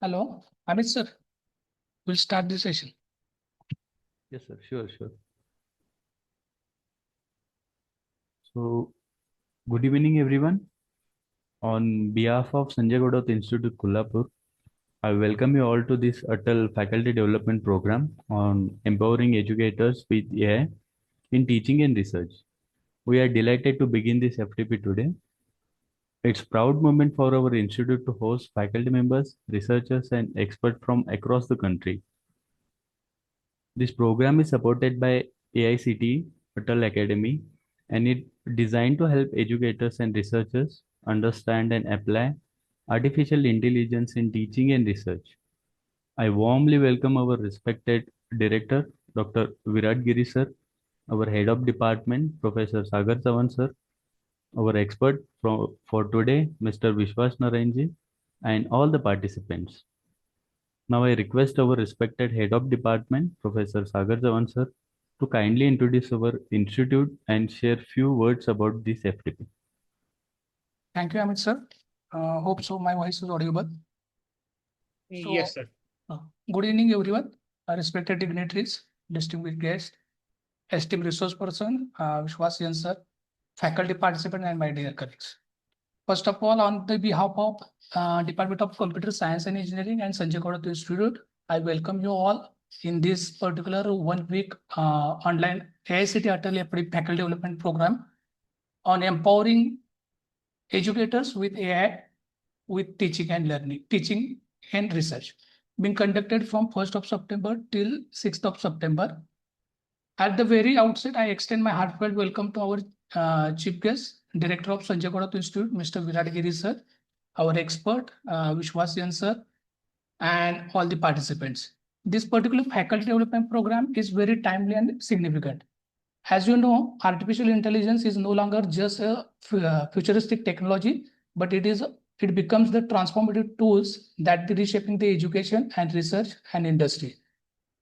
Hello, Amit sir. We'll start the session. Yes, sir. Sure. So, good evening, everyone. On behalf of Sanjay Godath Institute, Kolhapur, I welcome you all to this Atal Faculty Development Program on empowering educators with AI in teaching and research. We are delighted to begin this FTP today. It's a proud moment for our institute to host faculty members, researchers, and experts from across the country. This program is supported by AICTE, Atal Academy, and it designed to help educators and researchers understand and apply artificial intelligence in teaching and research. I warmly welcome our respected director, Dr. Virat Giri sir, our head of department, Professor Sagar Chavan sir, our expert for today, Mr. Vishwas Narayanji, and all the participants. Now I request our respected head of department, Professor Sagar Chavan sir, to kindly introduce our institute and share few words about this FTP. Thank you, Amit sir. Hope so my voice is audible. Yes, sir. Good evening, everyone. Respected dignitaries, distinguished guests, esteemed resource person, Vishwas sir, faculty participant, and my dear colleagues. First of all, on the behalf of Department of Computer Science and Engineering and Sanjay Godath Institute, I welcome you all in this particular 1 week online AICTE Atal Faculty Development Program on empowering educators with AI with teaching and research, being conducted from 1st of September till 6th of September. At the very outset, I extend my heartfelt welcome to our chief guest, Director of Sanjay Godath Institute, Mr. Virat Giri sir, our expert, Vishwas sir, and all the participants. This particular faculty development program is very timely and significant. As you know, artificial intelligence is no longer just a futuristic technology, but it becomes the transformative tools that are reshaping the education and research and industry.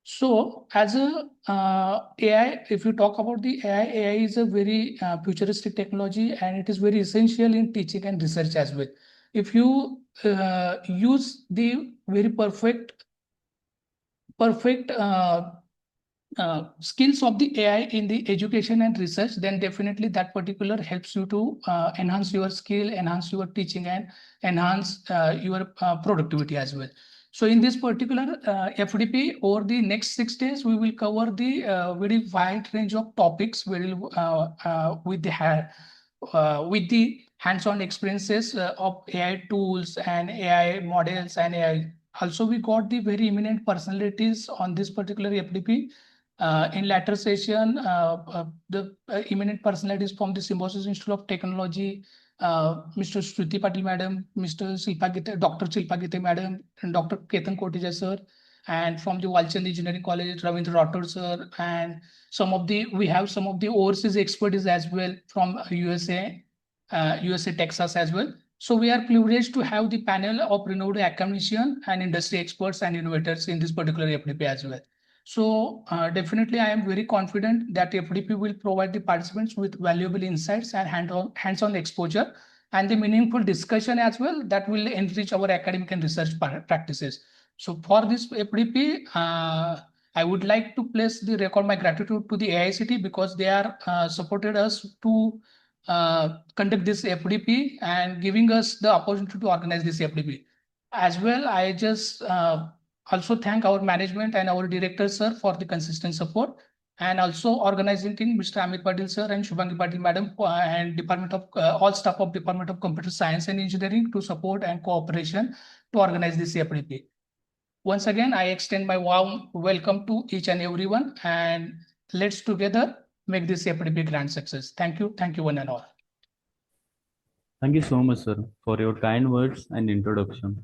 So as a AI, if you talk about the AI is a very futuristic technology and it is very essential in teaching and research as well. If you use the very perfect skills of the AI in the education and research, then definitely that particular helps you to enhance your skill, enhance your teaching, and enhance your productivity as well. So in this particular FDP, over the next 6 days, we will cover the very wide range of topics with the hands-on experiences of AI tools and AI models and AI. Also, we got the very eminent personalities on this particular FDP. In latter session, the eminent personalities from the Symbiosis Institute of Technology, Mr. Shruti Patil Madam, Dr. Shilpa Gite Madam, and Dr. Ketan Kotija sir, and from the Walchand Engineering College, Ravindra Rathod sir, and we have some of the overseas expertise as well from USA, Texas as well. So we are privileged to have the panel of renowned academicians and industry experts and innovators in this particular FDP as well. So definitely, I am very confident that FDP will provide the participants with valuable insights and hands-on exposure and the meaningful discussion as well that will enrich our academic and research practices. So for this FDP, I would like to place the record my gratitude to the AICTE because they are supported us to conduct this FDP and giving us the opportunity to organize this FDP. As well, I just also thank our management and our director, sir, for the consistent support, and also organizing team, Mr. Amit Patil, sir, and Shubhangi Patil, madam, and all staff of Department of Computer Science and Engineering to support and cooperation to organize this FDP. Once again, I extend my warm welcome to each and everyone, and let's together make this FDP grand success. Thank you one and all. Thank you so much, sir, for your kind words and introduction.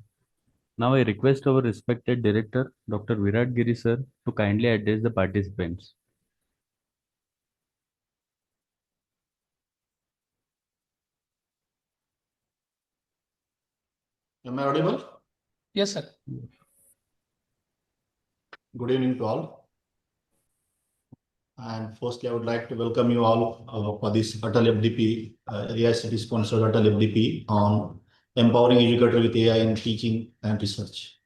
Now I request our respected director, Dr. Virat Giri sir, to kindly address the participants. Am I audible? Yes, sir. Good evening to all. And firstly, I would like to welcome you all for this Atal FDP, AICTE sponsored Atal FDP on empowering educators with AI in teaching and research.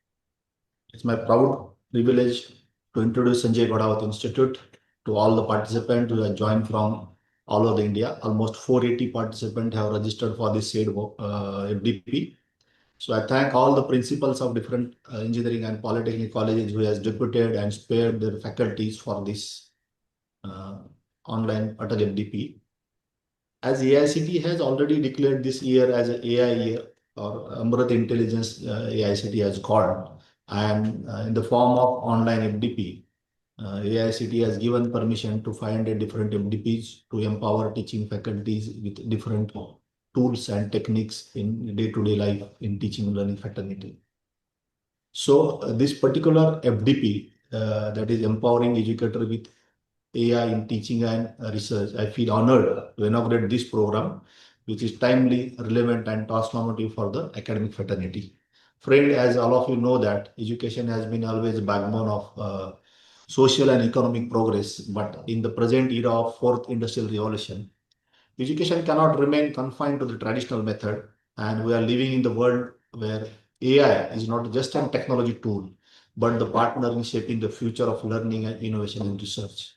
It's my proud privilege to introduce Sanjay Godawat Institute to all the participants who have joined from all over India. Almost 480 participants have registered for this said FDP. So I thank all the principals of different engineering and polytechnic colleges who has deputed and spared their faculties for this uh, online Atal FDP. As AICT has already declared this year as an AI year or Amrit Intelligence AICT has called, and in the form of online FDP, AICT has given permission to 500 different FDPs to empower teaching faculties with different tools and techniques in day-to-day life in teaching and learning fraternity. So this particular FDP that is empowering educator with AI in teaching and research, I feel honored to inaugurate this program, which is timely, relevant, and transformative for the academic fraternity. Friend, as all of you know that education has been always a backbone of social and economic progress, but in the present era of fourth industrial revolution, education cannot remain confined to the traditional method, and we are living in the world where AI is not just a technology tool, but the partner in shaping the future of learning and innovation in research.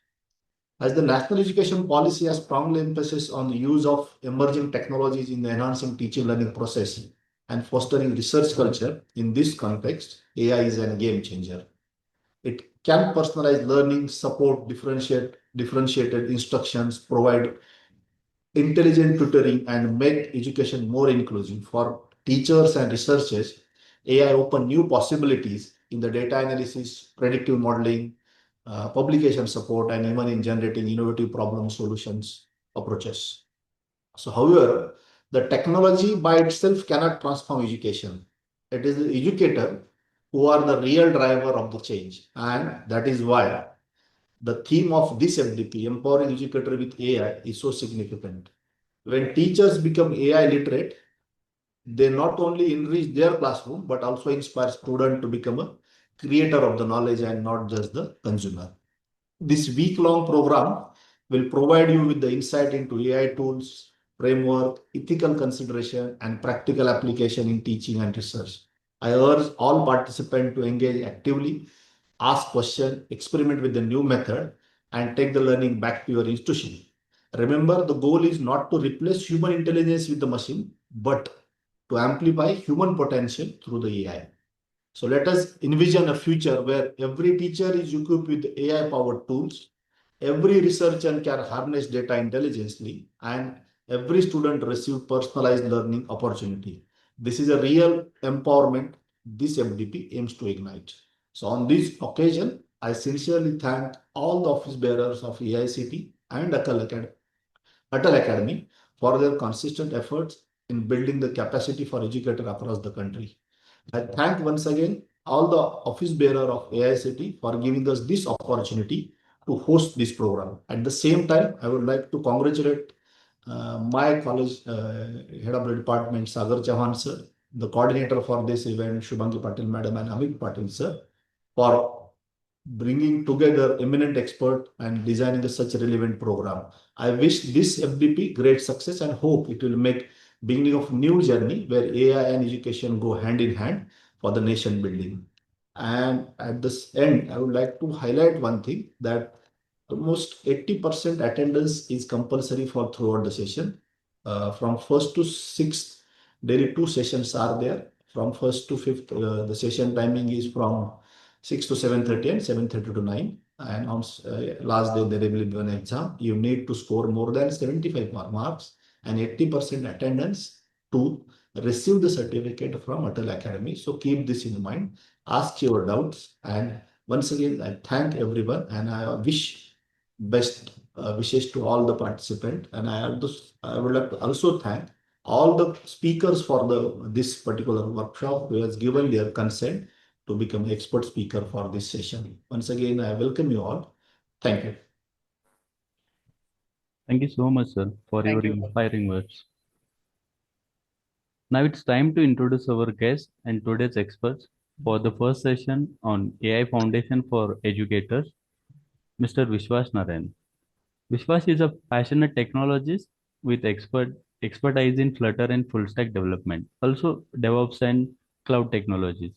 As the national education policy has strongly emphasis on the use of emerging technologies in enhancing teaching learning process and fostering research culture, in this context, AI is a game changer. It can personalize learning, support differentiated instructions, provide intelligent tutoring, and make education more inclusive. For teachers and researchers, AI open new possibilities in the data analysis, predictive modeling, publication support, and even in generating innovative problem solutions approaches. So, however, the technology by itself cannot transform education. It is the educator who are the real driver of the change. And that is why the theme of this FDP, empowering educator with AI, is so significant. When teachers become AI literate, they not only enrich their classroom, but also inspire students to become a creator of the knowledge and not just the consumer. This week-long program will provide you with the insight into AI tools, framework, ethical consideration, and practical application in teaching and research. I urge all participants to engage actively, ask questions, experiment with the new method, and take the learning back to your institution. Remember, the goal is not to replace human intelligence with the machine, but to amplify human potential through the AI. So let us envision a future where every teacher is equipped with AI-powered tools, every researcher can harness data intelligently, and every student receive personalized learning opportunity. This is a real empowerment this FDP aims to ignite. So on this occasion, I sincerely thank all the office bearers of AICT and Atal Academy for their consistent efforts in building the capacity for educators across the country. I thank once again all the office bearer of AICT for giving us this opportunity to host this program. At the same time, I would like to congratulate my college head of the department, Sagar Chauhan sir, the coordinator for this event, Shubhangi Patil madam and Amit Patil sir, for bringing together eminent expert and designing such a relevant program. I wish this FDP great success and hope it will make beginning of new journey where AI and education go hand in hand for the nation building. And at this end, I would like to highlight one thing that almost 80% attendance is compulsory for throughout the session. From first to sixth, daily two sessions are there. From first to fifth, the session timing is from 6 to 7:30 and 7:30 to 9. And on last day, there will be an exam. You need to score more than 75 marks and 80% attendance to receive the certificate from Atal Academy. So keep this in mind. Ask your doubts. And once again, I thank everyone and I wish best wishes to all the participants. And I would like to also thank all the speakers for this particular workshop who has given their consent to become expert speaker for this session. Once again, I welcome you all. Thank you. Thank you so much, sir, for your Thank you. inspiring words. Now it's time to introduce our guests and today's experts for the first session on AI Foundation for Educators, Mr. Vishwas Narayan. Vishwas is a passionate technologist with expertise in Flutter and full stack development, also DevOps and cloud technologies.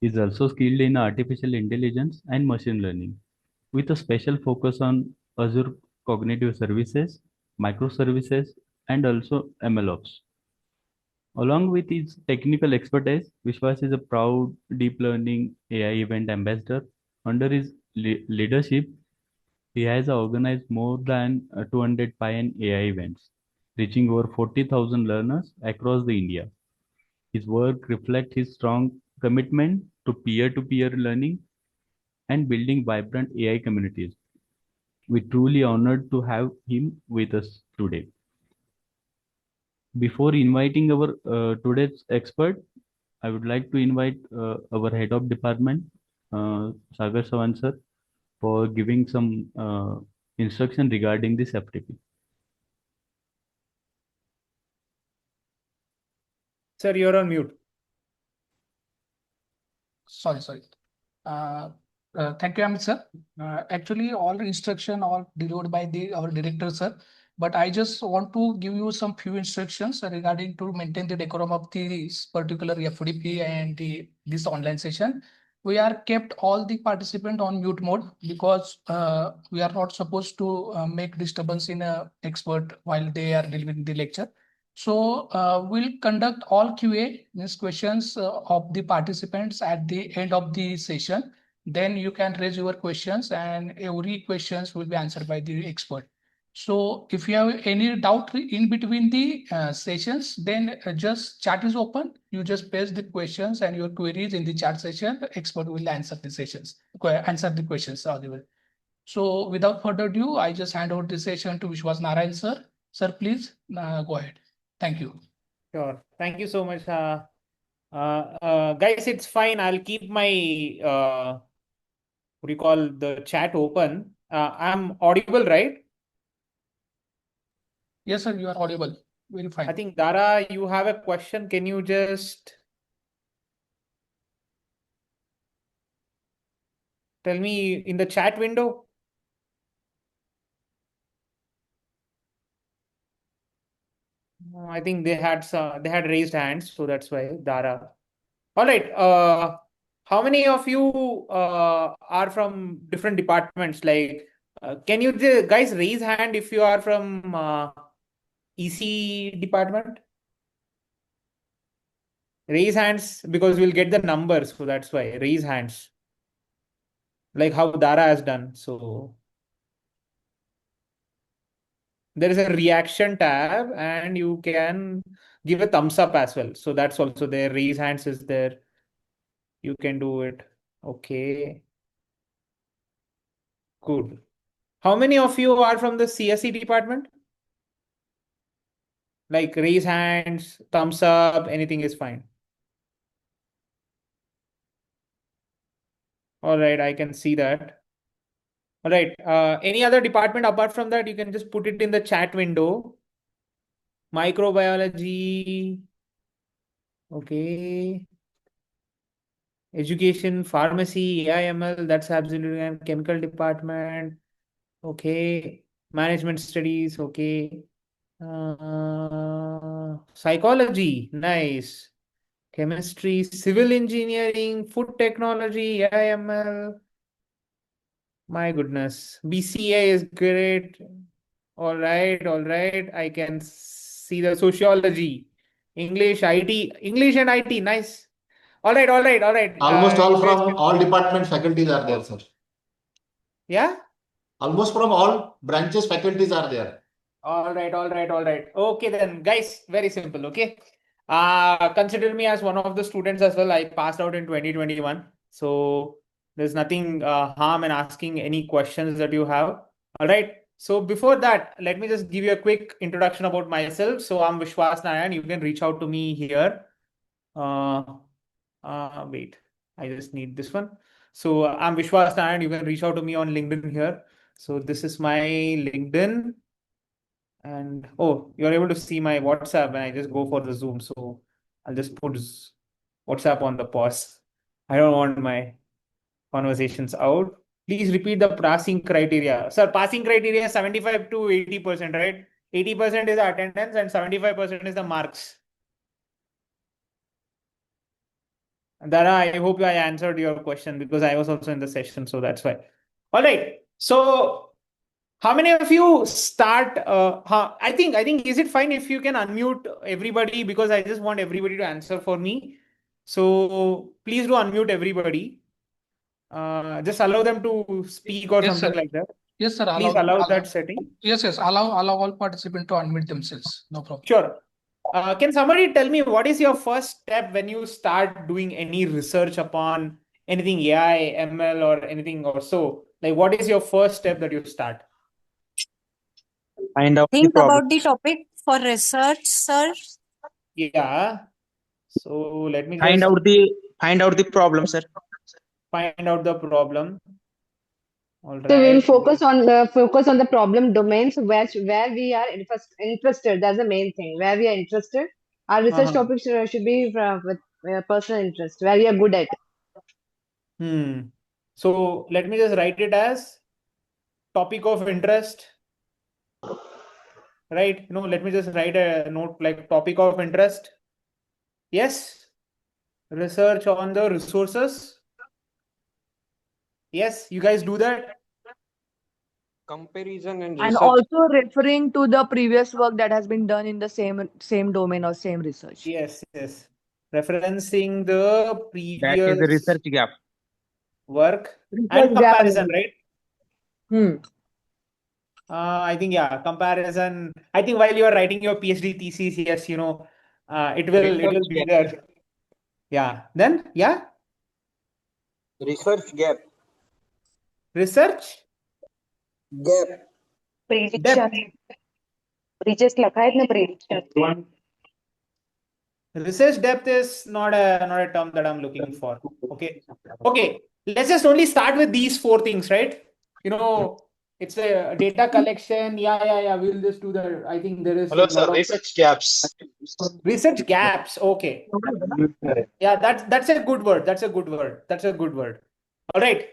is also skilled in artificial intelligence and machine learning, with a special focus on Azure Cognitive Services, microservices, and also MLOps. Along with his technical expertise, Vishwas is a proud deep learning AI event ambassador. Under his leadership, he has organized more than 200 Pi and AI events, reaching over 40,000 learners across the India. His work reflects his strong commitment to peer-to-peer learning and building vibrant AI communities. We're truly honored to have him with us today. Before inviting our today's expert, I would like to invite our head of department, Sagar Sawan sir, for giving some instruction regarding this FTP. Sir, you're on mute. Sorry. Thank you, Amit sir. Actually, all instruction all delivered by our director sir. But I just want to give you some few instructions regarding to maintain the decorum of this particular FDP and this online session. We are kept all the participant on mute mode because we are not supposed to make disturbance in a expert while they are delivering the lecture. So we'll conduct all QA, means questions of the participants at the end of the session. Then you can raise your questions and every questions will be answered by the expert. So if you have any doubt in between the sessions, then just chat is open. You just paste the questions and your queries in the chat session. The expert will answer the questions. So without further ado, I just hand over the session to Vishwas Narayan sir. Sir, please go ahead. Thank you. Sure. Thank you so much. Guys, it's fine. I'll keep my what do you call the chat open. I'm audible, right? Yes, sir, you are audible. Very fine. I think Dara, you have a question. Can you just tell me in the chat window? I think they had raised hands, so that's why Dara. All right. How many of you are from different departments? Like, can you guys raise hand if you are from EC department? Raise hands because we'll get the numbers, so that's why raise hands. Like how Dara has done. So there is a reaction tab and you can give a thumbs up as well. So that's also there. Raise hands is there. You can do it. Okay. Good. How many of you are from the CSE department? Like raise hands, thumbs up, anything is fine. All right, I can see that. All right. Any other department apart from that, you can just put it in the chat window. Microbiology. Okay. Education, pharmacy, AIML, that's absolutely fine. Chemical department. Okay. Management studies. Okay. Psychology. Nice. Chemistry, civil engineering, food technology, AIML. My goodness. BCA is great. All right, all right. I can see the sociology, English, IT, English and IT. Nice. All right, all right, all right. Almost all You guys from can- all department faculties are there, sir. Yeah. Almost from all branches faculties are there. All right, all right, all right. Okay, then, guys, very simple. Okay. Consider me as one of the students as well. I passed out in 2021. So there's nothing harm in asking any questions that you have. All right. So before that, let me just give you a quick introduction about myself. So I'm Vishwas Narayan. You can reach out to me here. Wait, I just need this one. So I'm Vishwas Narayan. You can reach out to me on LinkedIn here. So this is my LinkedIn. And oh, you're able to see my WhatsApp when I just go for the Zoom. So I'll just put WhatsApp on the pause. I don't want my conversations out. Please repeat the passing criteria. Sir, passing criteria is 75 to 80%, right? 80% is the attendance and 75% is the marks. Dara, I hope I answered your question because I was also in the session, so that's why. All right. So, how many of you start? I think is it fine if you can unmute everybody because I just want everybody to answer for me. So please do unmute everybody. Just allow them to speak or Yes, something sir. like that. Yes, sir. Please allow that setting. Yes, yes. Allow all participants to unmute themselves. No problem. Sure. Can somebody tell me what is your first step when you start doing any research upon anything AI, ML, or anything or so? Like, what is your first step that you start? Find out the Think problem. about the topic for research, sir. Yeah. So let me Find just out the problem, sir. find out the problem. All So we'll right. focus on the problem domains where we are interested. That's the main thing. Where we are interested, our research Uh-huh. topic should be with personal interest. Where we are good at. So let me just write it as topic of interest, right? No, let me just write a note like topic of interest. Yes. Research on the resources. Yes, you guys do that. Comparison and And research. also referring to the previous work that has been done in the same domain or same research. Yes, yes. Referencing the That is the previous research gap. work and Research gap comparison, analysis. right? I think, yeah, comparison. I think while you are writing your PhD thesis, yes, it will be Research gap. there. Yeah. Then, yeah, Research gap. research Gap. depth. Prediction लिखा है ना prediction. Research depth is not a term that I'm looking for. Okay. Okay. Let's just only start with these four things, right? It's a data collection. Yeah. We'll just do that. I think there is a Hello, lot sir. of Research gaps. research gaps. Okay. Yeah, that's a good word. That's a good word. That's a good word. All right.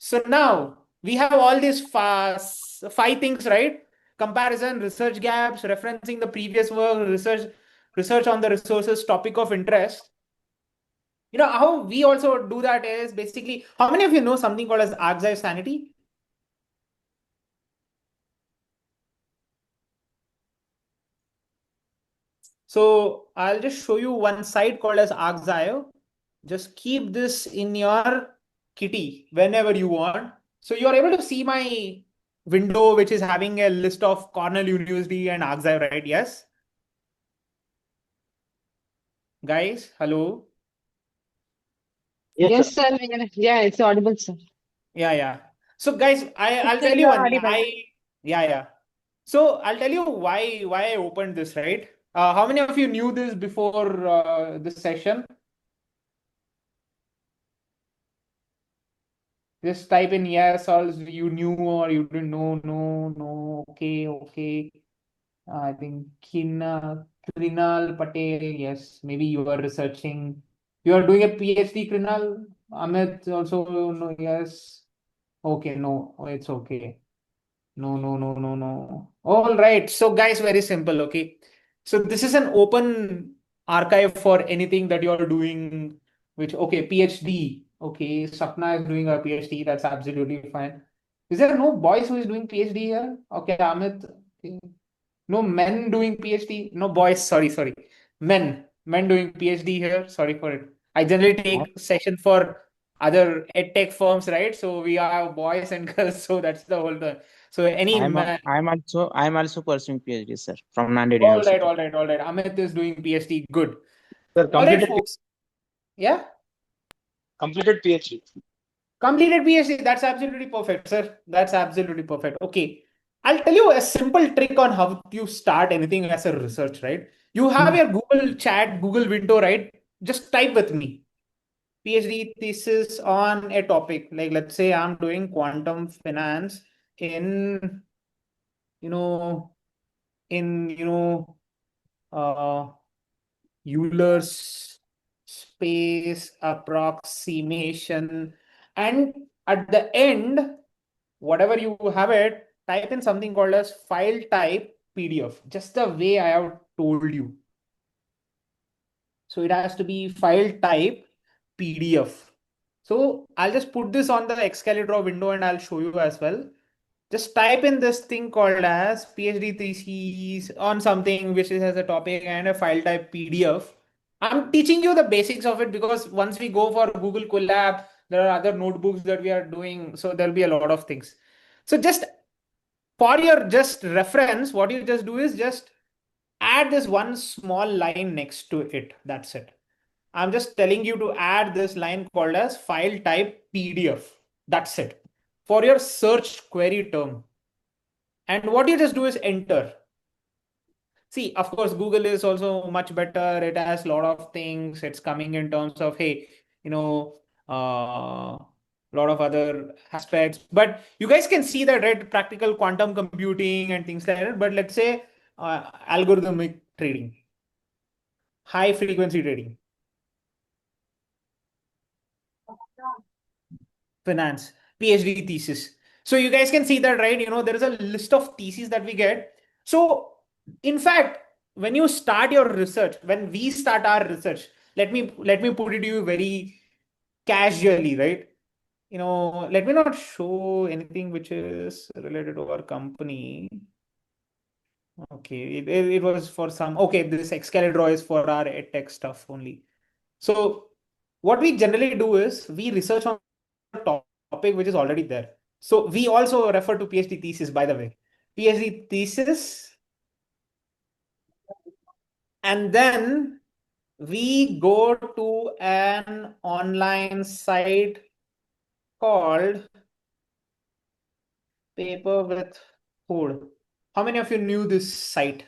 So now we have all these five things, right? Comparison, research gaps, referencing the previous work, research on the resources, topic of interest. How we also do that is basically, how many of you know something called as archive sanity? So I'll just show you one site called as archive. Just keep this in your kitty whenever you want. So you're able to see my window, which is having a list of Cornell University and archive, right? Yes. Guys, hello. Yes, sir. Yeah, it's audible, sir. Yeah. So guys, I'll tell Still you one. audible. Yeah. So I'll tell you why I opened this, right? How many of you knew this before this session? Just type in yes, or you knew or you didn't know. No. Okay. I think Krinal Patel. Yes, maybe you are researching. You are doing a PhD, Krinal. Amit also. No. Yes. Okay. No. It's okay. No. All right. So, guys, very simple. Okay. So, this is an open archive for anything that you're doing, okay, PhD. Okay. Sapna is doing a PhD. That's absolutely fine. Is there no boys who is doing PhD here? Okay. Amit. Okay. No men doing PhD. No boys. Sorry. Men doing PhD here. Sorry for it. I generally take session for other edtech firms, right? So we are boys and girls. So that's the whole thing. So any man. I'm also pursuing PhD, sir, from Nanded All right. University. Amit is doing PhD. Good. Sir, All right, folks. Yeah. completed PhD. Completed PhD. That's absolutely perfect, sir. That's absolutely perfect. Okay. I'll tell you a simple trick on how you start anything as a research, right? You have your Google chat, Google window, right? Just type with me. PhD thesis on a topic. Like, let's say I'm doing quantum finance in, you know, uh, Euler's space approximation. And at the end, whatever you have it, type in something called as file type PDF, just the way I have told you. So it has to be file type PDF. So I'll just put this on the Excalibur window and I'll show you as well. Just type in this thing called as PhD thesis on something which has a topic and a file type PDF. I'm teaching you the basics of it because once we go for Google Colab, there are other notebooks that we are doing. So there'll be a lot of things. So just for your just reference, what you just do is just add this one small line next to it. That's it. I'm just telling you to add this line called as file type PDF. That's it. For your search query term. And what you just do is enter. See, of course, Google is also much better. It has a lot of things. It's coming in terms of, hey, a lot of other aspects. But you guys can see that, right? Practical quantum computing and things like that. But let's say algorithmic trading, high frequency trading, finance, PhD thesis. So you guys can see that, right? There is a list of theses that we get. So in fact, when you start your research, when we start our research, let me put it to you very casually, right? Let me not show anything which is related to our company. Okay, it was for some. Okay, this Excalibur is for our edtech stuff only. So what we generally do is we research on a topic which is already there. So we also refer to PhD thesis, by the way. PhD thesis, and then we go to an online site called Paper with Code. How many of you knew this site?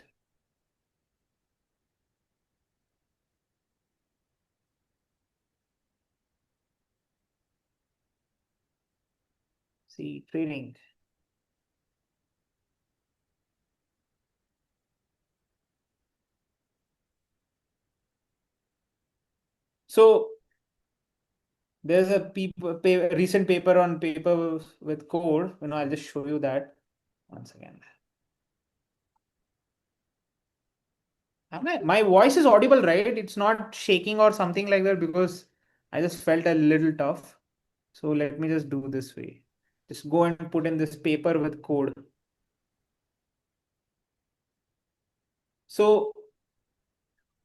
See, trading. So there's a recent paper on Paper with Code. I'll just show you that once again. My voice is audible, right? It's not shaking or something like that because I just felt a little tough. So let me just do this way. Just go and put in this Paper with Code. So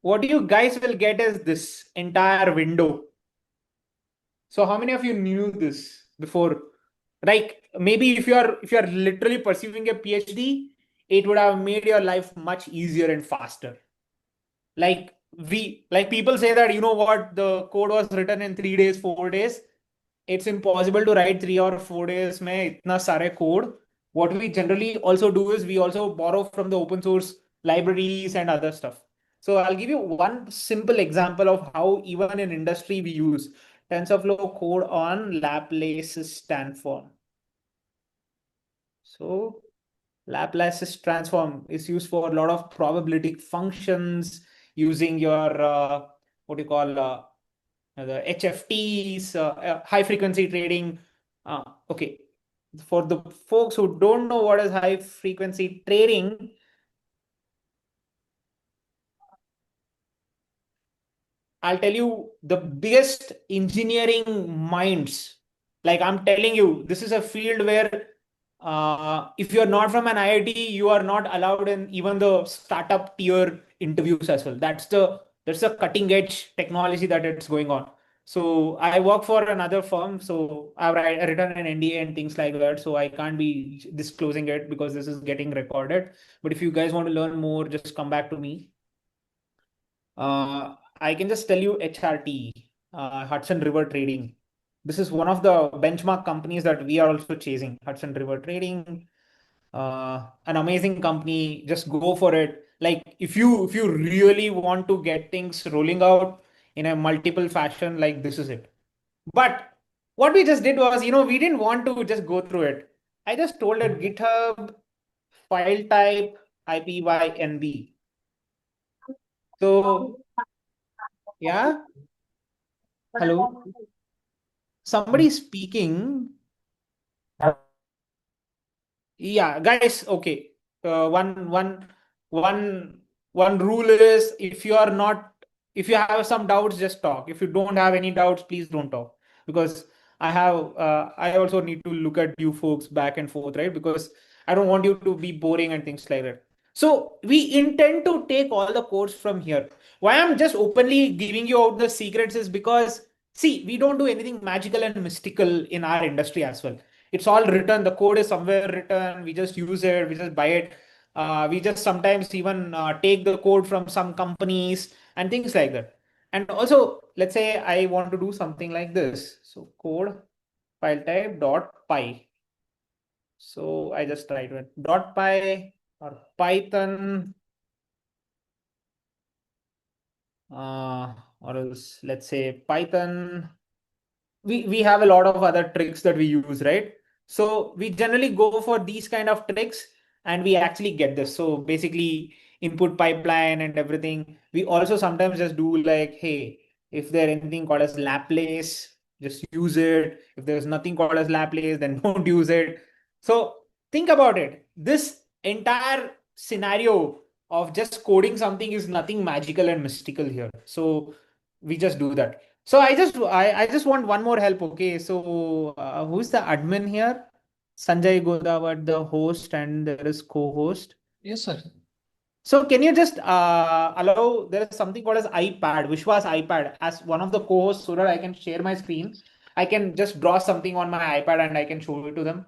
what you guys will get is this entire window. So how many of you knew this before? Like maybe if you're literally pursuing a PhD, it would have made your life much easier and faster. Like people say that, what, the code was written in 3 days, 4 days. It's impossible to write 3 or 4 days mein itna sare code. What we generally also do is we also borrow from the open source libraries and other stuff. So I'll give you one simple example of how even in industry we use TensorFlow code on Laplace's transform. So Laplace's transform is used for a lot of probabilistic functions using your what do you call the HFTs, high frequency trading. Okay, for the folks who don't know what is high frequency trading, I'll tell you the biggest engineering minds. Like I'm telling you, this is a field where if you're not from an IIT, you are not allowed in even the startup tier interviews as well. That's the cutting edge technology that it's going on. So I work for another firm, so I've written an NDA and things like that. So I can't be disclosing it because this is getting recorded. But if you guys want to learn more, just come back to me. I can just tell you HRT, Hudson River Trading. This is one of the benchmark companies that we are also chasing. Hudson River Trading, an amazing company. Just go for it. Like if you really want to get things rolling out in a multiple fashion, like this is it. But what we just did was, we didn't want to just go through it. I just told it GitHub file type IPYNB. So yeah, hello. Somebody speaking. Yeah, guys. Okay. One rule is if you are not if you have some doubts, just talk. If you don't have any doubts, please don't talk, because I also need to look at you folks back and forth, right? Because I don't want you to be boring and things like that. So we intend to take all the codes from here. Why I'm just openly giving you out the secrets is because, see, we don't do anything magical and mystical in our industry as well. It's all written. The code is somewhere written. We just use it. We just buy it. We just sometimes even take the code from some companies and things like that. And also, let's say I want to do something like this. So code file type .py. So I just write it .py or Python, or else let's say Python. We have a lot of other tricks that we use, right? So we generally go for these kind of tricks and we actually get this. So basically input pipeline and everything. We also sometimes just do like, hey, if there anything called as Laplace, just use it. If there's nothing called as Laplace, then don't use it. So think about it. This entire scenario of just coding something is nothing magical and mystical here. So we just do that. So I just want one more help. Okay. So who's the admin here? Sanjay Godawat, the host, and there is co-host. Yes, sir. So can you just allow, there is something called as iPad, Vishwas iPad, as one of the co-hosts, so that I can share my screen. I can just draw something on my iPad and I can show it to them.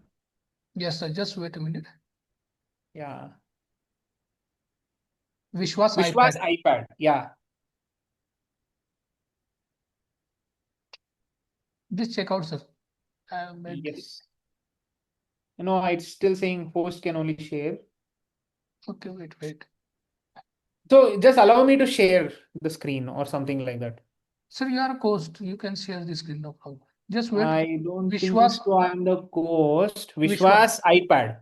Yes, sir. Just wait a minute. Yeah. Vishwas Vishwas iPad. iPad. Yeah. Just check out, sir. I made the- Yes. No, it's still saying host can only share. Okay, wait. So just allow me to share the screen or something like that. Sir, you are a host. You can share the screen, no problem. Just wait. I don't think Vishwas, so. I'm the host. Vishwas. Vishwas iPad.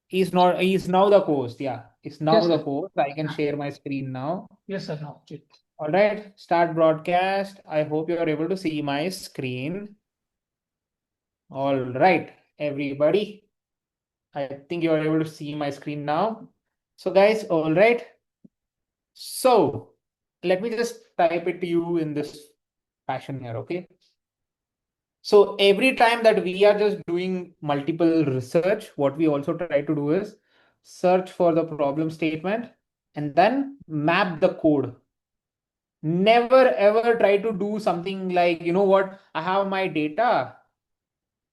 He's not, he's now the host. Yeah, he's now Yes, the sir. host. I can share my screen now. Yes, sir. Now, check. All right, start broadcast. I hope you are able to see my screen. All right, everybody. I think you are able to see my screen now. So guys, all right. So let me just type it to you in this fashion here, okay? So every time that we are just doing multiple research, what we also try to do is search for the problem statement and then map the code. Never ever try to do something like, you know what, I have my data,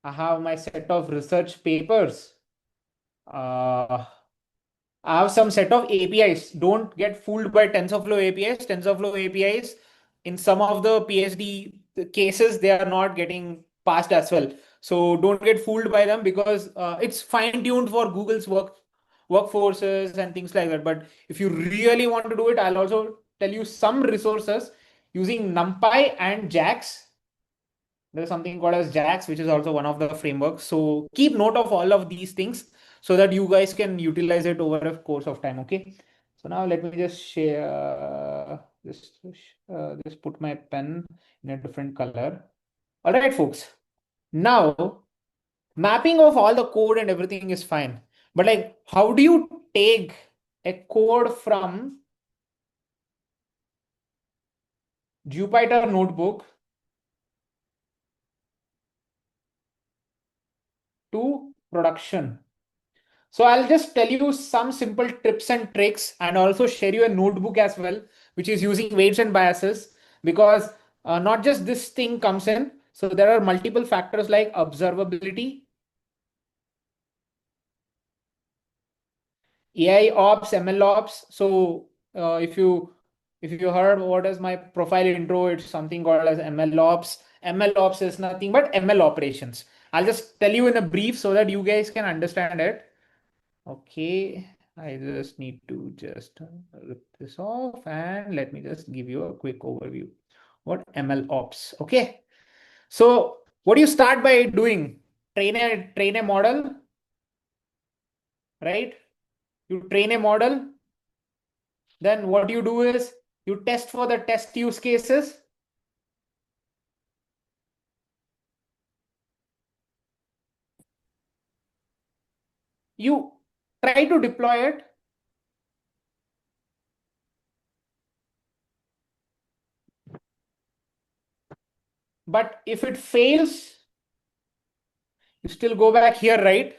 I have my set of research papers, uh, I have some set of APIs. Don't get fooled by TensorFlow APIs. TensorFlow APIs, in some of the PhD cases, they are not getting passed as well. So don't get fooled by them, because it's fine-tuned for Google's workforces and things like that. But if you really want to do it, I'll also tell you some resources using NumPy and JAX. There's something called as JAX, which is also one of the frameworks. So keep note of all of these things so that you guys can utilize it over a course of time. Okay. So now let me just share just put my pen in a different color. All right, folks. Now mapping of all the code and everything is fine. But like, how do you take a code from Jupyter notebook to production? So I'll just tell you some simple tips and tricks, and also share you a notebook as well, which is using weights and biases, because not just this thing comes in. So there are multiple factors like observability, AI ops, ML ops. So if you heard what is my profile intro, it's something called as ML ops. ML ops is nothing but ML operations. I'll just tell you in a brief so that you guys can understand it. Okay, I just need to just rip this off and let me just give you a quick overview. What ML ops? Okay, so what do you start by doing? Train a model, right? You train a model. Then what you do is you test for the test use cases. You try to deploy it. But if it fails, you still go back here, right?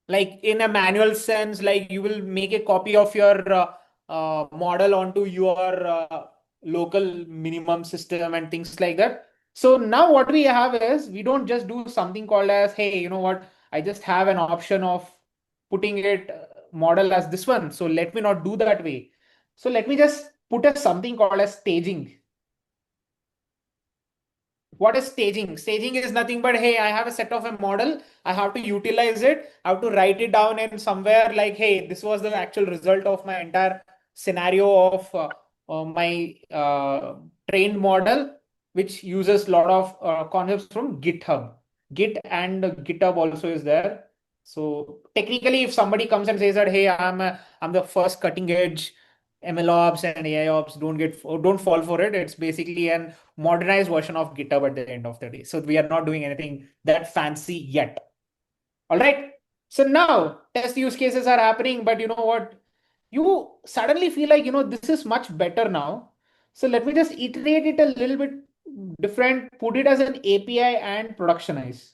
Like in a manual sense, like you will make a copy of your model onto your local minimum system and things like that. So now what we have is we don't just do something called as, hey, you know what? I just have an option of putting it model as this one. So let me not do that way. So let me just put a something called as staging. What is staging? Staging is nothing but, hey, I have a set of a model. I have to utilize it. I have to write it down in somewhere like, hey, this was the actual result of my entire scenario of my trained model, which uses a lot of concepts from GitHub. Git and GitHub also is there. So technically, if somebody comes and says that, hey, I'm the first cutting edge MLOps and AIOps, don't fall for it. It's basically an modernized version of GitHub at the end of the day. So we are not doing anything that fancy yet. All right. So now test use cases are happening, but you know what? You suddenly feel like, this is much better now. So let me just iterate it a little bit different, put it as an API and productionize.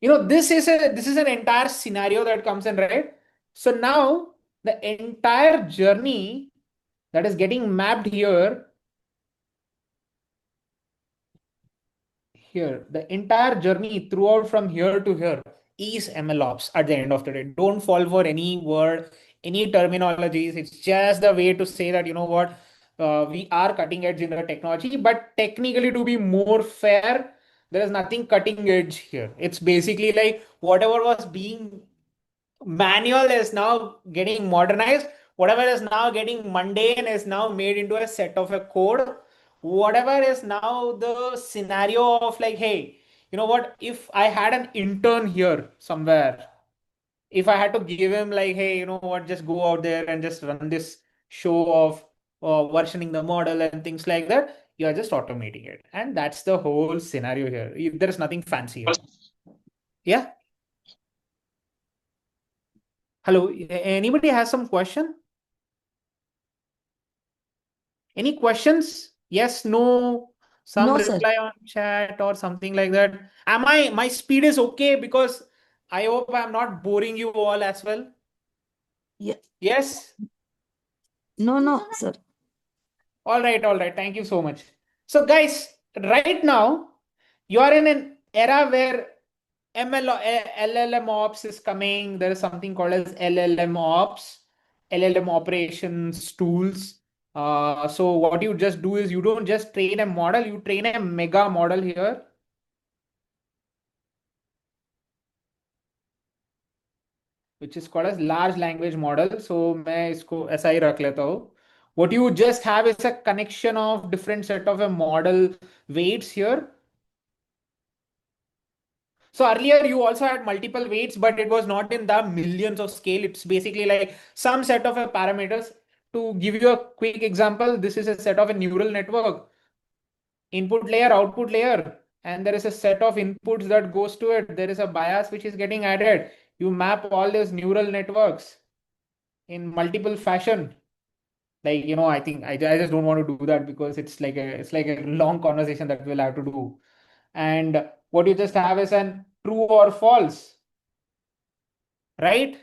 This is an entire scenario that comes in, right? So now the entire journey that is getting mapped here, the entire journey throughout from here to here is MLOps at the end of the day. Don't fall for any word, any terminologies. It's just the way to say that, what, we are cutting edge in the technology, but technically, to be more fair, there is nothing cutting edge here. It's basically like whatever was being manual is now getting modernized. Whatever is now getting mundane is now made into a set of a code. Whatever is now the scenario of like, hey, you know what? If I had an intern here somewhere, if I had to give him like, hey, you know what? Just go out there and just run this show of versioning the model and things like that. You are just automating it, and that's the whole scenario here. There is nothing fancy here. Yeah. Hello. Anybody has some question? Any questions? Yes, no, some No, sir. reply on chat or something like that. My speed is okay because I hope I'm not boring you all as well. Yeah. Yes? No, no, sir. All right, all right. Thank you so much. So, guys, right now, you are in an era where LLM ops is coming. There is something called as LLM ops, LLM operations tools. So what you just do is you don't just train a model, you train a mega model here. Which is called as large language model. So मैं इसको ऐसा ही रख लेता हूँ. What you just have is a connection of different set of a model weights here. So earlier you also had multiple weights, but it was not in the millions of scale. It's basically like some set of parameters. To give you a quick example, this is a set of a neural network, input layer, output layer, and there is a set of inputs that goes to it. There is a bias which is getting added. You map all these neural networks in multiple fashion. Like, I think I just don't want to do that because it's like a long conversation that we'll have to do. And what you just have is an true or false, right?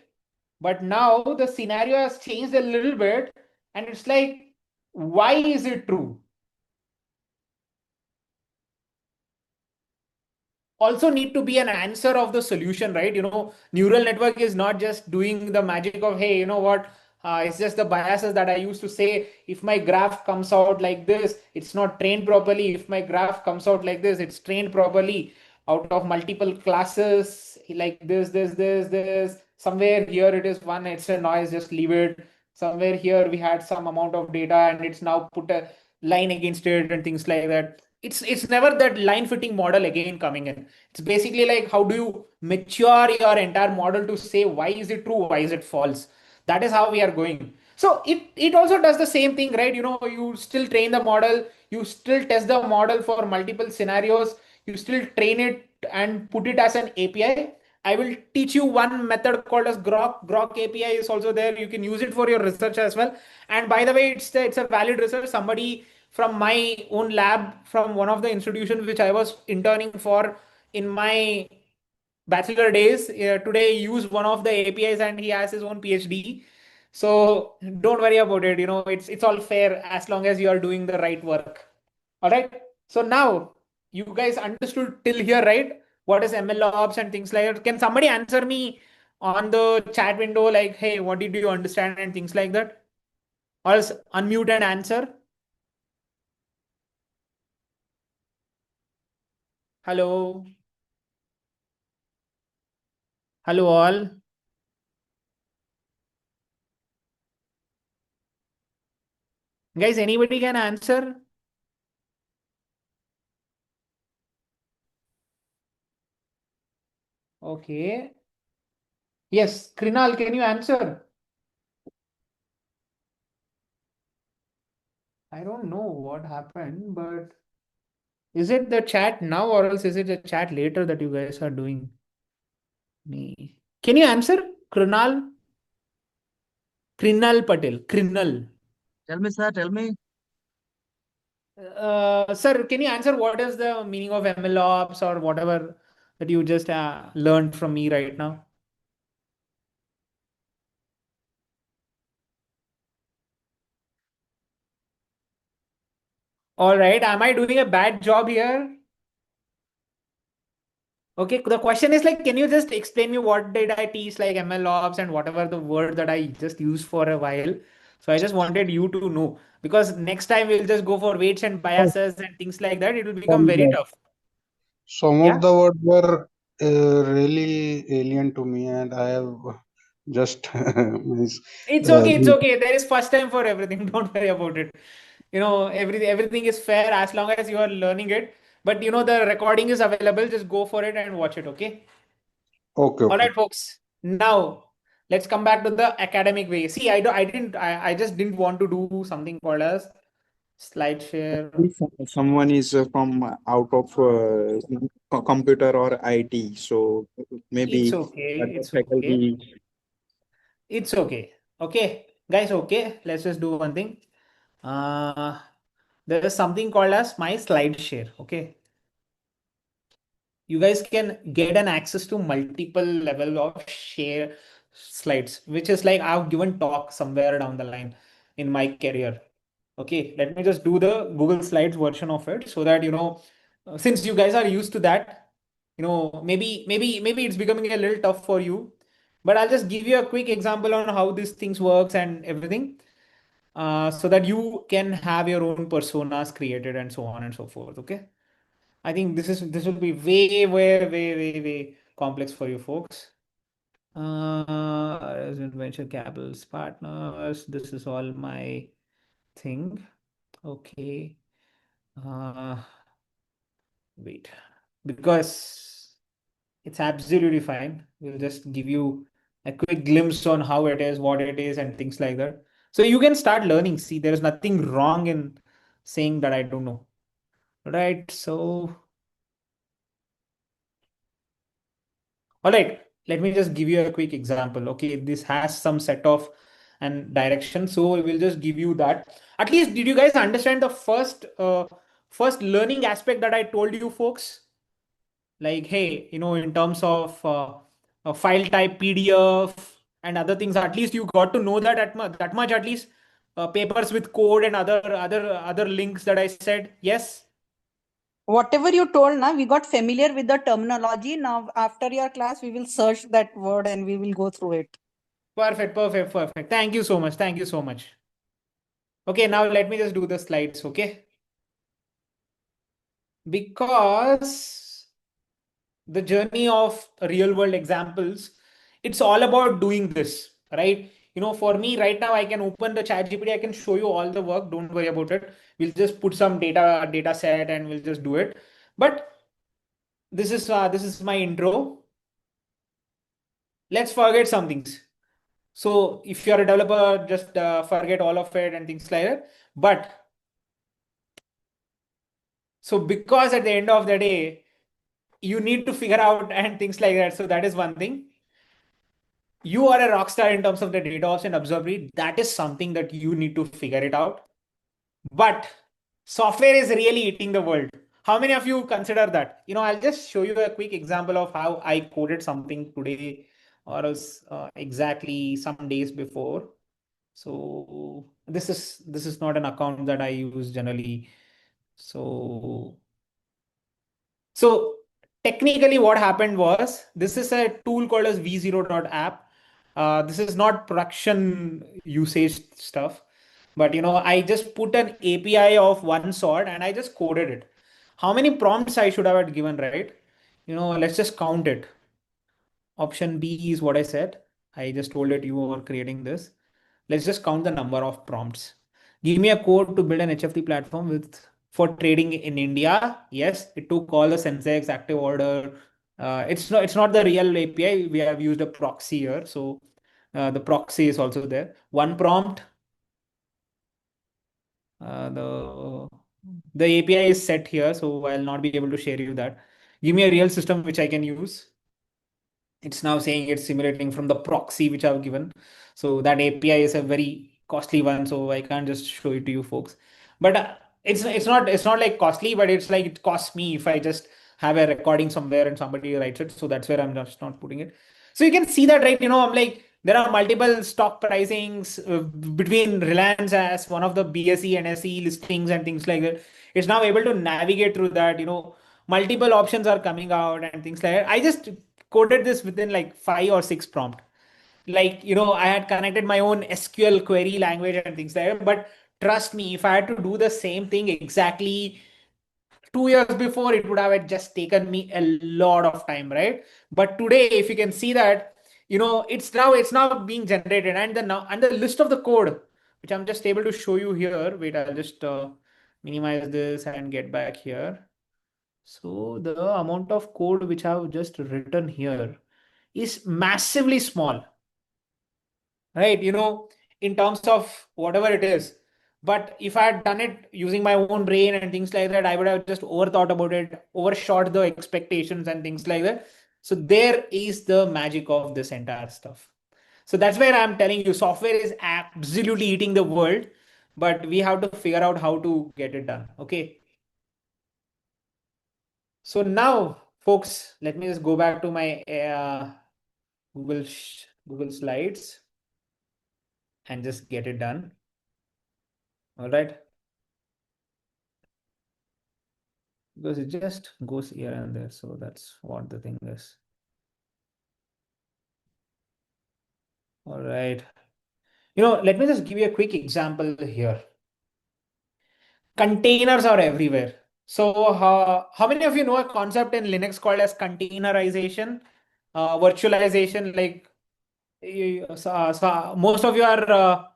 But now the scenario has changed a little bit, and it's like, why is it true? Also need to be an answer of the solution, right? Neural network is not just doing the magic of, hey, you know what? It's just the biases that I used to say. If my graph comes out like this, it's not trained properly. If my graph comes out like this, it's trained properly out of multiple classes like this. Somewhere here it is one, it's a noise, just leave it. Somewhere here we had some amount of data and it's now put a line against it and things like that. It's never that line fitting model again coming in. It's basically like, how do you mature your entire model to say why is it true, why is it false? That is how we are going. So it also does the same thing, right? You still train the model, you still test the model for multiple scenarios, you still train it and put it as an API. I will teach you one method called as Grok. Grok API is also there. You can use it for your research as well. And by the way, it's a valid research. Somebody from my own lab, from one of the institutions which I was interning for in my bachelor days, today use one of the APIs and he has his own PhD. So don't worry about it. It's all fair as long as you are doing the right work. All right. So now you guys understood till here, right? What is ML ops and things like that? Can somebody answer me on the chat window, like, hey, what did you understand and things like that? Or else unmute and answer. Hello. Hello all. Guys, anybody can answer? Okay. Yes, Krinal, can you answer? I don't know what happened, but is it the chat now or else is it the chat later that you guys are doing? Me. Can you answer? Krinal? Krinal Patel. Krinal. Tell me, sir, tell me. Sir, can you answer what is the meaning of ML ops or whatever that you just learned from me right now? All right. Am I doing a bad job here? Okay. The question is like, can you just explain me what did I teach like ML ops and whatever the word that I just used for a while? So I just wanted you to know because next time we'll just go for weights and biases and things like that. It will become very tough. Some Yeah. of the words were really alien to me, and I have just means, It's okay. It's okay. There is first time for everything. Don't worry about it. Everything is fair as long as you are learning it. But the recording is available. Just go for it and watch it. Okay. okay, All okay. right, folks. Now let's come back to the academic way. See, I just didn't want to do something called as slide share. If someone is from out of computer or IT, so It's maybe okay. other It's okay. faculty. It's okay. Okay, guys. Okay, let's just do one thing. Uh, there is something called as my slide share. Okay, you guys can get an access to multiple level of share slides, which is like I've given talk somewhere down the line in my career. Okay, let me just do the Google Slides version of it so that since you guys are used to that, maybe it's becoming a little tough for you. But I'll just give you a quick example on how these things works and everything, so that you can have your own personas created and so on and so forth. Okay. I think this will be way complex for you folks. Venture capitals partners. This is all my thing. Okay. Uh, Wait, because it's absolutely fine. We'll just give you a quick glimpse on how it is, what it is, and things like that. So you can start learning. See, there is nothing wrong in saying that I don't know. Right. So all right, let me just give you a quick example. Okay, this has some set of and direction, so we'll just give you that. At least, did you guys understand the first learning aspect that I told you, folks? Like, hey, in terms of a file type, PDF, and other things. At least you got to know that that much. At least papers with code and other links that I said. Yes. Whatever you told now, we got familiar with the terminology. Now, after your class, we will search that word and we will go through it. Perfect. Thank you so much. Thank you so much. Okay, now let me just do the slides, okay? Because the journey of real world examples, it's all about doing this, right? For me right now, I can open the chat GPT, I can show you all the work. Don't worry about it. We'll just put some data set and we'll just do it. But this is my intro. Let's forget some things. So if you're a developer, just forget all of it and things like that. But so because at the end of the day, you need to figure out and things like that. So that is one thing. You are a rock star in terms of the data ops and observability. That is something that you need to figure it out. But software is really eating the world. How many of you consider that? I'll just show you a quick example of how I coded something today or else exactly some days before. So this is not an account that I use generally. So technically what happened was, this is a tool called as v0.app. This is not production usage stuff, but I just put an API of one sort and I just coded it. How many prompts I should have given, right? Let's just count it. Option B is what I said. I just told it you are creating this. Let's just count the number of prompts. Give me a code to build an HFT platform for trading in India. Yes, it took all the Sensex active order. It's not the real API. We have used a proxy here. So the proxy is also there. One prompt. The API is set here, so I'll not be able to share you that. Give me a real system which I can use. It's now saying it's simulating from the proxy which I've given. So that API is a very costly one, so I can't just show it to you folks. But it's not like costly, but it's like it costs me if I just have a recording somewhere and somebody writes it. So that's where I'm just not putting it. So you can see that, right? I'm like, there are multiple stock pricings between Reliance as one of the BSE, NSE listings and things like that. It's now able to navigate through that. Multiple options are coming out and things like that. I just coded this within like 5 or 6 prompt. Like, I had connected my own SQL query language and things like that. But trust me, if I had to do the same thing exactly 2 years before, it would have just taken me a lot of time, right? But today, if you can see that, it's now being generated, and the list of the code, which I'm just able to show you here. Wait, I'll just minimize this and get back here. So the amount of code which I've just written here is massively small, right? In terms of whatever it is. But if I had done it using my own brain and things like that, I would have just overthought about it, overshot the expectations and things like that. So there is the magic of this entire stuff. So that's where I'm telling you, software is absolutely eating the world, but we have to figure out how to get it done. Okay. So now, folks, let me just go back to my Google Slides and just get it done. All right. Because it just goes here and there. So that's what the thing is. All right. Let me just give you a quick example here. Containers are everywhere. So how many of you know a concept in Linux called as containerization, virtualization? Like so most of you are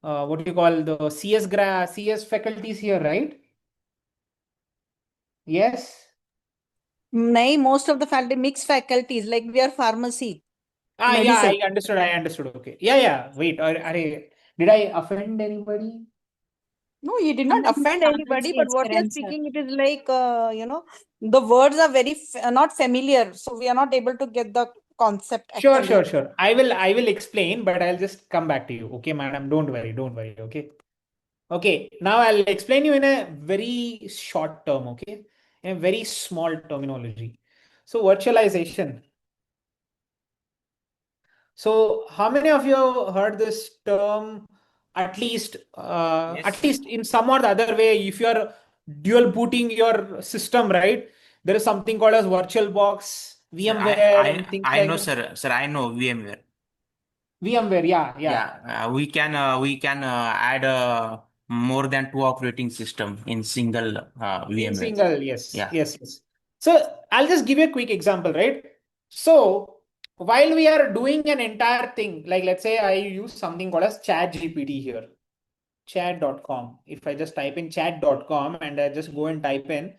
what do you call the CS faculties here, right? Yes. No, most of the faculty, mixed faculties, like we are pharmacy, Yeah, medicine. I understood. Okay. Yeah. Wait, did I offend anybody? No, you did I'm not in offend anybody, pharmacy but what you're aspirant, sir. speaking, it is like, the words are very not familiar. So we are not able to get the concept Sure. actually. I will explain, but I'll just come back to you. Okay, madam. Don't worry. Okay. Okay. Now I'll explain you in a very short term. Okay. In a very small terminology. So virtualization. So how many of you have heard this term? At least in some or the other way, if you are dual booting your system, right? There is something called as VirtualBox, Sir, VMware, and things I like know, that. sir. Sir, I know VMware. VMware, yeah. Yeah, we can add more than 2 operating system in single In VMware. single, yes. Yeah. So I'll just give you a quick example, right? So while we are doing an entire thing, like let's say I use something called as ChatGPT here, chat.com. If I just type in chat.com and I just go and type in,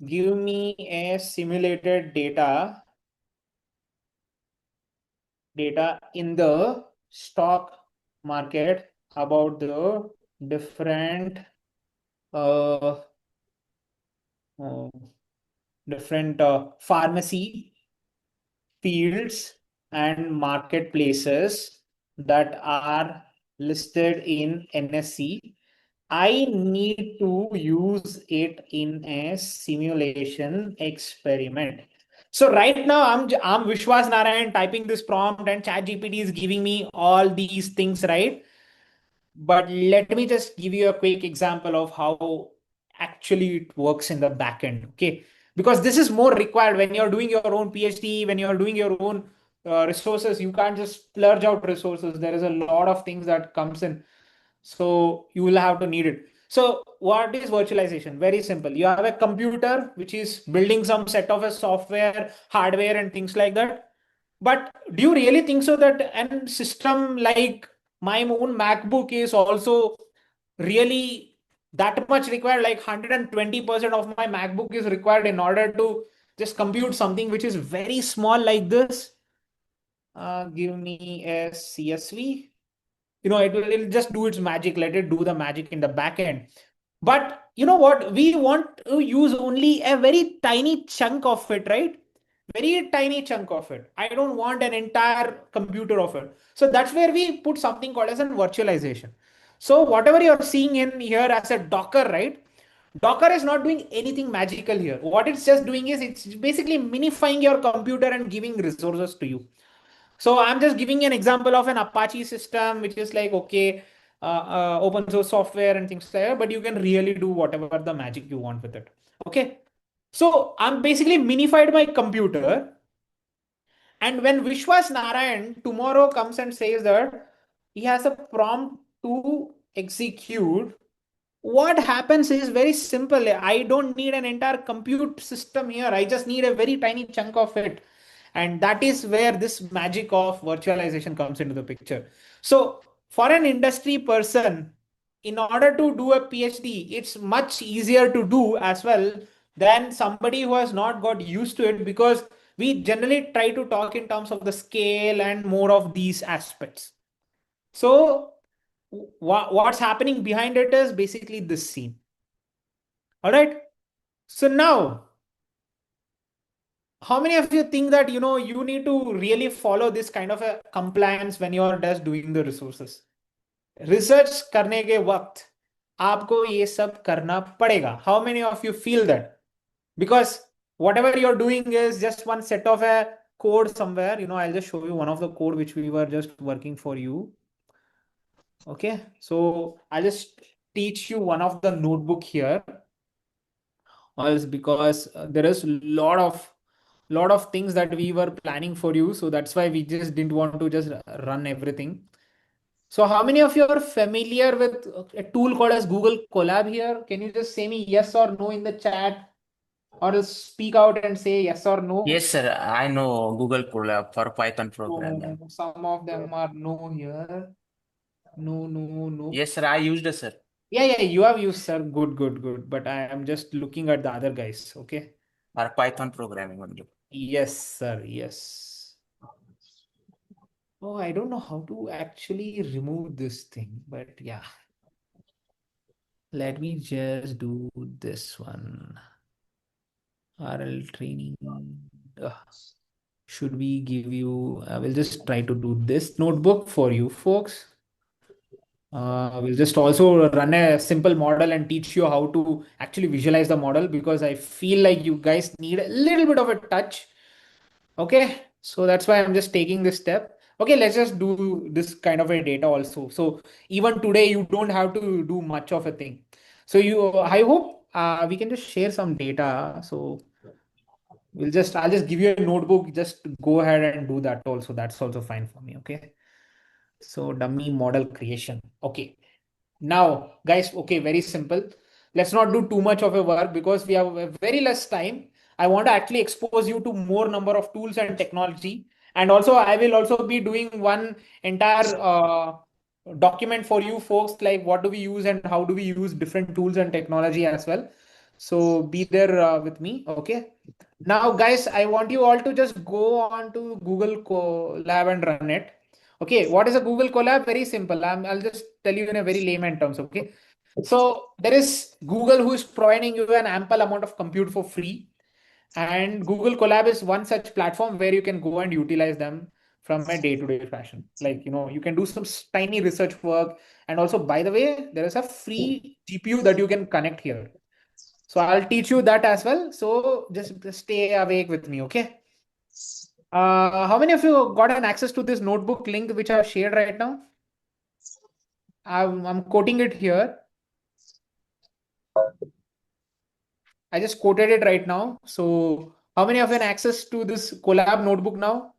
give me a simulated data in the stock market about the different uh, different pharmacy fields and marketplaces that are listed in NSC, I need to use it in a simulation experiment. So right now I'm Vishwas Narayan typing this prompt and ChatGPT is giving me all these things, right? But let me just give you a quick example of how actually it works in the backend. Okay, because this is more required when you're doing your own PhD, when you're doing your own resources. You can't just splurge out resources. There is a lot of things that comes in, so you will have to need it. So what is virtualization? Very simple. You have a computer which is building some set of a software, hardware, and things like that. But do you really think so that a system like my own MacBook is also really that much required? Like 120% of my MacBook is required in order to just compute something which is very small like this. Give me a CSV. It'll just do its magic. Let it do the magic in the back end. But you know what? We want to use only a very tiny chunk of it, right? Very tiny chunk of it. I don't want an entire computer of it. So that's where we put something called as a virtualization. So whatever you're seeing in here as a Docker, right? Docker is not doing anything magical here. What it's just doing is it's basically minifying your computer and giving resources to you. So I'm just giving an example of an Apache system, which is like, okay, open source software and things like that, but you can really do whatever the magic you want with it. Okay. So I'm basically minified my computer. And when Vishwas Narayan tomorrow comes and says that he has a prompt to execute, what happens is very simple. I don't need an entire compute system here. I just need a very tiny chunk of it. And that is where this magic of virtualization comes into the picture. So for an industry person, in order to do a PhD, it's much easier to do as well than somebody who has not got used to it, because we generally try to talk in terms of the scale and more of these aspects. So what's happening behind it is basically this scene. All right. So now, how many of you think that you need to really follow this kind of a compliance when you're just doing the resources? Research करने के वक्त आपको ये सब करना पड़ेगा. How many of you feel that? Because whatever you're doing is just one set of a code somewhere. I'll just show you one of the code which we were just working for you. Okay, so I'll just teach you one of the notebook here. Else because there is lot of things that we were planning for you, so that's why we just didn't want to just run everything. So how many of you are familiar with a tool called as Google Colab here? Can you just say me yes or no in the chat, or else speak out and say yes or no? Yes, sir. I know Google Colab for Python programming. Some of them are no here. No. Yes, sir. I used it, sir. Yeah, you have used, sir. Good. But I am just looking at the other guys. Okay. For Python programming only. Yes, sir. Yes. Oh, I don't know how to actually remove this thing, but yeah. Let me just do this one. RL training. Should we give you? I will just try to do this notebook for you folks. We'll just also run a simple model and teach you how to actually visualize the model, because I feel like you guys need a little bit of a touch. Okay, so that's why I'm just taking this step. Okay, let's just do this kind of a data also. So even today, you don't have to do much of a thing. So I hope we can just share some data. So I'll just give you a notebook. Just go ahead and do that also. That's also fine for me. Okay. So dummy model creation. Okay. Now, guys, okay, very simple. Let's not do too much of a work because we have a very less time. I want to actually expose you to more number of tools and technology. And also, I will also be doing one entire document for you folks, like what do we use and how do we use different tools and technology as well. So be there with me. Okay. Now, guys, I want you all to just go on to Google Colab and run it. Okay, what is a Google Colab? Very simple. I'll just tell you in a very layman terms. Okay, so there is Google who is providing you an ample amount of compute for free, And Google Colab is one such platform where you can go and utilize them from a day-to-day fashion. Like, you can do some tiny research work. And also, by the way, there is a free GPU that you can connect here. So I'll teach you that as well. So just stay awake with me, okay? How many of you got an access to this notebook link which I've shared right now? I'm quoting it here. I just quoted it right now. So how many of you have access to this Colab notebook now?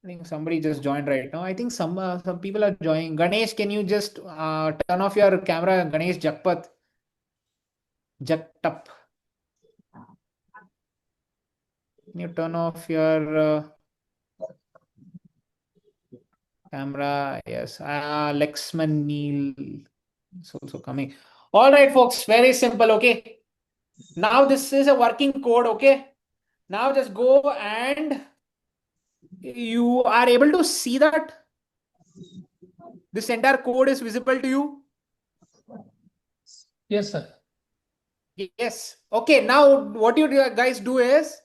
I think somebody just joined right now. I think some people are joining. Ganesh, can you just turn off your camera? Ganesh Jakpat. Jaktap. Can you turn off your camera? Yes. Lexman Neil is also coming. All right, folks. Very simple. Okay. Now this is a working code. Okay. Now just go and you are able to see that this entire code is visible to you. Yes, sir. Yes. Okay. Now what you guys do is,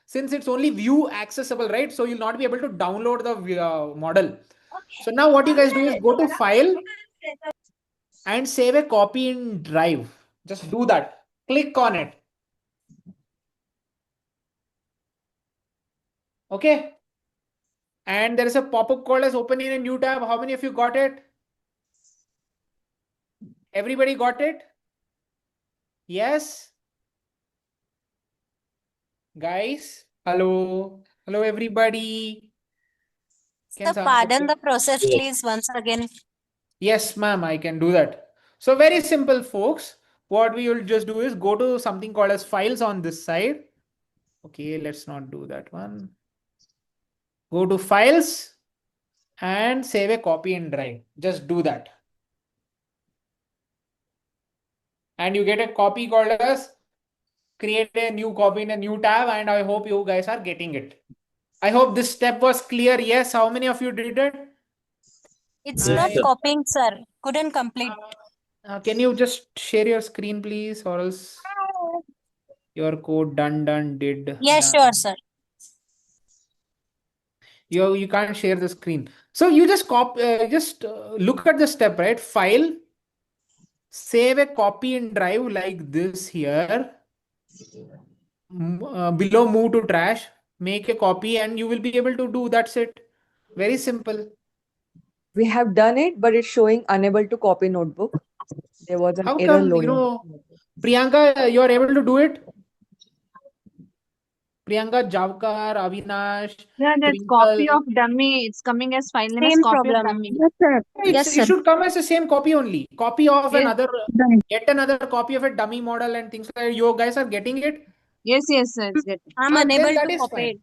since it's only view accessible, right? So you'll not be able to download the model. So now what you guys do is go to file and save a copy in Drive. Just do that. Click on it. Okay. And there is a pop-up called as open in a new tab. How many of you got it? Everybody got it? Yes. Guys, hello. Hello, everybody. Sir, pardon the process, please, once again. Yes, ma'am, I can do that. So very simple, folks. What we will just do is go to something called as files on this side. Okay, let's not do that one. Go to files and save a copy in Drive. Just do that. And you get a copy called as create a new copy in a new tab. And I hope you guys are getting it. I hope this step was clear. Yes, how many of you did it? It's not copying, sir. Couldn't complete. Can you just share your screen, please, or else your code done did. Yes, done. sure, sir. You can't share the screen. So you just look at the step, right? File, save a copy in Drive like this here. Below move to trash, make a copy, and you will be able to do. That's it. Very simple. We have done it, but it's showing unable to copy notebook. There was an How error come, loading. Priyanka, you are able to do it? Priyanka, Javkar, Avinash, Yeah, there's Twinkle. copy of dummy. It's coming as file name as Same copy of problem. dummy. Yes, sir. Yes, It sir. should come as the same copy only. Copy of Yes. another, Done. get another copy of a dummy model and things like that. You guys are getting it? Yes, sir. It's getting. I'm Then unable that to is copy fine. it.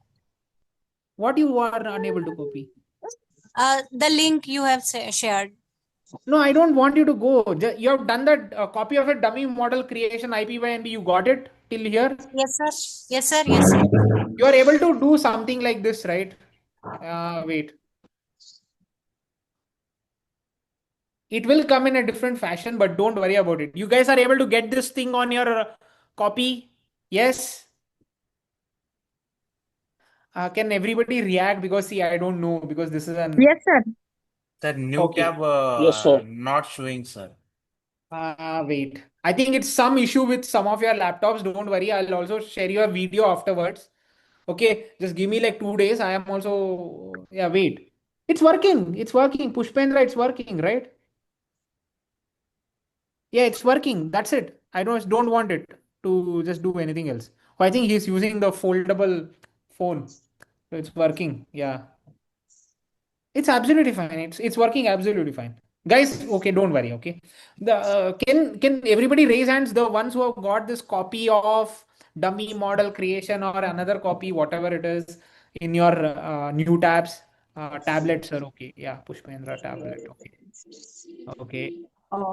What you are unable to copy? The link you have shared. No, I don't want you to go. You have done that copy of a dummy model creation IPYNB. You got it till here? Yes, sir. Yes, sir. Yes, sir. You are able to do something like this, right? Wait. It will come in a different fashion, but don't worry about it. You guys are able to get this thing on your copy? Yes? Can everybody react? Because see, I don't know, because this is an... Yes, sir. The new Okay. tab Yes, sir. not showing, sir. Wait. I think it's some issue with some of your laptops. Don't worry. I'll also share you a video afterwards. Okay. Just give me like 2 days. I am also... Yeah, wait. It's working. It's working. Pushpendra, it's working, right? Yeah, it's working. That's it. I don't want it to just do anything else. I think he's using the foldable phone. So it's working. Yeah. It's absolutely fine. It's working absolutely fine. Guys, okay, don't worry, okay. Can everybody raise hands, the ones who have got this copy of dummy model creation or another copy, whatever it is, in your new tabs, tablets are okay. Yeah, Pushpendra tablet. Okay. Okay.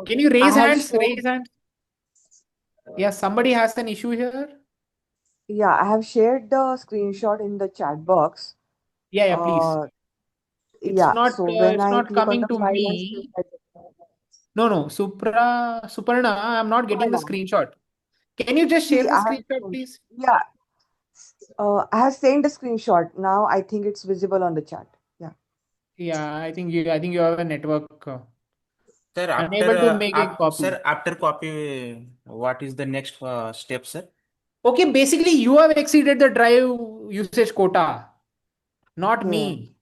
Can you I raise have hands? shared, Raise hands. Yeah, somebody has an issue here. yeah, I have shared the screenshot in the chat box. Yeah, please. Yeah, so when It's I not click on coming the to file and me. No, Suparna, I'm not getting the Suparna. screenshot. Can you just share See, the I have screenshot, please? yeah. I have sent a screenshot. Now I think it's visible on the chat. Yeah. Yeah, I think you have a network. Sir, Unable to make a copy. after copy, what is the next step, sir? Okay, basically you have exceeded the drive usage quota, not Yeah. me.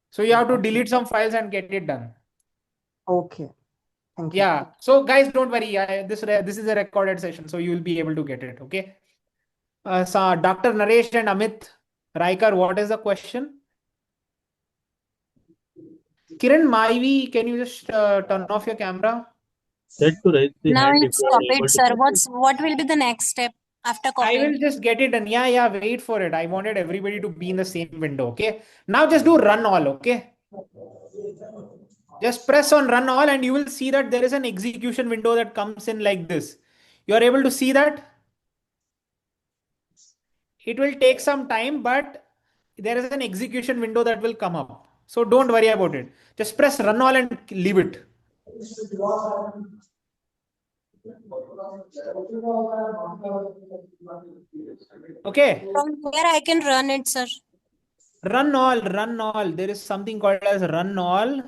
So you have to Okay. delete some files and get it done. Okay. Thank you. Yeah. So guys, don't worry. This is a recorded session, so you will be able to get it. Okay. So Dr. Naresh and Amit Raikar, what is the question? Kiran Maivi, can you just turn off your camera? Said to raise the Now hand if it's you are copied, able to sir. proceed. What will be the next step after I copying? will just get it done. Yeah, wait for it. I wanted everybody to be in the same window. Okay. Now just do run all. Okay. Just press on run all and you will see that there is an execution window that comes in like this. You are able to see that? It will take some time, but there is an execution window that will come up. So don't worry about it. Just press run all and leave it. Okay. From where I can run it, sir? Run all, run all. There is something called as run all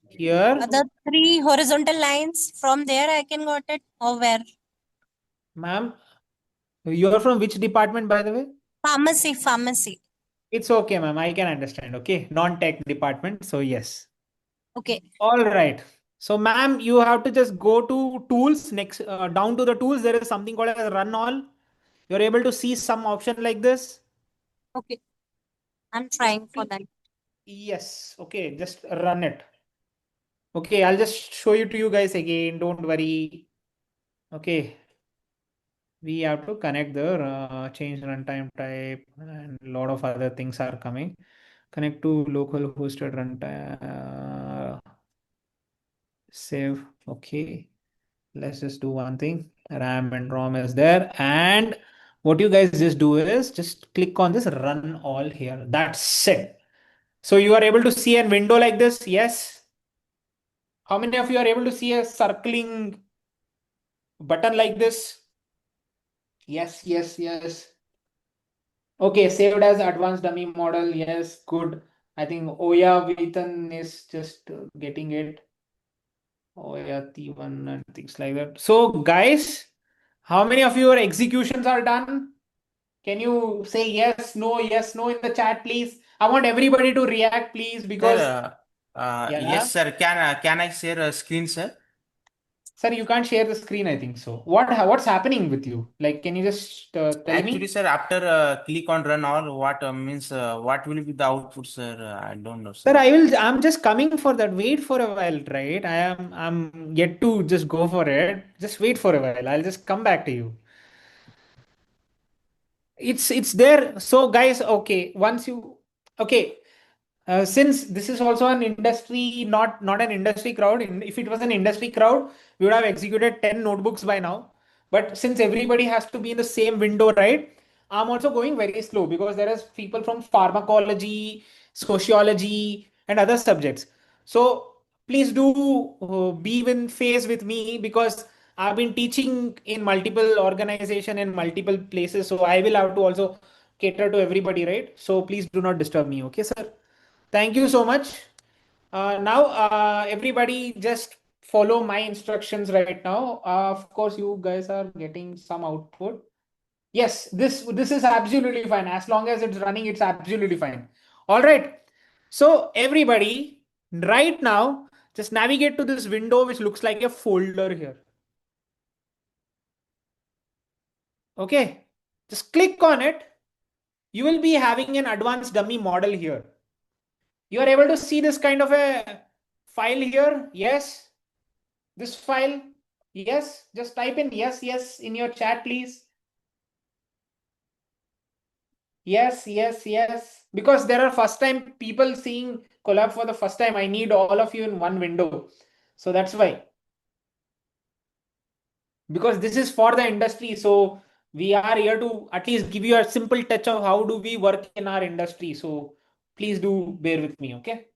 here. The three horizontal lines. From there I can got it. Or where? Ma'am, you are from which department, by the way? Pharmacy. It's okay, ma'am. I can understand. Okay. Non-tech department. So yes. Okay. All right. So ma'am, you have to just go to tools next, down to the tools. There is something called as run all. You're able to see some option like this. Okay. I'm trying for that. Yes. Okay. Just run it. Okay. I'll just show you to you guys again. Don't worry. Okay. We have to connect the change runtime type and a lot of other things are coming. Connect to local hosted runtime. Save. Okay. Let's just do one thing. RAM and ROM is there. And what you guys just do is just click on this run all here. That's it. So you are able to see a window like this. Yes. How many of you are able to see a circling button like this? Yes. Okay, saved as advanced dummy model. Yes, good. I think Oya Veetan is just getting it. Oya T1 and things like that. So, guys, how many of your executions are done? Can you say yes, no in the chat, please? I want everybody to react, please, because Sir, yeah, yes, sir. Can I share a screen, sir? sir, you can't share the screen. I think so. What's happening with you? Like, can you just tell Actually, me? sir, after click on run all, what means what will be the output, sir? I don't know, Sir, sir. I'm just coming for that. Wait for a while, right? I'm yet to just go for it. Just wait for a while. I'll just come back to you. It's there. So, guys, okay. Once you okay. Since this is also an industry, not an industry crowd. If it was an industry crowd, we would have executed 10 notebooks by now. But since everybody has to be in the same window, right? I'm also going very slow because there is people from pharmacology, sociology, and other subjects. So please do be in phase with me because I've been teaching in multiple organization in multiple places. So I will have to also cater to everybody, right? So please do not disturb me. Okay, sir. Thank you so much. Now, everybody just follow my instructions right now. Of course, you guys are getting some output. Yes, this is absolutely fine. As long as it's running, it's absolutely fine. All right. So everybody, right now, just navigate to this window which looks like a folder here. Okay. Just click on it. You will be having an advanced dummy model here. You are able to see this kind of a file here. Yes. This file. Yes. Just type in yes in your chat, please. Yes. Because there are first time people seeing collab for the first time. I need all of you in one window. So that's why. Because this is for the industry. So we are here to at least give you a simple touch of how do we work in our industry. So please do bear with me. Okay.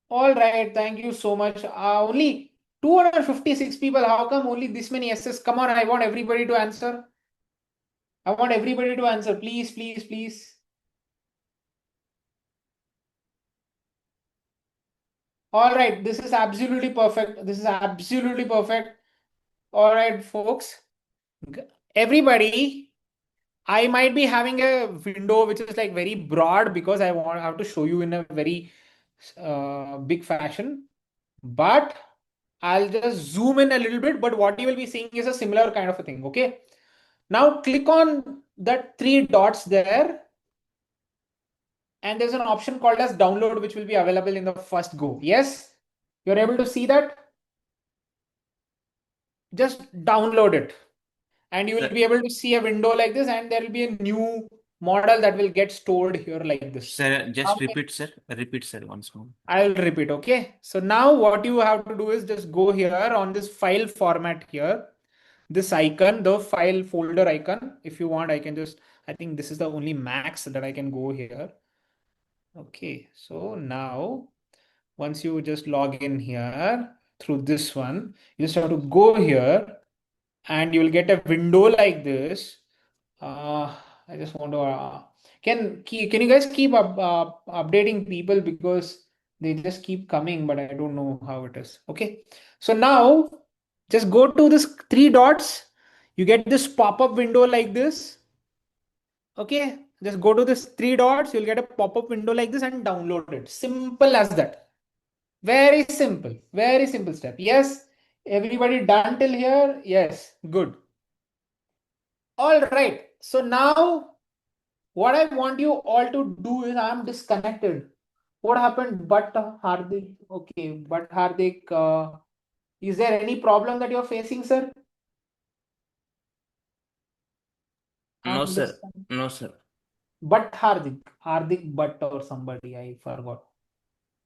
All right. Thank you so much. Only 256 people. How come only this many yeses? Come on, I want everybody to answer. I want everybody to answer. Please, please, please. All right, this is absolutely perfect. This is absolutely perfect. All right, folks. Everybody, I might be having a window which is like very broad because I have to show you in a very big fashion. But I'll just zoom in a little bit. But what you will be seeing is a similar kind of a thing. Okay. Now click on that 3 dots there. And there's an option called as download, which will be available in the first go. Yes, you're able to see that. Just download it and you will be able to see a window like this, and there will be a new model that will get stored here like this. Sir, just repeat, sir. Repeat, sir, once more. I'll repeat. Okay. So now what you have to do is just go here on this file format here. This icon, the file folder icon. If you want, I can just, I think this is the only max that I can go here. Okay. So now once you just log in here through this one, you just have to go here and you will get a window like this. I just want to can you guys keep updating people because they just keep coming, but I don't know how it is. Okay, so now just go to this 3 dots. You get this pop-up window like this. Okay, just go to this 3 dots. You'll get a pop-up window like this and download it. Simple as that. Very simple step. Yes, everybody done till here? Yes, good. All right. So now what I want you all to do is I'm disconnected. What happened? But Hardik, okay, but Hardik, is there any problem that you're facing, sir? No, I'm sir. disconnected. No, sir. But Hardik Bhatt or somebody, I forgot.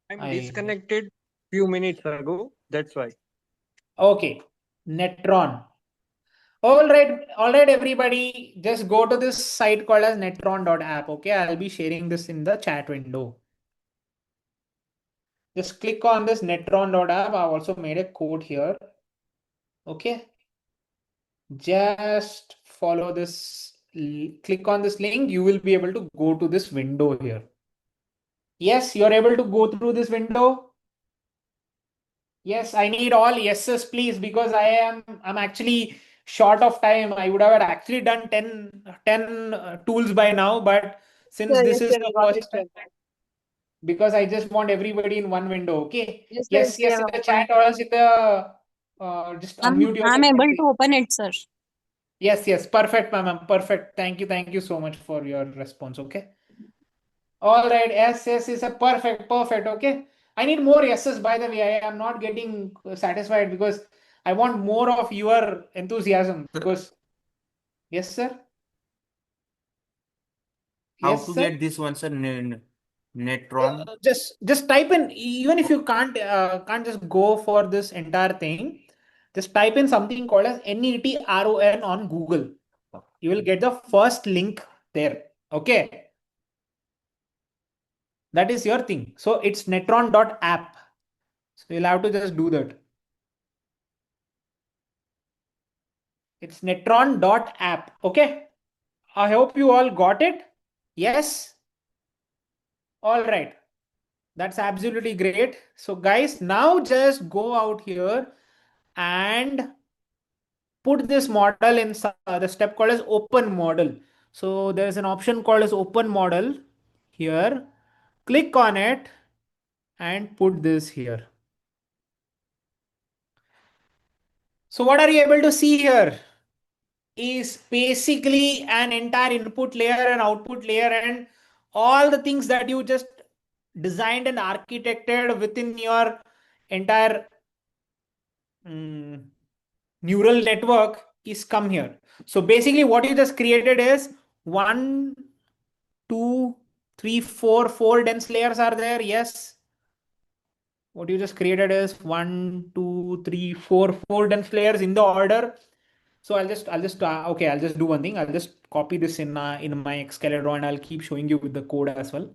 I'm disconnected few minutes ago. That's why. Okay, Netron. All right, everybody. Just go to this site called as netron.app. Okay, I'll be sharing this in the chat window. Just click on this netron.app. I've also made a code here. Okay. Just follow this. Click on this link. You will be able to go to this window here. Yes, you're able to go through this window. Yes, I need all yeses, please, because I'm actually short of time. I would have actually done 10 tools by now, but since this is the first time, because I just want everybody in one window. Okay. Yes, in the chat or else in the just unmute yourself. I'm able to open it, sir. Yes, perfect, ma'am. Perfect. Thank you so much for your response. Okay. All right. Yes, is a perfect. Okay. I need more yeses, by the way. I am not getting satisfied because I want more of your enthusiasm. Because, yes, sir. How Yes, to sir. get this one, sir? Netron. Just type in, even if you can't just go for this entire thing, just type in something called as NETRON on Google. You will get the first link there. Okay. That is your thing. So it's netron.app. So you'll have to just do that. It's netron.app. Okay. I hope you all got it. Yes. All right. That's absolutely great. So guys, now just go out here and put this model in the step called as open model. So there's an option called as open model here. Click on it and put this here. So what are you able to see here is basically an entire input layer and output layer and all the things that you just designed and architected within your entire neural network is come here. So basically what you just created is 1, 2, 3, 4 dense layers are there. Yes. What you just created is 1, 2, 3, 4 dense layers in the order. So I'll just okay, I'll just do one thing. I'll just copy this in my Excalibur and I'll keep showing you with the code as well.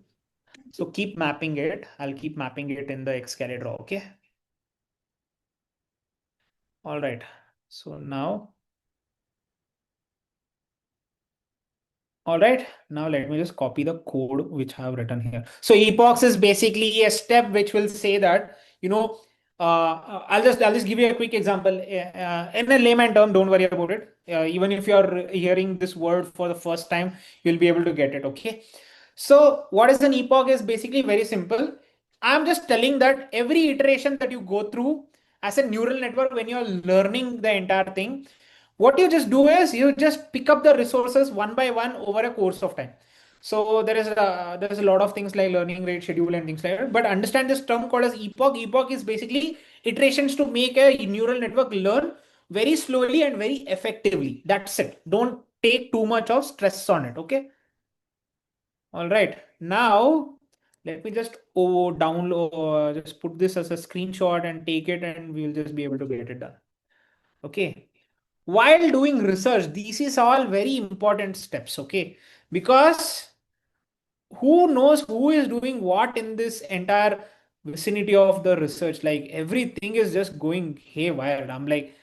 So keep mapping it. I'll keep mapping it in the Excalibur. Okay. All right. So now, all right. Now let me just copy the code which I have written here. So epochs is basically a step which will say that, I'll just give you a quick example. In a layman term, don't worry about it. Even if you're hearing this word for the first time, you'll be able to get it. Okay. So what is an epoch is basically very simple. I'm just telling that every iteration that you go through as a neural network, when you're learning the entire thing, what you just do is you just pick up the resources one by one over a course of time. So there is a lot of things like learning rate, schedule, and things like that. But understand this term called as epoch. Epoch is basically iterations to make a neural network learn very slowly and very effectively. That's it. Don't take too much of stress on it. Okay. All right. Now let me just download, just put this as a screenshot and take it, and we'll just be able to get it done. Okay. While doing research, these is all very important steps. Okay. Because who knows who is doing what in this entire vicinity of the research? Like everything is just going haywire. I'm like,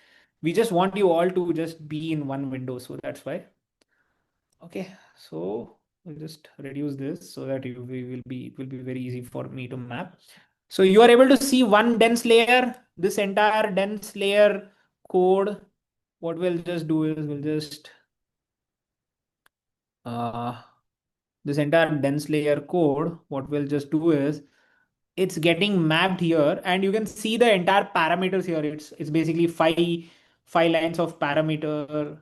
we just want you all to just be in one window. So that's why. Okay, so we'll just reduce this so that it will be very easy for me to map. So you are able to see one dense layer, this entire dense layer code. What we'll just do is we'll just uh, this entire dense layer code, what we'll just do is it's getting mapped here, and you can see the entire parameters here. It's basically five lines of parameter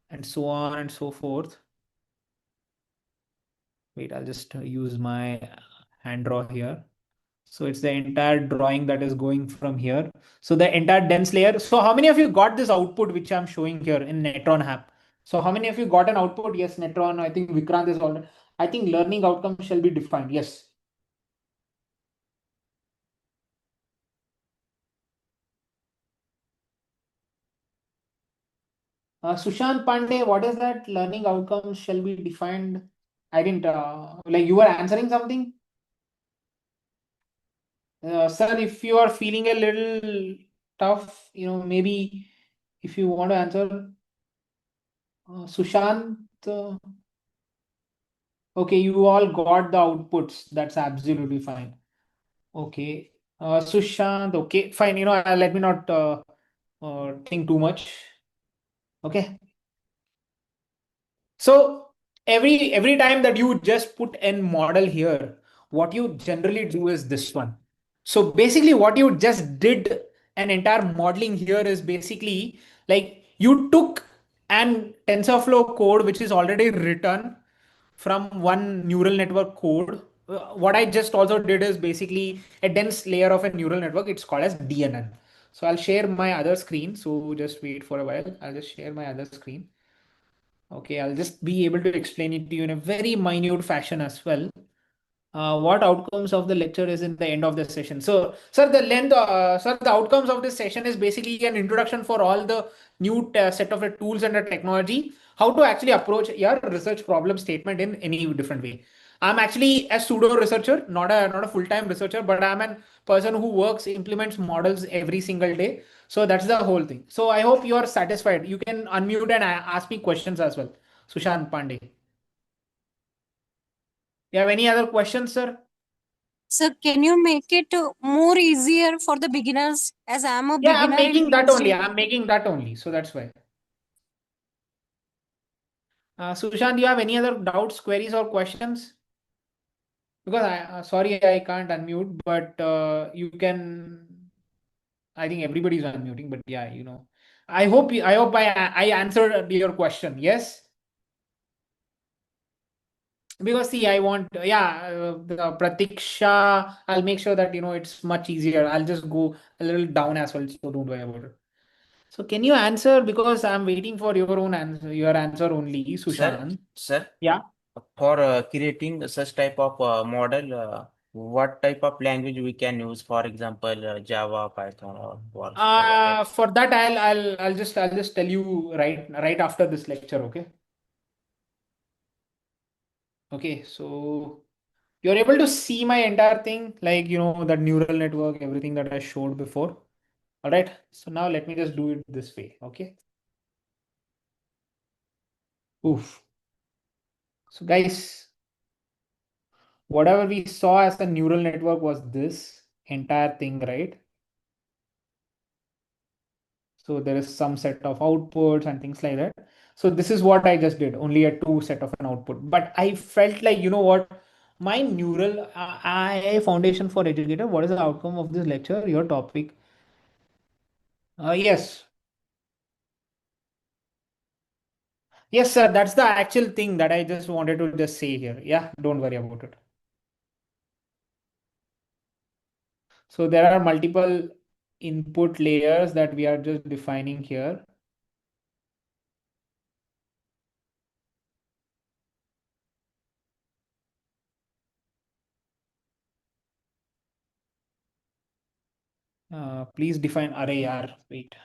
and so on and so forth. Wait, I'll just use my hand draw here. So it's the entire drawing that is going from here. So the entire dense layer. So how many of you got this output which I'm showing here in Netron app? So how many of you got an output? Yes, Netron. I think Vikrant is already. I think learning outcomes shall be defined. Yes. Sushant Pandey, what is that? Learning outcomes shall be defined. I didn't like you were answering something. Sir, if you are feeling a little tough, maybe if you want to answer, Sushant. Okay, you all got the outputs. That's absolutely fine. Okay, Sushant. Okay, fine. Let me not think too much. Okay. So every time that you just put n model here, what you generally do is this one. So basically what you just did an entire modeling here is basically like you took an TensorFlow code which is already written from one neural network code. What I just also did is basically a dense layer of a neural network. It's called as DNN. So I'll share my other screen. So just wait for a while. I'll just share my other screen. Okay, I'll just be able to explain it to you in a very minute fashion as well. What outcomes of the lecture is in the end of the session. So, sir, the outcomes of this session is basically an introduction for all the new set of the tools and the technology, how to actually approach your research problem statement in any different way. I'm actually a pseudo researcher, not a full-time researcher, but I'm a person who implements models every single day. So that's the whole thing. So I hope you are satisfied. You can unmute and ask me questions as well. Sushant Pandey. You have any other questions, sir? So can you make it more easier for the beginners, as I'm a Yeah, I'm beginner in making that only. PhD? I'm making that only. So that's why. Sushant, do you have any other doubts, queries, or questions? Because sorry, I can't unmute, but you can. I think everybody's unmuting, but yeah, I answered your question. Yes. Because see, I want, the Pratiksha, I'll make sure that, it's much easier. I'll just go a little down as well, so don't worry about it. So can you answer, because I'm waiting for your answer only, Sushant. Sir, Yeah. for creating such type of model, what type of language we can use? For example, Java, Python, or what else? For that, I'll just tell you right after this lecture. Okay. Okay. So you're able to see my entire thing, like, that neural network, everything that I showed before. All right. So now let me just do it this way. Okay. Oof. So guys, whatever we saw as a neural network was this entire thing, right? So there is some set of outputs and things like that. So this is what I just did, only a two set of an output. But I felt like, you know what, my neural AI foundation for educator, what is the outcome of this lecture, your topic? Yes. Yes, sir. That's the actual thing that I just wanted to just say here. Yeah, don't worry about it. So there are multiple input layers that we are just defining here. Please define array R. Wait.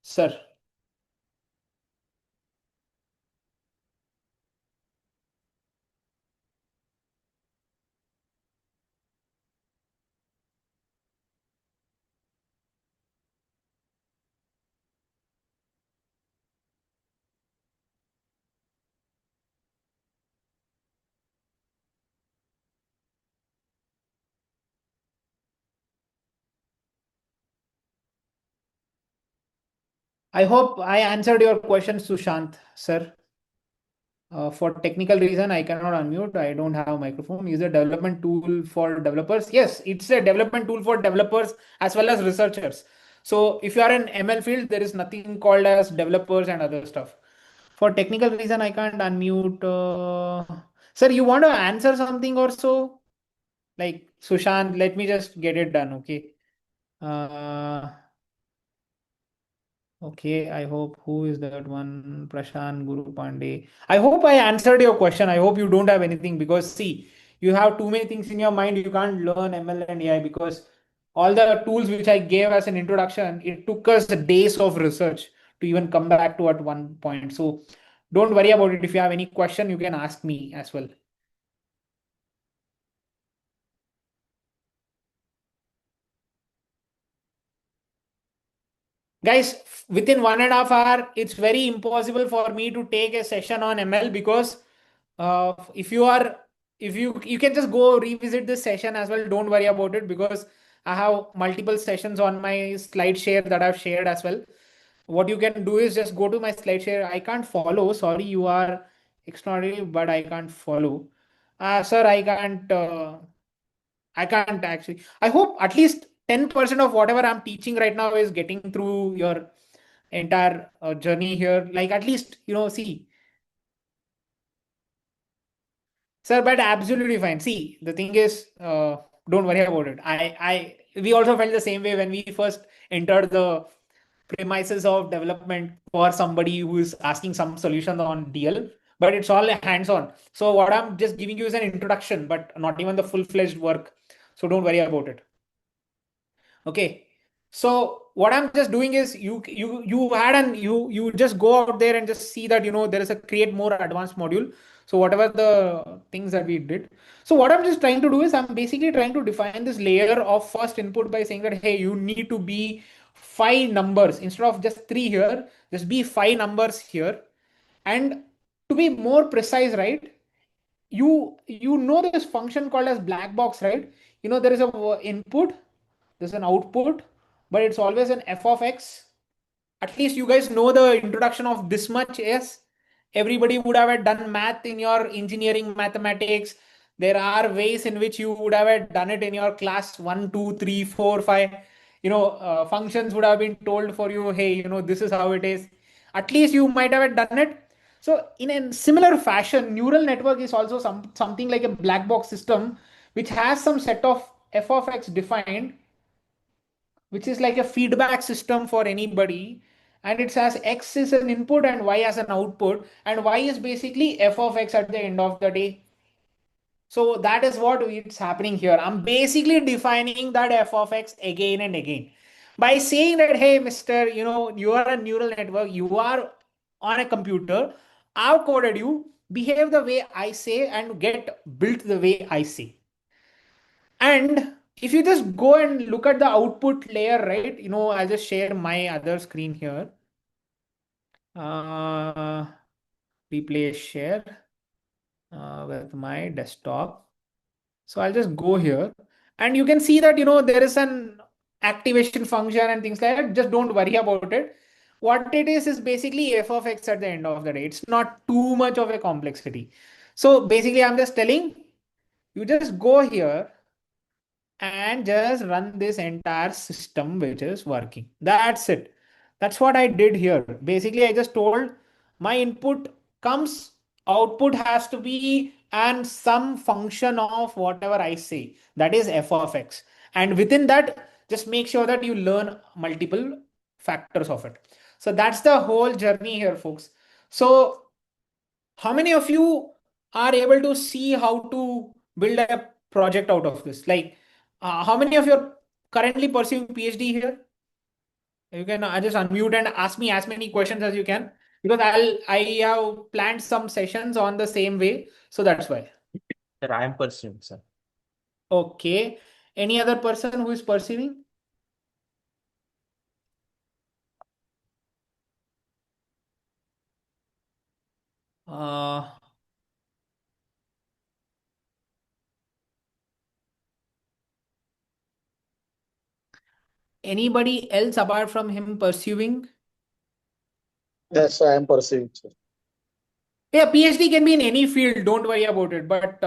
Sir. I hope I answered your question, Sushant, sir. For technical reason, I cannot unmute. I don't have a microphone. Is a development tool for developers? Yes, it's a development tool for developers as well as researchers. So if you are in ML field, there is nothing called as developers and other stuff. For technical reason, I can't unmute. Sir, you want to answer something or so? Like Sushant, let me just get it done. Okay. Uh, Okay, I hope who is that one? Prashant Guru Pandey. I hope I answered your question. I hope you don't have anything because see, you have too many things in your mind. You can't learn ML and AI because all the tools which I gave as an introduction, it took us days of research to even come back to at one point. So don't worry about it. If you have any question, you can ask me as well. Guys, within 1.5 hours, it's very impossible for me to take a session on ML because if you can just go revisit this session as well. Don't worry about it because I have multiple sessions on my slide share that I've shared as well. What you can do is just go to my slide share. I can't follow. Sorry, you are extraordinary, but I can't follow. Sir, I can't actually. I hope at least 10% of whatever I'm teaching right now is getting through your entire journey here. Like at least, see, sir, but absolutely fine. See, the thing is, don't worry about it. We also felt the same way when we first entered the premises of development for somebody who is asking some solution on DL, but it's all hands-on. So what I'm just giving you is an introduction, but not even the full-fledged work. So don't worry about it. Okay. So what I'm just doing is you just go out there and just see that there is a create more advanced module. So whatever the things that we did. So what I'm just trying to do is I'm basically trying to define this layer of first input by saying that hey, you need to be 5 numbers instead of just 3 here, just be 5 numbers here. And to be more precise, right? You know this function called as black box, right? There is a input, there's an output, but it's always an f of x. At least you guys know the introduction of this much. Yes, everybody would have done math in your engineering mathematics. There are ways in which you would have done it in your class 1, 2, 3, 4, 5. Functions would have been told for you, hey, this is how it is. At least you might have done it. So in a similar fashion, neural network is also something like a black box system which has some set of f of x defined, which is like a feedback system for anybody, and it says x is an input and y as an output, and y is basically f of x at the end of the day. So that is what it's happening here. I'm basically defining that f of x again and again by saying that hey mister, you are a neural network, you are on a computer, I've coded you, behave the way I say and get built the way I say. And if you just go and look at the output layer, right? I'll just share my other screen here. Replace share with my desktop. So I'll just go here and you can see that, there is an activation function and things like that. Just don't worry about it. What it is basically f of x at the end of the day. It's not too much of a complexity. So basically I'm just telling you, just go here and just run this entire system which is working. That's it. That's what I did here. Basically, I just told my input comes, output has to be and some function of whatever I say. That is f of x. And within that, just make sure that you learn multiple factors of it. So that's the whole journey here, folks. So how many of you are able to see how to build a project out of this? Like, how many of you are currently pursuing PhD here? You can just unmute and ask me as many questions as you can, because I have planned some sessions on the same way, so that's why. Sir, I am pursuing, sir. Okay. Any other person who is pursuing? Uh, Anybody else apart from him pursuing? Yes, I am pursuing, sir. Yeah, PhD can be in any field, don't worry about it. But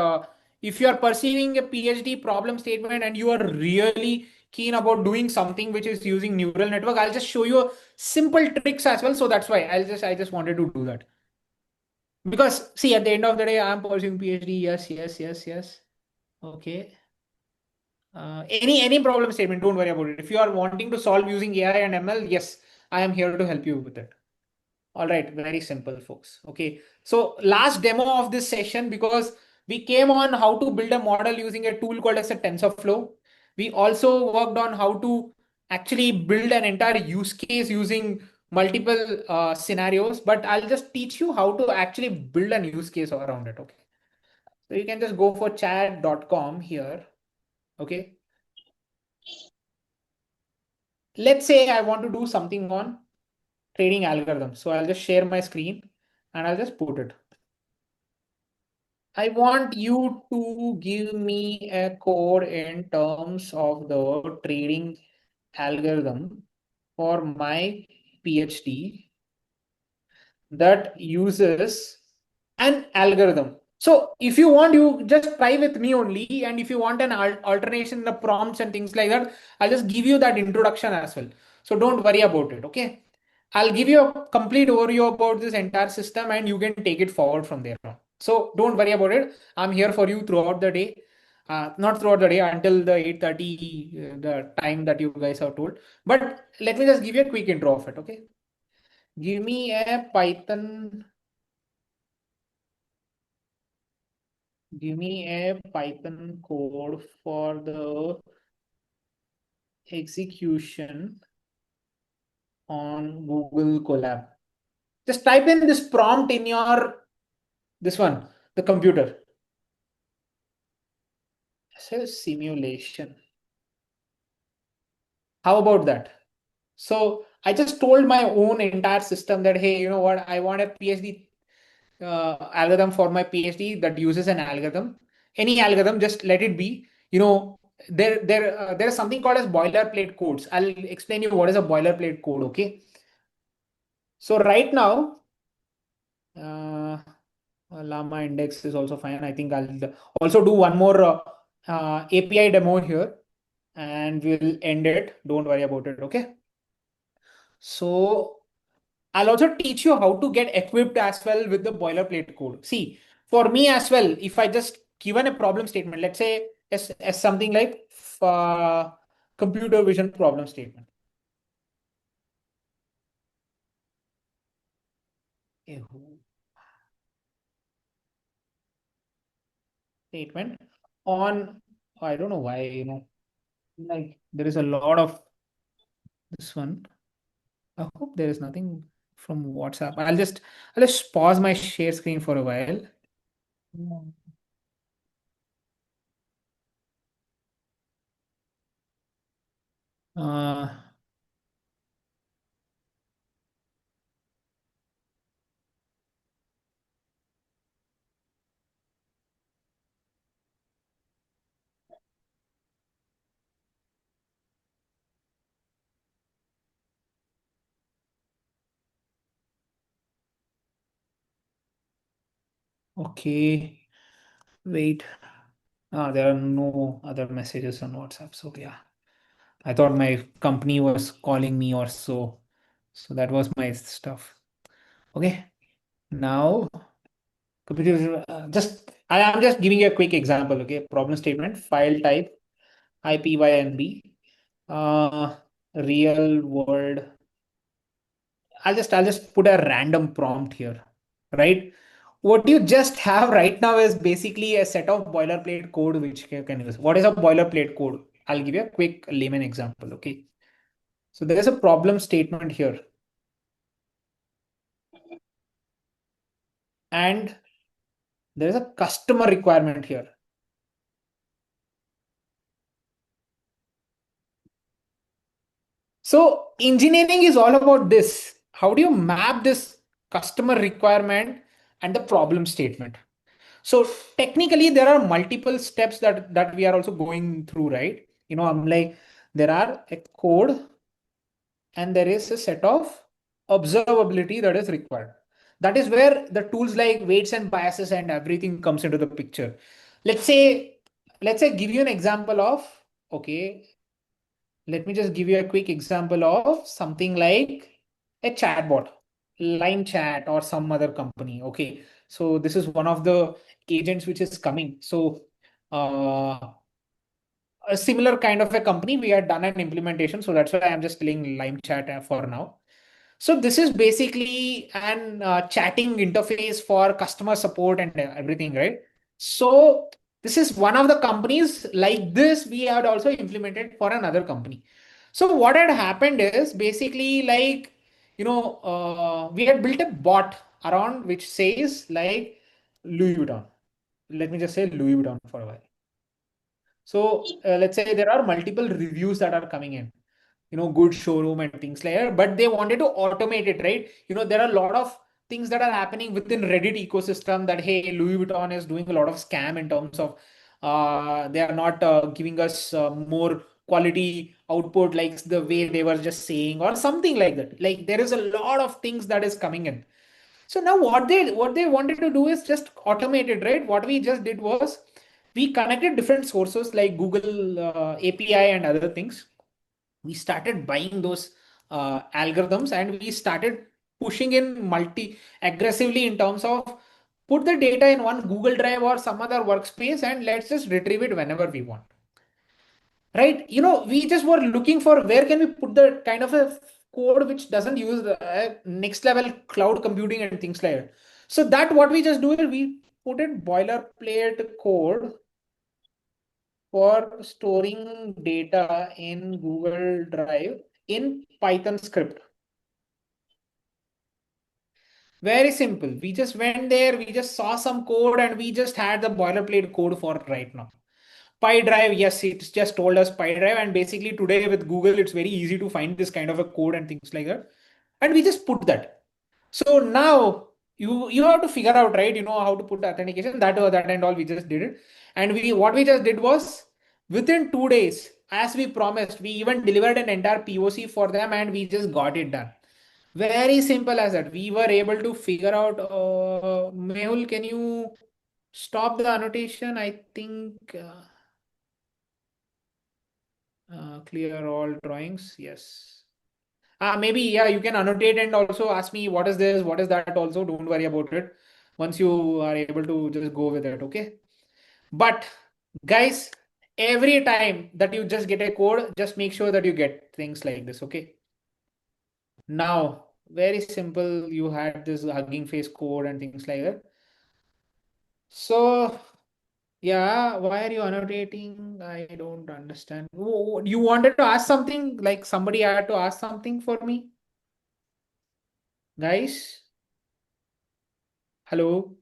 if you are pursuing a PhD problem statement and you are really keen about doing something which is using neural network, I'll just show you simple tricks as well. So that's why I just wanted to do that. Because see, at the end of the day, I'm pursuing PhD. Yes, yes, yes, yes. Okay. Any problem statement, don't worry about it. If you are wanting to solve using AI and ML, yes, I am here to help you with it. All right, very simple, folks. Okay, so last demo of this session, because we came on how to build a model using a tool called as a TensorFlow. We also worked on how to actually build an entire use case using multiple scenarios, but I'll just teach you how to actually build a use case around it. Okay, so you can just go for chat.com here. Okay, let's say I want to do something on trading algorithms. So I'll just share my screen and I'll just put it. I want you to give me a code in terms of the trading algorithm for my PhD that uses an algorithm. So if you want, you just try with me only. And if you want an alternation in the prompts and things like that, I'll just give you that introduction as well. So don't worry about it. Okay. I'll give you a complete overview about this entire system and you can take it forward from there on. So don't worry about it. I'm here for you throughout the day. Not throughout the day, until the 8:30, the time that you guys have told. But let me just give you a quick intro of it. Okay. Give me a Python. Give me a Python code for the execution on Google Colab. Just type in this prompt in this one, the computer. It says simulation. How about that? So I just told my own entire system that, hey, you know what? I want a PhD algorithm for my PhD that uses an algorithm. Any algorithm, just let it be. There's something called as boilerplate codes. I'll explain you what is a boilerplate code. Okay. So right now, Llama index is also fine. I think I'll also do one more API demo here and we'll end it. Don't worry about it. Okay. So I'll also teach you how to get equipped as well with the boilerplate code. See, for me as well, if I just given a problem statement, let's say as something like computer vision problem statement. Statement on, I don't know why, like there is a lot of this one. I hope there is nothing from WhatsApp. I'll just pause my share screen for a while. Uh, okay, wait. There are no other messages on WhatsApp. So yeah, I thought my company was calling me or so. So that was my stuff. Okay. Now, computer, I'm just giving you a quick example. Okay. Problem statement, file type, IPYNB, real world. I'll just put a random prompt here, right? What you just have right now is basically a set of boilerplate code which you can use. What is a boilerplate code? I'll give you a quick layman example. Okay. So there is a problem statement here. And there is a customer requirement here. So engineering is all about this. How do you map this customer requirement and the problem statement? So technically there are multiple steps that we are also going through, right? I'm like, there are a code and there is a set of observability that is required. That is where the tools like weights and biases and everything comes into the picture. Let's say, give you an example of, okay, let me just give you a quick example of something like a chatbot, Line Chat or some other company. Okay. So this is one of the agents which is coming. So a similar kind of a company, we had done an implementation. So that's why I'm just telling Lime Chat for now. So this is basically an chatting interface for customer support and everything, right? So this is one of the companies like this we had also implemented for another company. So what had happened is basically like, we had built a bot around which says like Louis Vuitton. Let me just say Louis Vuitton for a while. So let's say there are multiple reviews that are coming in, good showroom and things like that, but they wanted to automate it, right? There are a lot of things that are happening within Reddit ecosystem that, hey, Louis Vuitton is doing a lot of scam in terms of they are not giving us more quality output like the way they were just saying or something like that. Like there is a lot of things that is coming in. So now what they wanted to do is just automate it, right? What we just did was we connected different sources like Google API and other things. We started buying those algorithms and we started pushing in multi aggressively in terms of put the data in one Google Drive or some other workspace and let's just retrieve it whenever we want. Right? We just were looking for where can we put the kind of a code which doesn't use the next level cloud computing and things like that. So that what we just do is we put in boilerplate code for storing data in Google Drive in Python script. Very simple. We just went there, we just saw some code and we just had the boilerplate code for right now. PyDrive, yes, it's just told us PyDrive, and basically today with Google, it's very easy to find this kind of a code and things like that. And we just put that. So now you have to figure out, right? How to put authentication, that and all. We just did it, and what we just did was within 2 days, as we promised, we even delivered an entire POC for them, and we just got it done. Very simple as that. We were able to figure out. Mehul, can you stop the annotation? I think. Clear all drawings. Yes. Maybe, yeah, you can annotate and also ask me what is this, what is that also. Don't worry about it. Once you are able to just go with it, okay? But guys, every time that you just get a code, just make sure that you get things like this, okay? Now, very simple. You had this Hugging Face code and things like that. So yeah, why are you annotating? I don't understand. You wanted to ask something, like somebody had to ask something for me? Guys? Hello?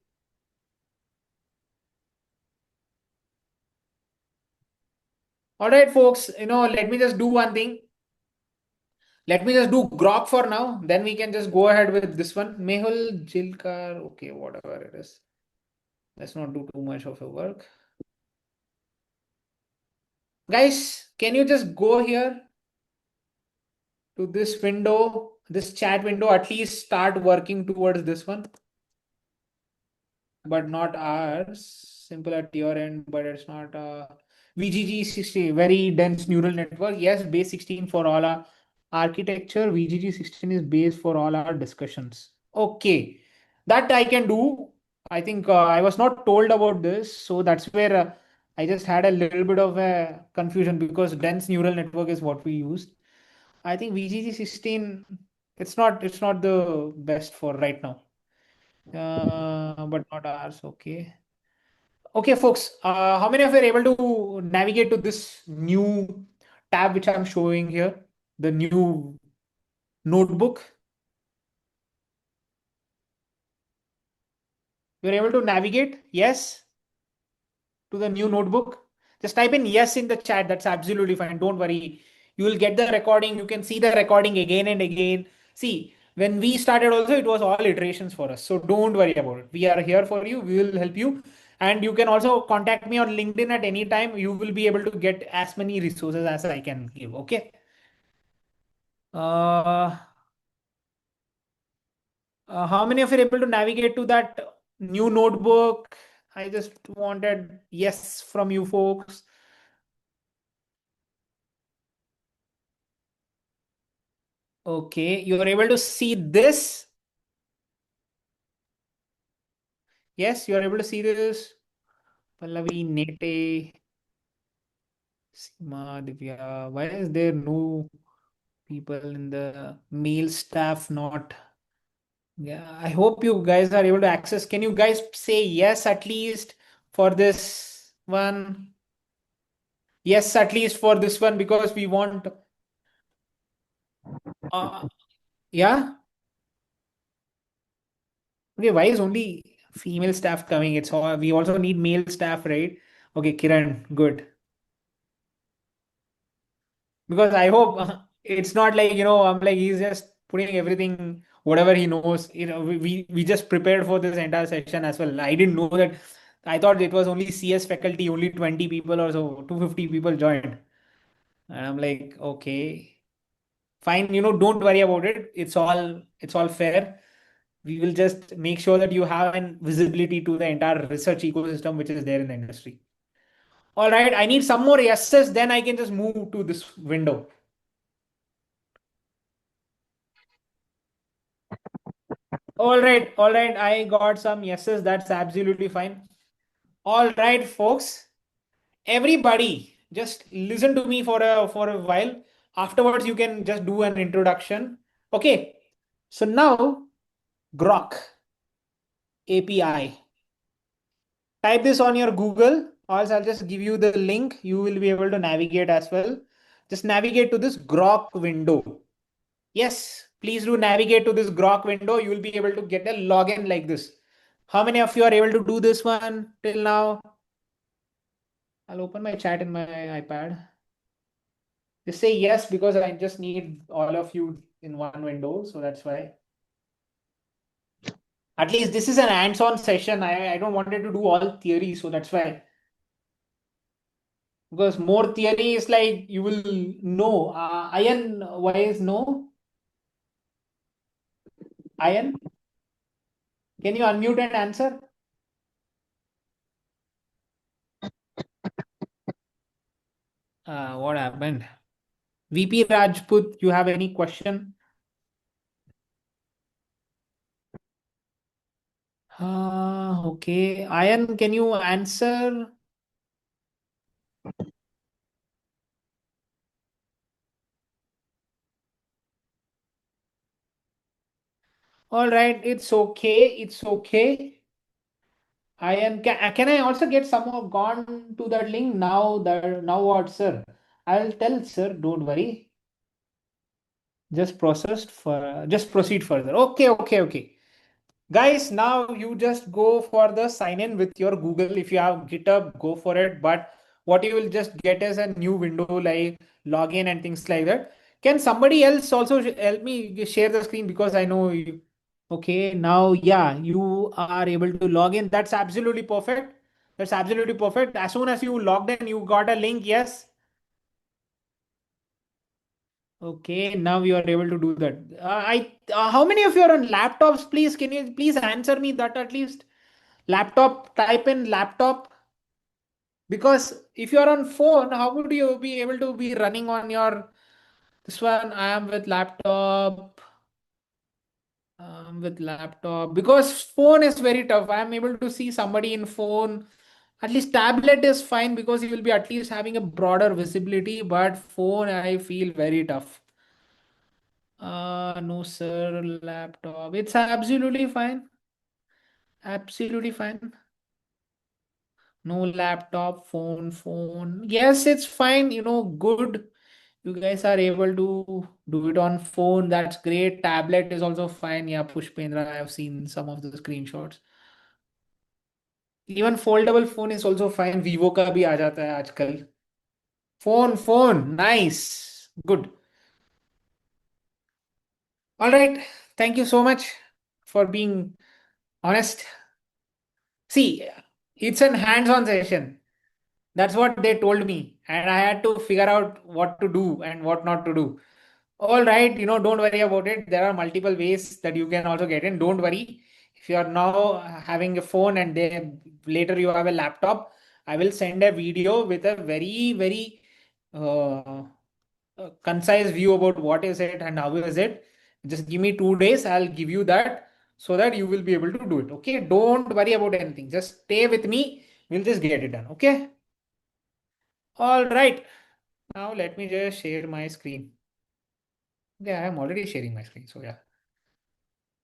All right, folks, let me just do one thing. Let me just do Grok for now. Then we can just go ahead with this one. Mehul Jilkar. Okay, whatever it is. Let's not do too much of a work. Guys, can you just go here to this window, this chat window, at least start working towards this one, but not ours. Simple at your end, but it's not VGG60, very dense neural network. Yes, base 16 for all our architecture. VGG16 is base for all our discussions. Okay, that I can do. I think I was not told about this, so that's where I just had a little bit of a confusion because dense neural network is what we used. I think VGG16, it's not the best for right now. But not ours. Okay. Okay, folks. How many of you are able to navigate to this new tab which I'm showing here? The new notebook. You're able to navigate? Yes. To the new notebook. Just type in yes in the chat. That's absolutely fine. Don't worry. You will get the recording. You can see the recording again and again. See, when we started also, it was all iterations for us. So don't worry about it. We are here for you. We will help you. And you can also contact me on LinkedIn at any time. You will be able to get as many resources as I can give. Okay. How many of you are able to navigate to that new notebook? I just wanted yes from you folks. Okay, you are able to see this. Yes, you are able to see this. Pallavi, Nete, Sima, Divya. Why is there no people in the mail staff not? Yeah, I hope you guys are able to access. Can you guys say yes at least for this one? Yes, at least for this one because we want. Yeah. Okay, why is only female staff coming? It's all we also need male staff, right? Okay, Kiran, good. Because I hope it's not like, I'm like he's just putting everything, whatever he knows. We just prepared for this entire session as well. I didn't know that. I thought it was only CS faculty, only 20 people or so, 250 people joined. And I'm like, okay, fine, don't worry about it. It's all fair. We will just make sure that you have an visibility to the entire research ecosystem which is there in the industry. All right, I need some more yeses, then I can just move to this window. All right, I got some yeses. That's absolutely fine. All right, folks. Everybody, just listen to me for a while. Afterwards, you can just do an introduction. Okay. So now, Grok API. Type this on your Google, or else I'll just give you the link. You will be able to navigate as well. Just navigate to this Grok window. Yes, please do navigate to this Grok window. You will be able to get a login like this. How many of you are able to do this one till now? I'll open my chat in my iPad. Just say yes because I just need all of you in one window. So that's why. At least this is an hands-on session. I don't want it to do all theory. So that's why. Because more theory is like you will know. Ayan, why is no? Ayan, can you unmute and answer? What happened? VP Rajput, you have any question? Okay. Ayan, can you answer? All right, it's okay. It's okay. Can I also get some more gone to that link now? Now what, sir? I'll tell, sir. Don't worry. Just proceed further. Okay. Guys, now you just go for the sign in with your Google. If you have GitHub, go for it. But what you will just get is a new window like login and things like that. Can somebody else also help me share the screen, because I know you. Okay, now, yeah, you are able to log in. That's absolutely perfect. That's absolutely perfect. As soon as you logged in, you got a link. Yes. Okay, now you are able to do that. How many of you are on laptops, please? Can you please answer me that at least? Laptop, type in laptop. Because if you are on phone, how would you be able to be running on your this one? I am with laptop. With laptop, because phone is very tough. I am able to see somebody in phone. At least tablet is fine because you will be at least having a broader visibility. But phone, I feel very tough. No, sir. Laptop. It's absolutely fine. Absolutely fine. No laptop, phone. Yes, it's fine. Good. You guys are able to do it on phone. That's great. Tablet is also fine. Yeah, Pushpendra, I have seen some of the screenshots. Even foldable phone is also fine. Vivo का भी आ जाता है आजकल. Phone. Nice. Good. All right. Thank you so much for being honest. See, it's an hands-on session. That's what they told me. And I had to figure out what to do and what not to do. All right, don't worry about it. There are multiple ways that you can also get in. Don't worry. If you are now having a phone and then later you have a laptop, I will send a video with a very, very uh, concise view about what is it and how is it. Just give me 2 days. I'll give you that so that you will be able to do it. Okay. Don't worry about anything. Just stay with me. We'll just get it done. Okay. All right. Now let me just share my screen. Yeah, I'm already sharing my screen. So yeah.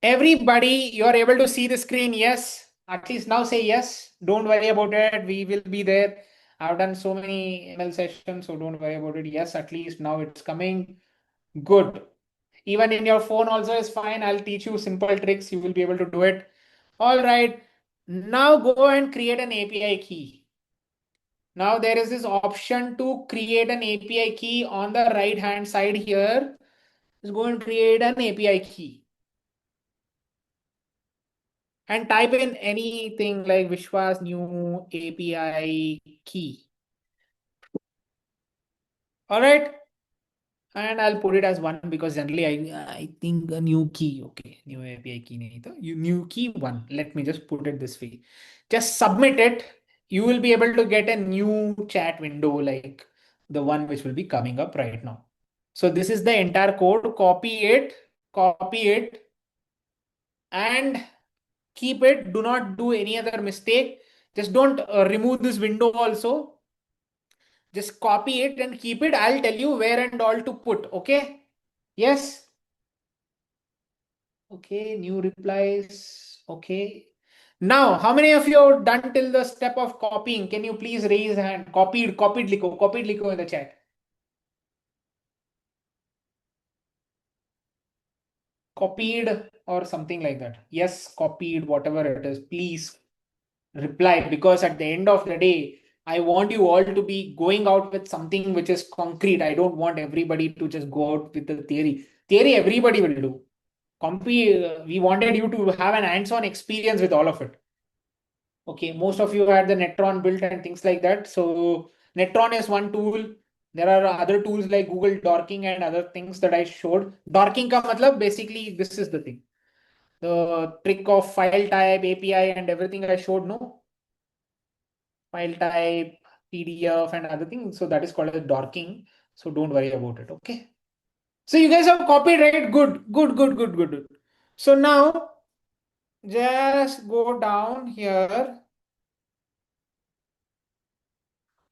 Everybody, you are able to see the screen. Yes. At least now say yes. Don't worry about it. We will be there. I've done so many ML sessions, so don't worry about it. Yes, at least now it's coming. Good. Even in your phone also is fine. I'll teach you simple tricks. You will be able to do it. All right. Now go and create an API key. Now there is this option to create an API key on the right hand side here. Just go and create an API key. And type in anything like Vishwas new API key. All right. And I'll put it as one because generally I think a new key. Okay. New API key. Nahi tha. New key one. Let me just put it this way. Just submit it. You will be able to get a new chat window like the one which will be coming up right now. So this is the entire code. Copy it, and keep it. Do not do any other mistake. Just don't remove this window also. Just copy it and keep it. I'll tell you where and all to put. Okay. Yes. Okay. New replies. Okay. Now, how many of you have done till the step of copying? Can you please raise hand? Copied liko in the chat. Copied or something like that. Yes, copied, whatever it is. Please reply, because at the end of the day, I want you all to be going out with something which is concrete. I don't want everybody to just go out with the theory. Theory everybody will do. We wanted you to have an hands-on experience with all of it. Okay, most of you had the Netron built and things like that. So Netron is one tool. There are other tools like Google Dorking and other things that I showed. Dorking ka matlab basically this is the thing. The trick of file type, API and everything I showed, no? File type, PDF and other things. So that is called as dorking. So don't worry about it. Okay. So you guys have copied, right? Good. So now just go down here.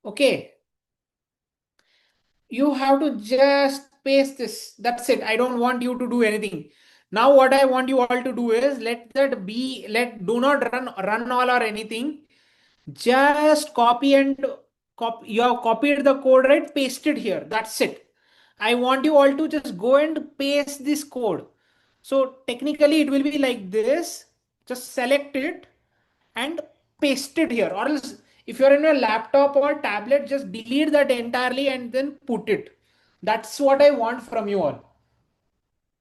Okay. You have to just paste this. That's it. I don't want you to do anything. Now what I want you all to do is do not run all or anything. Just copy and copy. You have copied the code, right? Paste it here. That's it. I want you all to just go and paste this code. So technically it will be like this. Just select it and paste it here. Or else if you're in a laptop or tablet, just delete that entirely and then put it. That's what I want from you all.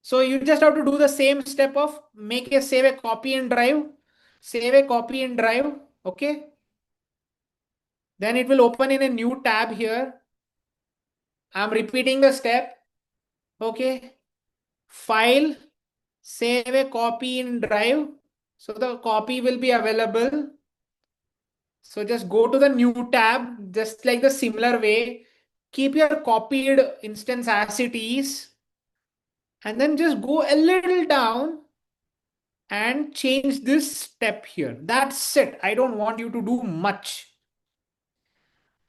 So you just have to do the same step of save a copy and drive, save a copy and drive. Okay. Then it will open in a new tab here. I'm repeating the step. Okay. File, save a copy in drive. So the copy will be available. So just go to the new tab, just like the similar way. Keep your copied instance as it is. And then just go a little down and change this step here. That's it. I don't want you to do much.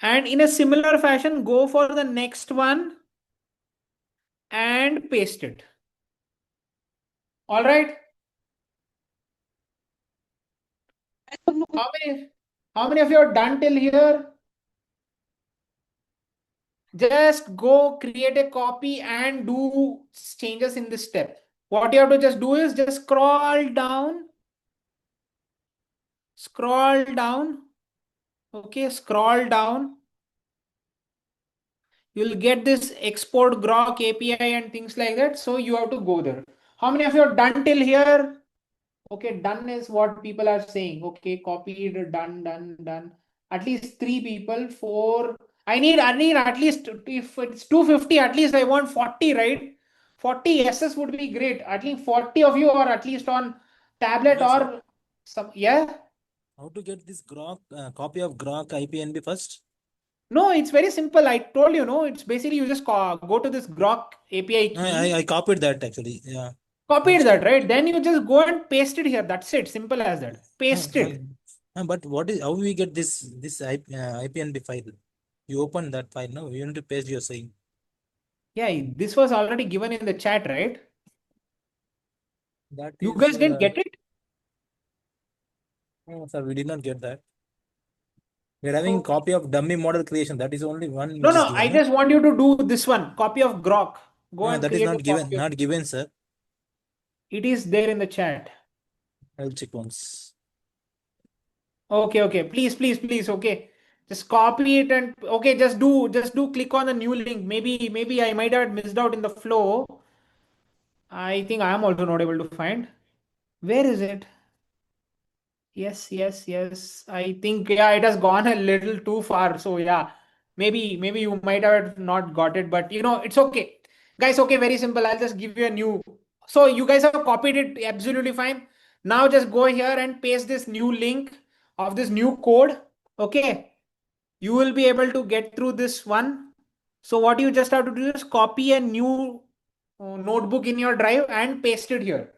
And in a similar fashion, go for the next one and paste it. All right. How many of you are done till here? Just go create a copy and do changes in this step. What you have to just do is just scroll down. Scroll down. Okay, scroll down. You'll get this export grok API and things like that. So you have to go there. How many of you are done till here? Okay, done is what people are saying. Okay, copied, done. At least 3 people, 4. I need at least, if it's 250, at least I want 40, right? 40 yeses would be great. At least 40 of you are at least on tablet or some, yeah. How to get this grok copy of grok IPNB first? No, it's very simple. I told you, no, it's basically you just go to this grok API key. I copied that actually. Yeah. Copied that, right? Then you just go and paste it here. That's it. Simple as that. Paste it. But how we get this IPNB file? You open that file now. You need to paste your saying. Yeah, this was already given in the chat, right? That You is, guys didn't get it? No, sir, we did not get that. We're having copy of dummy model creation. That is only one No, which is no. given. I just want you to do this one. Copy of grok. Go and That is create a not given. copy. Not given, sir. It is there in the chat. I'll check once. Okay. Please. Okay. Just copy it and okay, just do click on the new link. Maybe I might have missed out in the flow. I think I am also not able to find. Where is it? Yes. I think yeah, it has gone a little too far. So yeah, maybe you might have not got it, but it's okay, guys. Okay, very simple. I'll just give you a new. So you guys have copied it absolutely fine. Now just go here and paste this new link of this new code. Okay, you will be able to get through this one. So what you just have to do is copy a new notebook in your drive and paste it here.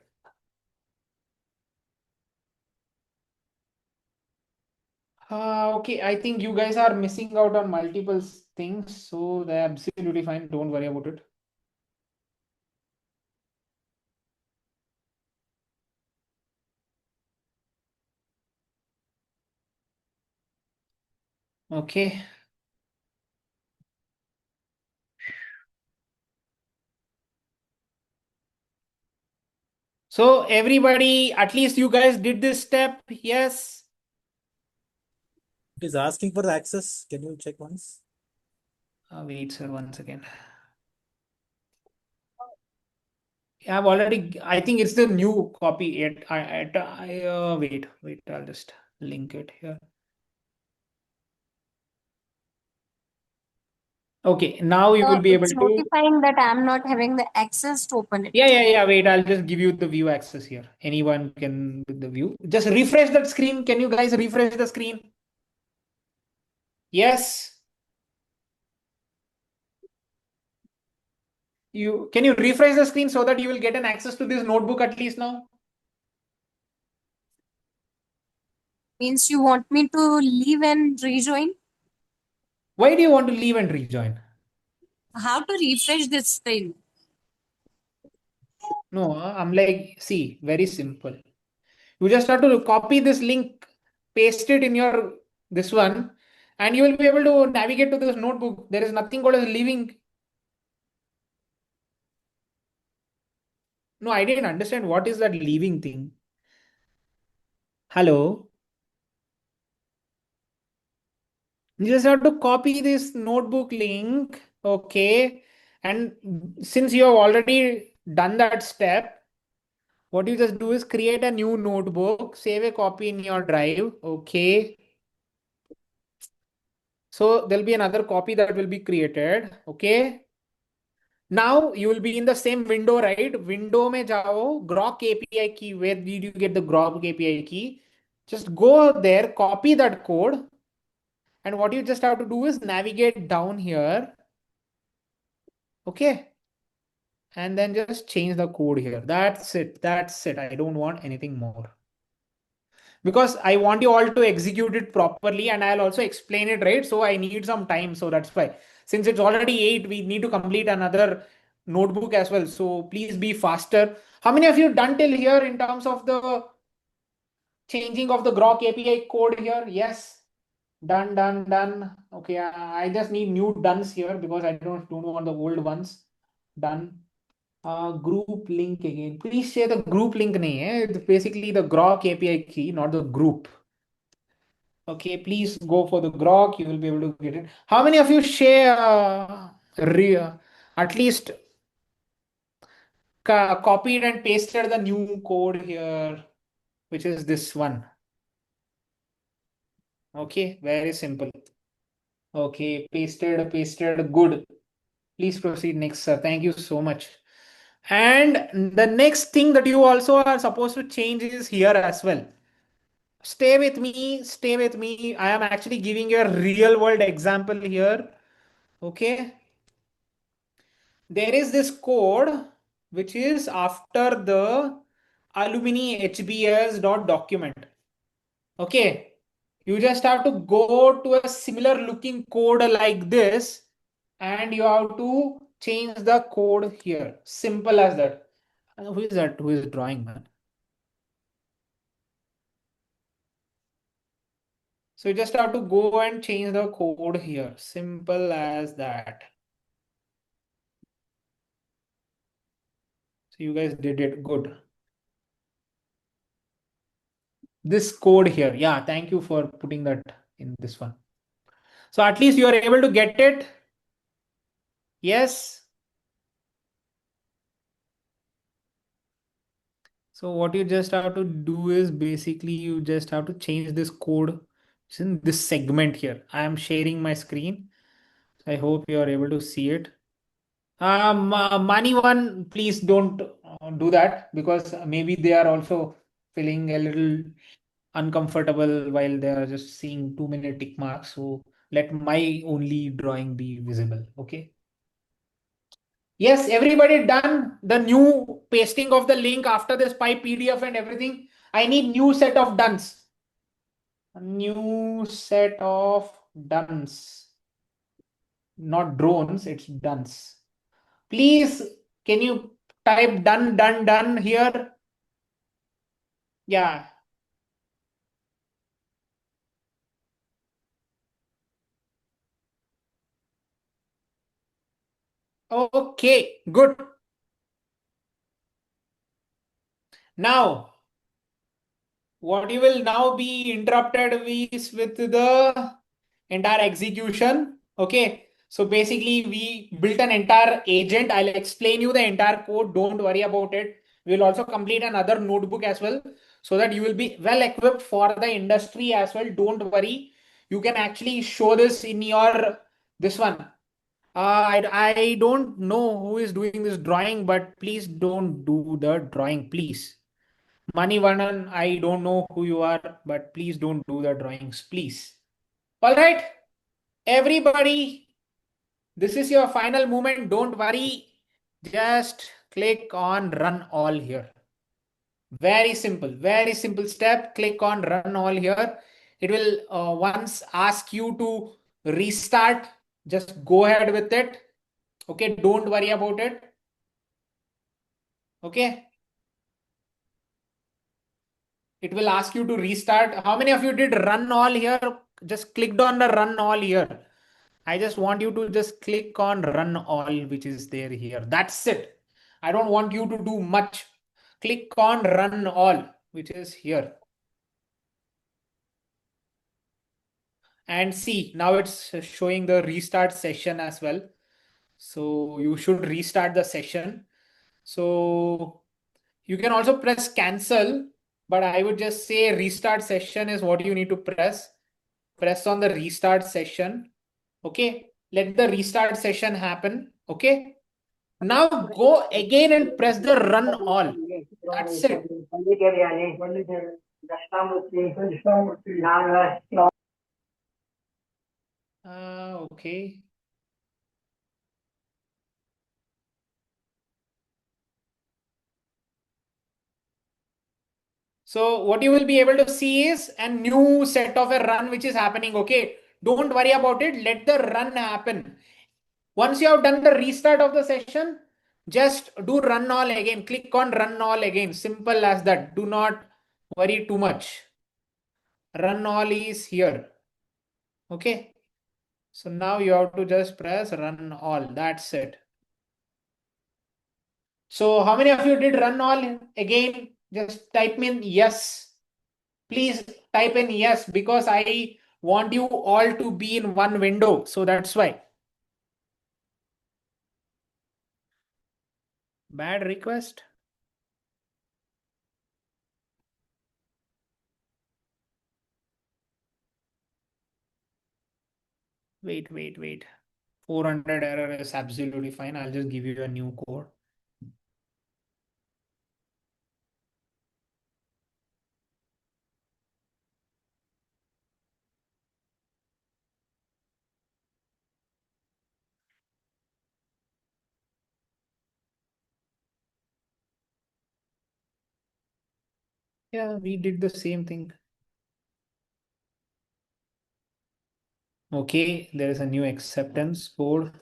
Okay, I think you guys are missing out on multiple things, so they're absolutely fine. Don't worry about it. Okay. So everybody, at least you guys did this step. Yes. It is asking for access. Can you check once? Wait, sir, 1 second. I've already, I think it's the new copy. Wait, I'll just link it here. Okay, now you will be able It's to. notifying that I'm not having the access to open it. Yeah. Wait, I'll just give you the view access here. Anyone can with the view. Just refresh that screen. Can you guys refresh the screen? Yes. Can you refresh the screen so that you will get an access to this notebook at least now? Means you want me to leave and rejoin? Why do you want to leave and rejoin? How to refresh this screen? No, I'm like, see, very simple. You just have to copy this link, paste it in your this one, and you will be able to navigate to this notebook. There is nothing called as leaving. No, I didn't understand what is that leaving thing. Hello. You just have to copy this notebook link, okay, And since you have already done that step, what you just do is create a new notebook, save a copy in your drive. Okay. So there'll be another copy that will be created. Okay. Now you will be in the same window, right? Window mein jao, Grok API key. Where did you get the Grok API key? Just go there, copy that code. And what you just have to do is navigate down here. Okay. And then just change the code here. That's it. That's it. I don't want anything more. Because I want you all to execute it properly and I'll also explain it, right? So I need some time. So that's why. Since it's already 8, we need to complete another notebook as well. So please be faster. How many of you done till here in terms of the changing of the Grok API code here? Yes. Done, done, done. Okay, I just need new dones here because I don't want the old ones. Done. Group link again. Please say the group link nahi hai. It's basically the Grok API key, not the group. Okay, please go for the Grok. You will be able to get it. How many of you share at least copied and pasted the new code here, which is this one? Okay, very simple. Okay, pasted, good. Please proceed next, sir. Thank you so much. And the next thing that you also are supposed to change is here as well. Stay with me, stay with me. I am actually giving you a real world example here. Okay. There is this code which is after the alumni hbs.document. Okay. You just have to go to a similar looking code like this and you have to change the code here. Simple as that. Who is that? Who is drawing, man? So you just have to go and change the code here. Simple as that. So you guys did it good. This code here. Yeah, thank you for putting that in this one. So at least you are able to get it. Yes. So what you just have to do is basically you just have to change this code. It's in this segment here. I am sharing my screen. I hope you are able to see it. Money one, please don't do that because maybe they are also feeling a little uncomfortable while they are just seeing too many tick marks. So let my only drawing be visible. Okay. Yes, everybody done the new pasting of the link after this pipe PDF and everything. I need new set of dones. A new set of dones. Not drones, it's dones. Please, can you type done here? Yeah. Okay, good. Now, what you will now be interrupted with the entire execution. Okay. So basically we built an entire agent. I'll explain you the entire code. Don't worry about it. We'll also complete another notebook as well so that you will be well equipped for the industry as well. Don't worry. You can actually show this in your, this one. I don't know who is doing this drawing, but please don't do the drawing, please. Mani Vanan, I don't know who you are, but please don't do the drawings, please. All right, everybody, this is your final moment. Don't worry. Just click on run all here. Very simple step. Click on run all here. It will once ask you to restart. Just go ahead with it. Okay, don't worry about it. Okay. It will ask you to restart. How many of you did run all here? Just clicked on the run all here. I just want you to just click on run all, which is there here. That's it. I don't want you to do much. Click on run all, which is here. And see, now it's showing the restart session as well. So you should restart the session. So you can also press cancel, but I would just say restart session is what you need to press. Press on the restart session. Okay. Let the restart session happen. Okay. Now go again and press the run all. That's it. Okay. So what you will be able to see is a new set of a run which is happening. Okay. Don't worry about it. Let the run happen. Once you have done the restart of the session, just do run all again. Click on run all again. Simple as that. Do not worry too much. Run all is here. Okay. So now you have to just press run all. That's it. So how many of you did run all again? Just type in yes. Please type in yes, because I want you all to be in one window. So that's why. Bad request. Wait. 400 error is absolutely fine. I'll just give you a new code. Yeah, we did the same thing. Okay, there is a new acceptance code.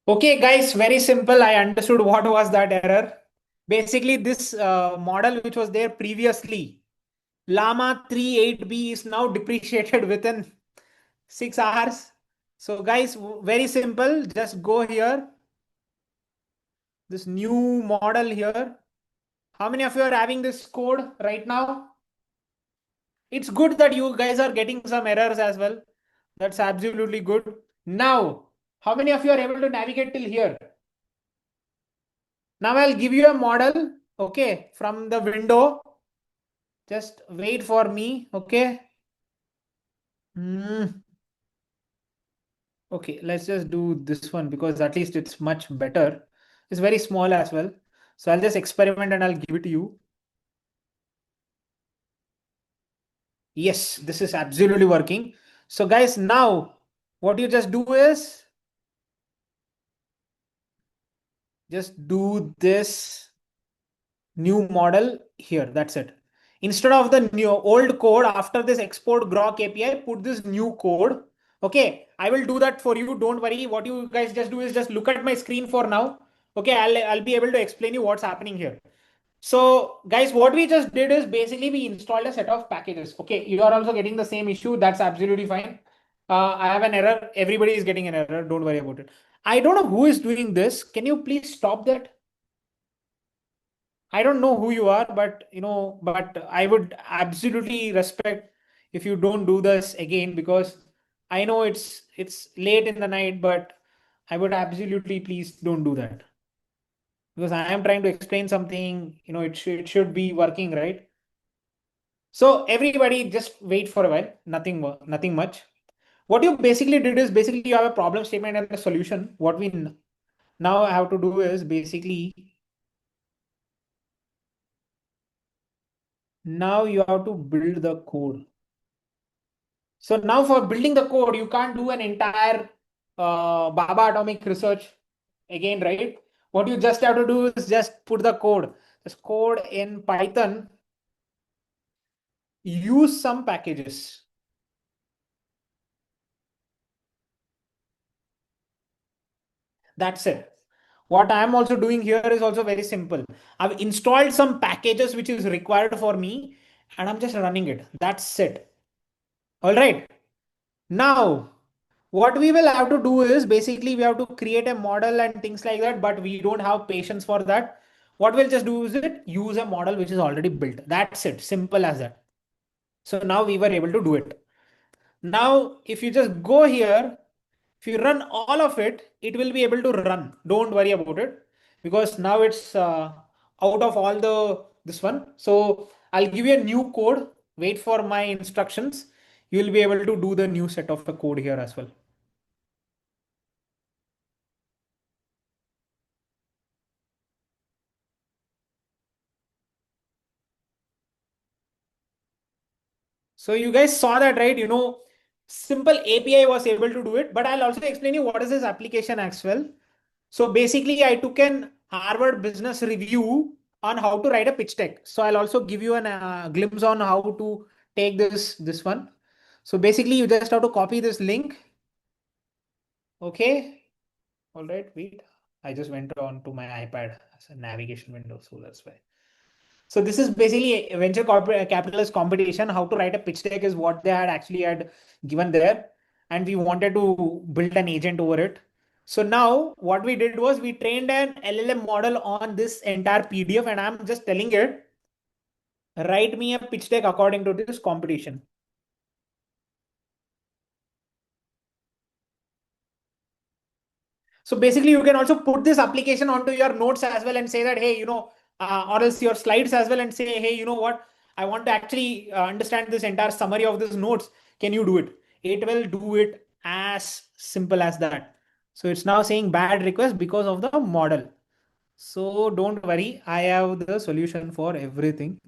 Okay, guys, very simple. I understood what was that error. Basically, this model which was there previously, Llama 38B, is now depreciated within 6 hours. So guys, very simple. Just go here. This new model here. How many of you are having this code right now? It's good that you guys are getting some errors as well. That's absolutely good. Now, how many of you are able to navigate till here? Now I'll give you a model, okay, from the window. Just wait for me, okay? Okay, let's just do this one because at least it's much better. It's very small as well. So I'll just experiment and I'll give it to you. Yes, this is absolutely working. So guys, now what you just do is just do this new model here. That's it. Instead of the new old code, after this export grok API, put this new code. Okay, I will do that for you. Don't worry. What you guys just do is just look at my screen for now. Okay, I'll be able to explain you what's happening here. So guys, what we just did is basically we installed a set of packages. Okay, you are also getting the same issue. That's absolutely fine. I have an error. Everybody is getting an error. Don't worry about it. I don't know who is doing this. Can you please stop that? I don't know who you are, but but I would absolutely respect if you don't do this again, because I know it's late in the night, but I would absolutely please don't do that, because I am trying to explain something. It should be working, right? So everybody just wait for a while. Nothing much. What you basically did is basically you have a problem statement and a solution. What we now have to do is basically now you have to build the code. So now for building the code, you can't do an entire Baba atomic research again, right? What you just have to do is just put the code. Just code in Python. Use some packages. That's it. What I'm also doing here is also very simple. I've installed some packages which is required for me, and I'm just running it. That's it. All right. Now, what we will have to do is basically we have to create a model and things like that, but we don't have patience for that. What we'll just do is use a model which is already built. That's it. Simple as that. So now we were able to do it. Now, if you just go here, if you run all of it, it will be able to run. Don't worry about it, because now it's out of all this one. So I'll give you a new code. Wait for my instructions. You will be able to do the new set of the code here as well. So you guys saw that, right? Simple API was able to do it, but I'll also explain you what is this application as well. So basically, I took an Harvard Business Review on how to write a pitch deck. So I'll also give you a glimpse on how to take this one. So basically, you just have to copy this link. Okay. All right. Wait. I just went on to my iPad as a navigation window, so that's why. So this is basically a venture capitalist competition. How to write a pitch deck is what they had given there, and we wanted to build an agent over it. So now what we did was we trained an LLM model on this entire PDF, and I'm just telling it, write me a pitch deck according to this competition. So basically, you can also put this application onto your notes as well and say that, hey, or else your slides as well and say, hey, you know what? I want to actually understand this entire summary of these notes. Can you do it? It will do it as simple as that. So it's now saying bad request because of the model. So don't worry, I have the solution for everything.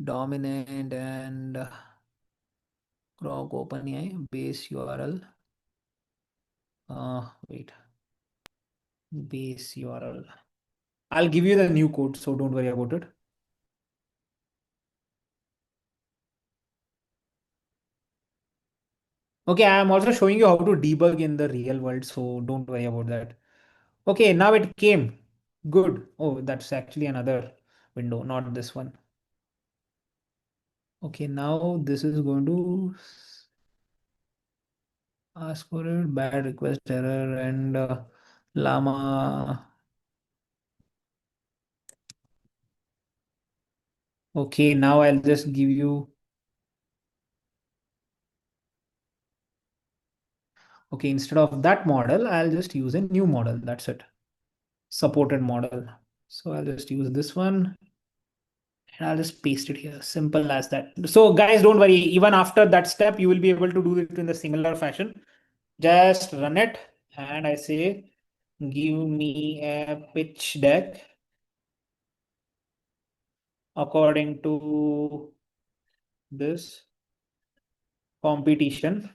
Dominant and Grok OpenAI base URL. Wait. Base URL. I'll give you the new code, so don't worry about it. Okay, I'm also showing you how to debug in the real world, so don't worry about that. Okay, now it came. Good. Oh, that's actually another window, not this one. Okay, now this is going to ask for a bad request error and llama. Okay, now I'll just give you. Okay, instead of that model, I'll just use a new model. That's it. Supported model. So I'll just use this one. And I'll just paste it here. Simple as that. So guys, don't worry. Even after that step, you will be able to do it in the similar fashion. Just run it. And I say, give me a pitch deck according to this competition.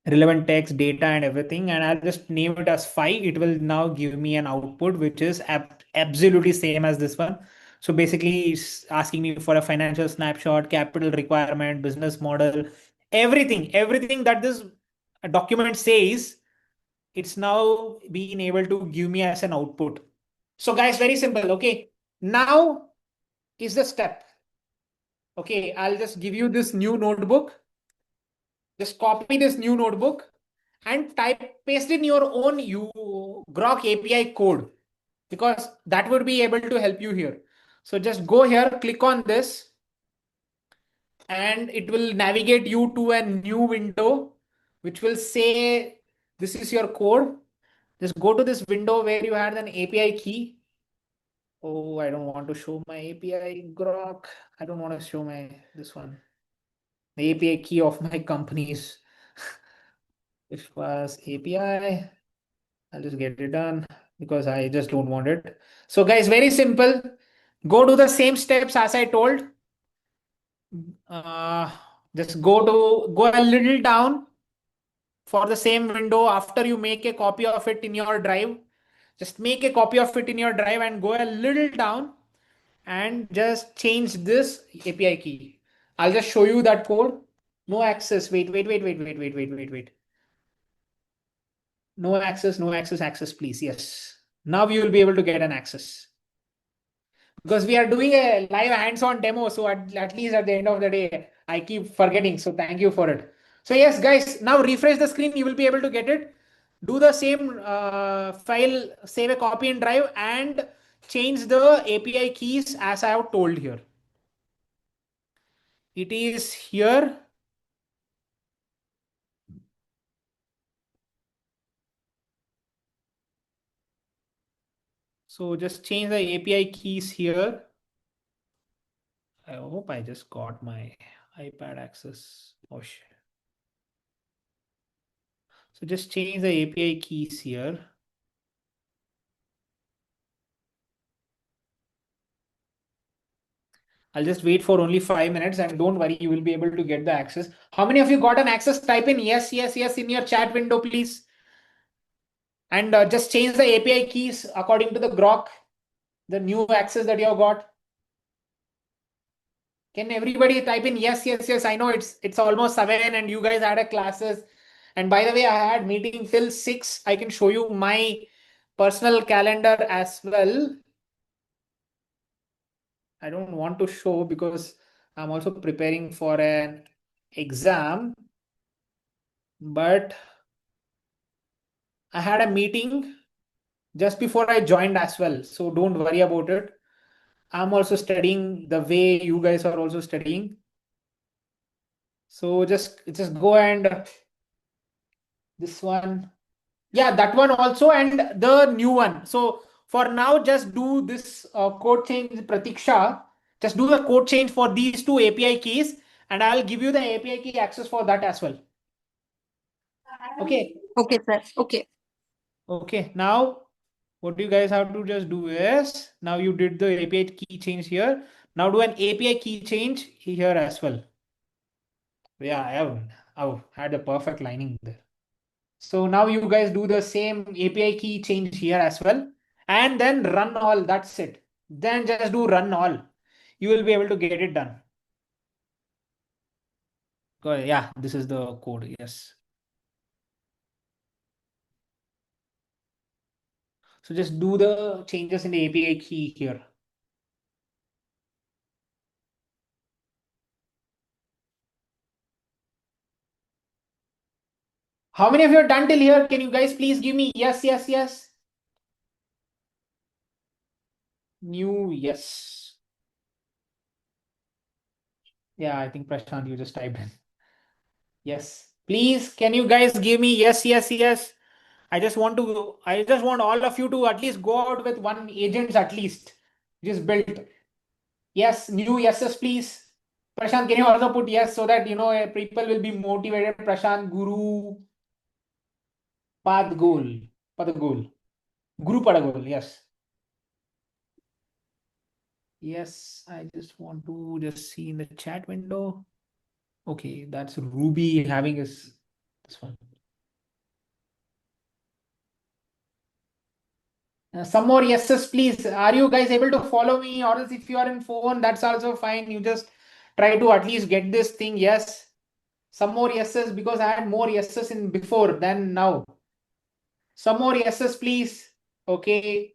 Relevant text, data, and everything. And I'll just name it as 5. It will now give me an output, which is absolutely same as this one. So basically, it's asking me for a financial snapshot, capital requirement, business model, everything that this document says, it's now being able to give me as an output. So guys, very simple. Okay. Now is the step. Okay. I'll just give you this new notebook. Just copy this new notebook and paste in your own Grok API code, because that would be able to help you here. So just go here, click on this, and it will navigate you to a new window, which will say, this is your code. Just go to this window where you had an API key. Oh, I don't want to show my API Grok. I don't want to show this one. The API key of my companies. It was API. I'll just get it done because I just don't want it. So guys, very simple. Go to the same steps as I told. Just go a little down for the same window. After you make a copy of it in your drive, just make a copy of it in your drive and go a little down and just change this API key. I'll just show you that code. No access. Wait. No access, access, please. Yes. Now you will be able to get an access. Because we are doing a live hands-on demo. So at least at the end of the day, I keep forgetting. So thank you for it. So yes, guys, now refresh the screen. You will be able to get it. Do the same file, save a copy in drive and change the API keys as I have told here. It is here. So just change the API keys here. I hope I just got my iPad access. Oh shit. So just change the API keys here. I'll just wait for only 5 minutes and don't worry, you will be able to get the access. How many of you got an access? Type in yes, yes, yes in your chat window, please. And just change the API keys according to the grok, the new access that you have got. Can everybody type in yes, yes, yes? I know it's almost 7 and you guys had a classes. And by the way, I had meeting till 6. I can show you my personal calendar as well. I don't want to show because I'm also preparing for an exam. But I had a meeting just before I joined as well. So don't worry about it. I'm also studying the way you guys are also studying. So just go and this one. Yeah, that one also and the new one. So for now, just do this code change, Pratiksha. Just do the code change for these two API keys and I'll give you the API key access for that as well. Okay. Okay, sir. Okay. Okay. Now, what you guys have to just do is, now you did the API key change here. Now do an API key change here as well. Yeah, I've had a perfect lining there. So now you guys do the same API key change here as well. And then run all, that's it. Then just do run all. You will be able to get it done. Good. Yeah, this is the code, yes. So just do the changes in the API key here. How many of you are done till here? Can you guys please give me yes, yes, yes? New yes. Yeah, I think Prashant, you just typed in. Yes. Please, can you guys give me yes, yes, yes? I just want all of you to at least go out with one agents at least. Just built. Yes, new yeses, please. Prashant, can you also put yes so that people will be motivated? Prashant, Guru, Path Goal. Path Goal. Guru Pada Goal, yes. Yes, I just want to just see in the chat window. Okay, that's Ruby having this one. Some more yeses, please. Are you guys able to follow me? Or else if you are in phone, that's also fine. You just try to at least get this thing. Yes. Some more yeses because I had more yeses in before than now. Some more yeses, please. Okay.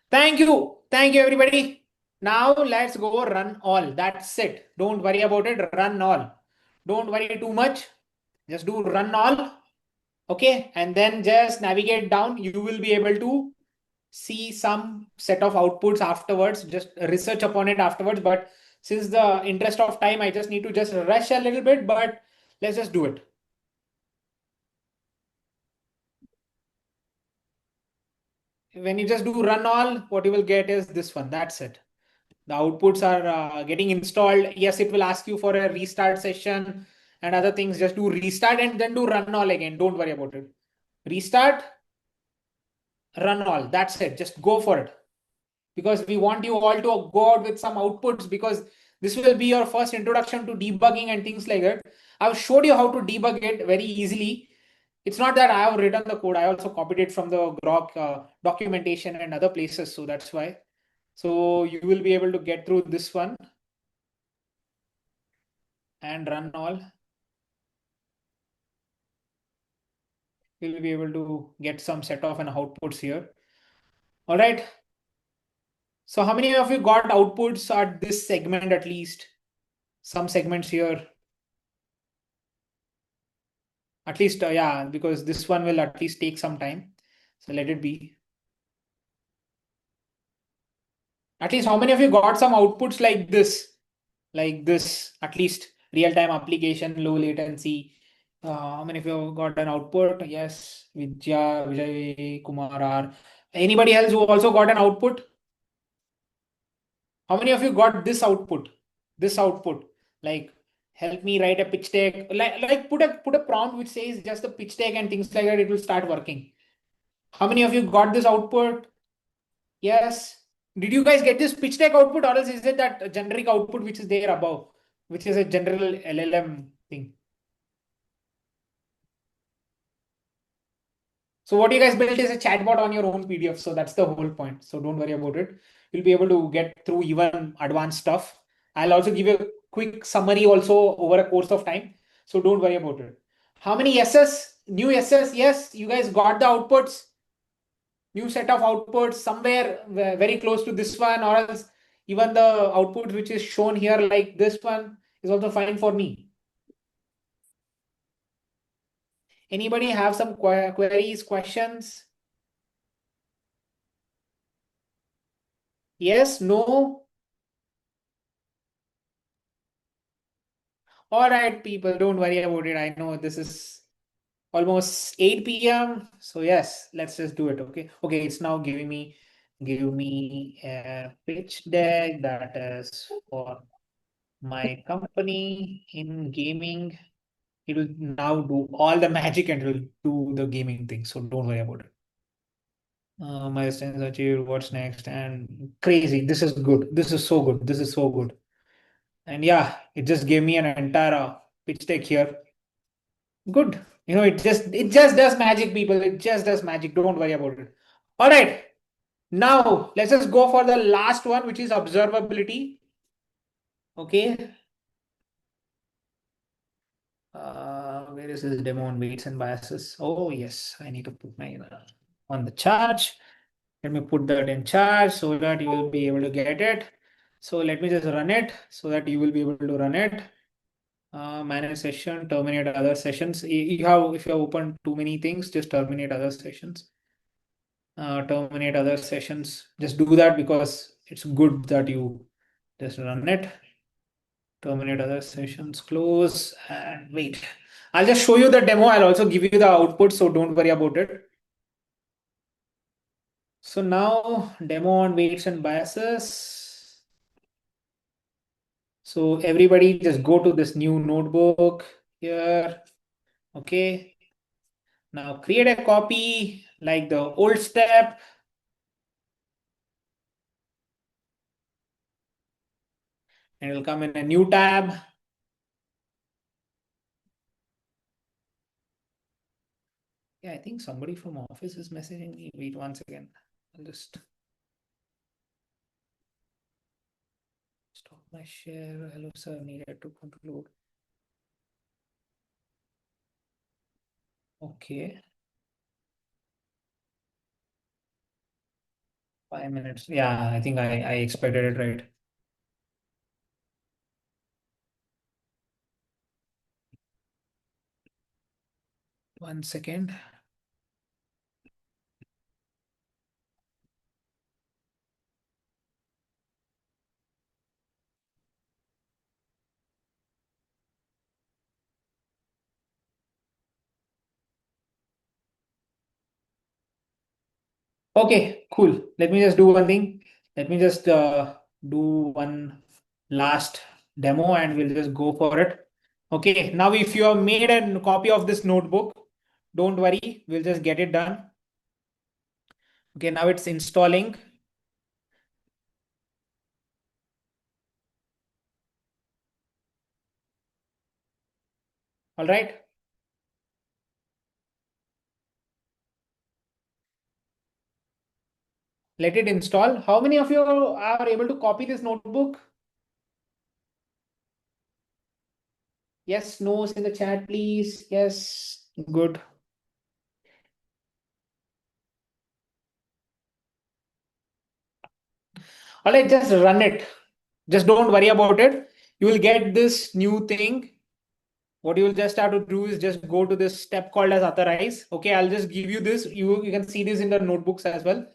Thank you. Thank you, everybody. Now let's go run all. That's it. Don't worry about it. Run all. Don't worry too much. Just do run all. Okay. And then just navigate down. You will be able to see some set of outputs afterwards. Just research upon it afterwards. But since the interest of time, I just need to just rush a little bit. But let's just do it. When you just do run all, what you will get is this one. That's it. The outputs are getting installed. Yes, it will ask you for a restart session and other things. Just do restart and then do run all again. Don't worry about it. Restart, run all. That's it. Just go for it. Because we want you all to go out with some outputs because this will be your first introduction to debugging and things like that. I've showed you how to debug it very easily. It's not that I have written the code. I also copied it from the grok documentation and other places. So that's why. So you will be able to get through this one and run all. You'll be able to get some set of an outputs here. All right. So how many of you got outputs at this segment at least? Some segments here. At least, yeah, because this one will at least take some time. So let it be. At least how many of you got some outputs like this? Like this, at least real-time application, low latency. How many of you got an output? Yes, Vijay Kumar R. Anybody else who also got an output? How many of you got this output? This output, like help me write a pitch deck. Like put a prompt which says just the pitch deck and things like that. It will start working. How many of you got this output? Yes. Did you guys get this pitch deck output, or else is it that generic output which is there above, which is a general LLM thing? So what you guys built is a chatbot on your own PDF. So that's the whole point. So don't worry about it. You'll be able to get through even advanced stuff. I'll also give you a quick summary also over a course of time. So don't worry about it. How many yeses? New yeses? Yes, you guys got the outputs. New set of outputs somewhere very close to this one, or else even the output which is shown here like this one is also fine for me. Anybody have some queries, questions? Yes, no? All right, people, don't worry about it. I know this is almost 8 p.m. So yes, let's just do it. Okay. Okay, it's now give me a pitch deck that is for my company in gaming. It will now do all the magic and it will do the gaming thing. So don't worry about it. Milestones achieved. What's next? And crazy. This is good. This is so good. This is so good. And yeah, it just gave me an entire pitch deck here. Good. You know, it just does magic, people. It just does magic. Don't worry about it. All right. Now let's just go for the last one, which is observability. Okay. Where is this demo on weights and biases? Oh yes, I need to put my on the charge. Let me put that in charge so that you will be able to get it. So let me just run it so that you will be able to run it. Manage session, terminate other sessions. If you have opened too many things, just terminate other sessions. Terminate other sessions. Just do that because it's good that you just run it. Terminate other sessions, close, and wait. I'll just show you the demo. I'll also give you the output, so don't worry about it. So now demo on weights and biases. So everybody just go to this new notebook here. Okay. Now create a copy like the old step. And it will come in a new tab. Yeah, I think somebody from office is messaging me. Wait one second. I'll just stop my share. Hello, sir. Needed to conclude. Okay. 5 minutes. Yeah, I think I expected it right. One second. Okay, cool. Let me just do one thing. Let me just do one last demo and we'll just go for it. Okay, now if you have made a copy of this notebook, don't worry, we'll just get it done. Okay, now it's installing. All right. Let it install. How many of you are able to copy this notebook? Yes, no's in the chat, please. Yes, good. All right, just run it. Just don't worry about it. You will get this new thing. what you will just have to do is just go to this step called as authorize. Okay, I'll just give you this. You can see this in the notebooks as well.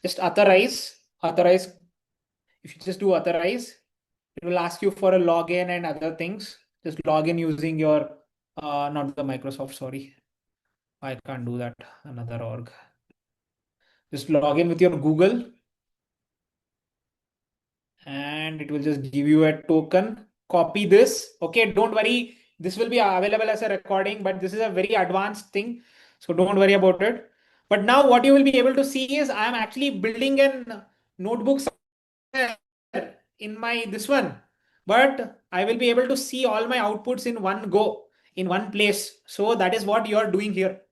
Just authorize. If you just do authorize, it will ask you for a login and other things. Just log in using your not the Microsoft, sorry. I can't do that. Another org. Just log in with your Google and it will just give you a token. Copy this. Okay, don't worry. This will be available as a recording, but this is a very advanced thing. So don't worry about it. But now what you will be able to see is I am actually building a notebook in my this one, but I will be able to see all my outputs in one go, in one place. So that is what you are doing here.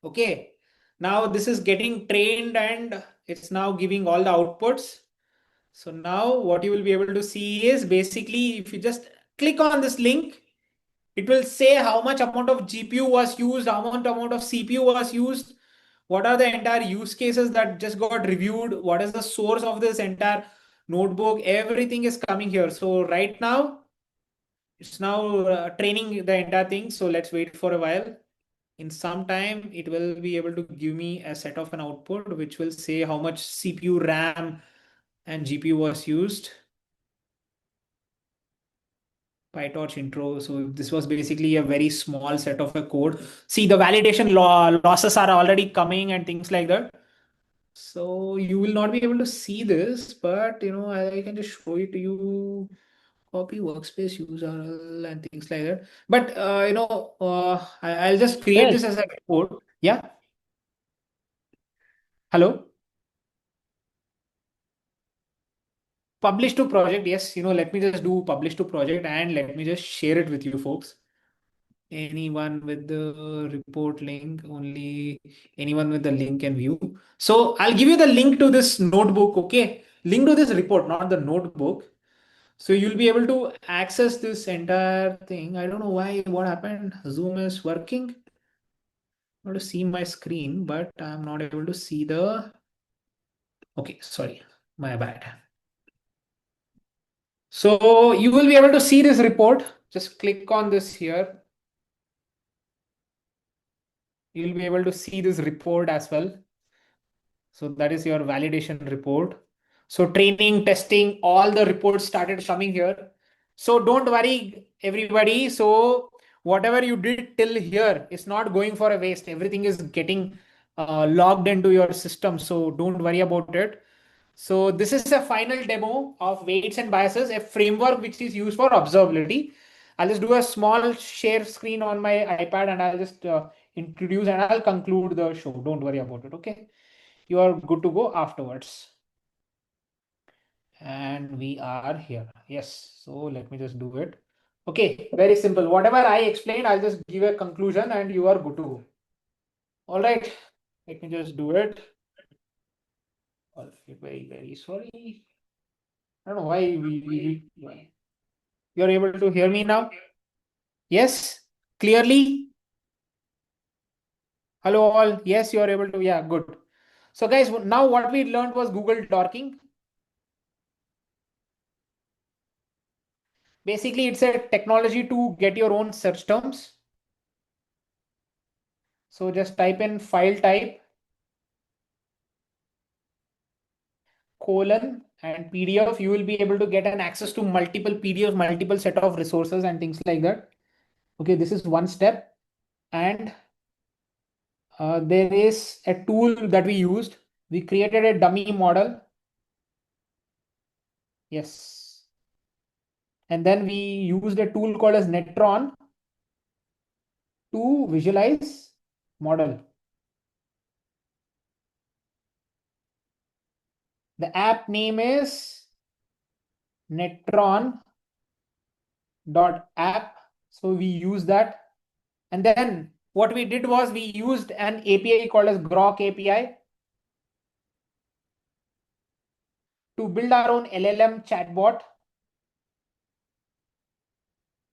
Okay. Now this is getting trained and it's now giving all the outputs. So now what you will be able to see is basically if you just click on this link, it will say how much amount of GPU was used, how much amount of CPU was used, what are the entire use cases that just got reviewed, what is the source of this entire notebook, everything is coming here. So right now, it's now training the entire thing. So let's wait for a while. In some time, it will be able to give me a set of an output, which will say how much CPU, RAM, and GPU was used. PyTorch intro. So this was basically a very small set of a code. See, the validation losses are already coming and things like that. So you will not be able to see this, but I can just show it to you. Copy workspace URL and things like that. But I'll just create this as a report. Yeah. Hello. Publish to project. Yes. Let me just do publish to project and let me just share it with you folks. Anyone with the report link, only anyone with the link can view. So I'll give you the link to this notebook. Okay. Link to this report, not the notebook. So you'll be able to access this entire thing. I don't know why, what happened. Zoom is working. I want to see my screen, but I'm not able to see the. Okay, sorry, my bad. So you will be able to see this report. Just click on this here. You'll be able to see this report as well. So that is your validation report. So training, testing, all the reports started coming here. So don't worry, everybody. So whatever you did till here is not going for a waste. Everything is getting logged into your system. So don't worry about it. So this is a final demo of weights and biases, a framework which is used for observability. I'll just do a small share screen on my iPad and I'll just introduce and I'll conclude the show. Don't worry about it. Okay. You are good to go afterwards. And we are here. Yes. So let me just do it. Okay. Very simple. Whatever I explained, I'll just give a conclusion and you are good to go. All right. Let me just do it. Very, very sorry. I don't know why you're able to hear me now. Yes. Clearly. Hello all. Yes, you are able to. Yeah, good. So guys, now what we learned was Google Dorking. Basically, it's a technology to get your own search terms. So just type in file type colon and PDF. You will be able to get an access to multiple PDF, multiple set of resources and things like that. Okay, this is one step. And there is a tool that we used. We created a dummy model. Yes. And then we used a tool called as Netron to visualize model. The app name is Netron.app. So we use that. And then what we did was we used an API called as Grok API to build our own LLM chatbot.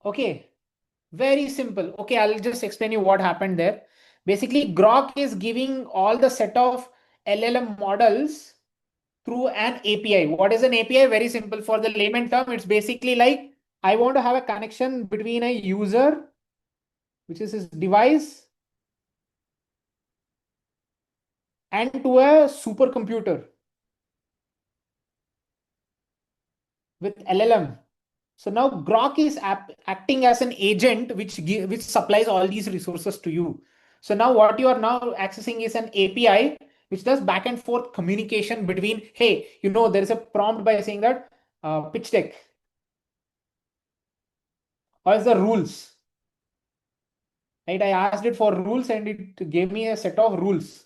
Okay, very simple. Okay, I'll just explain you what happened there. Basically, Grok is giving all the set of LLM models through an API. What is an API? Very simple. For the layman term, it's basically like I want to have a connection between a user, which is his device, and to a supercomputer with LLM. So now Grok is acting as an agent which supplies all these resources to you. So now what you are now accessing is an API which does back and forth communication between, hey, there is a prompt by saying that pitch deck or is the rules. Right? I asked it for rules and it gave me a set of rules.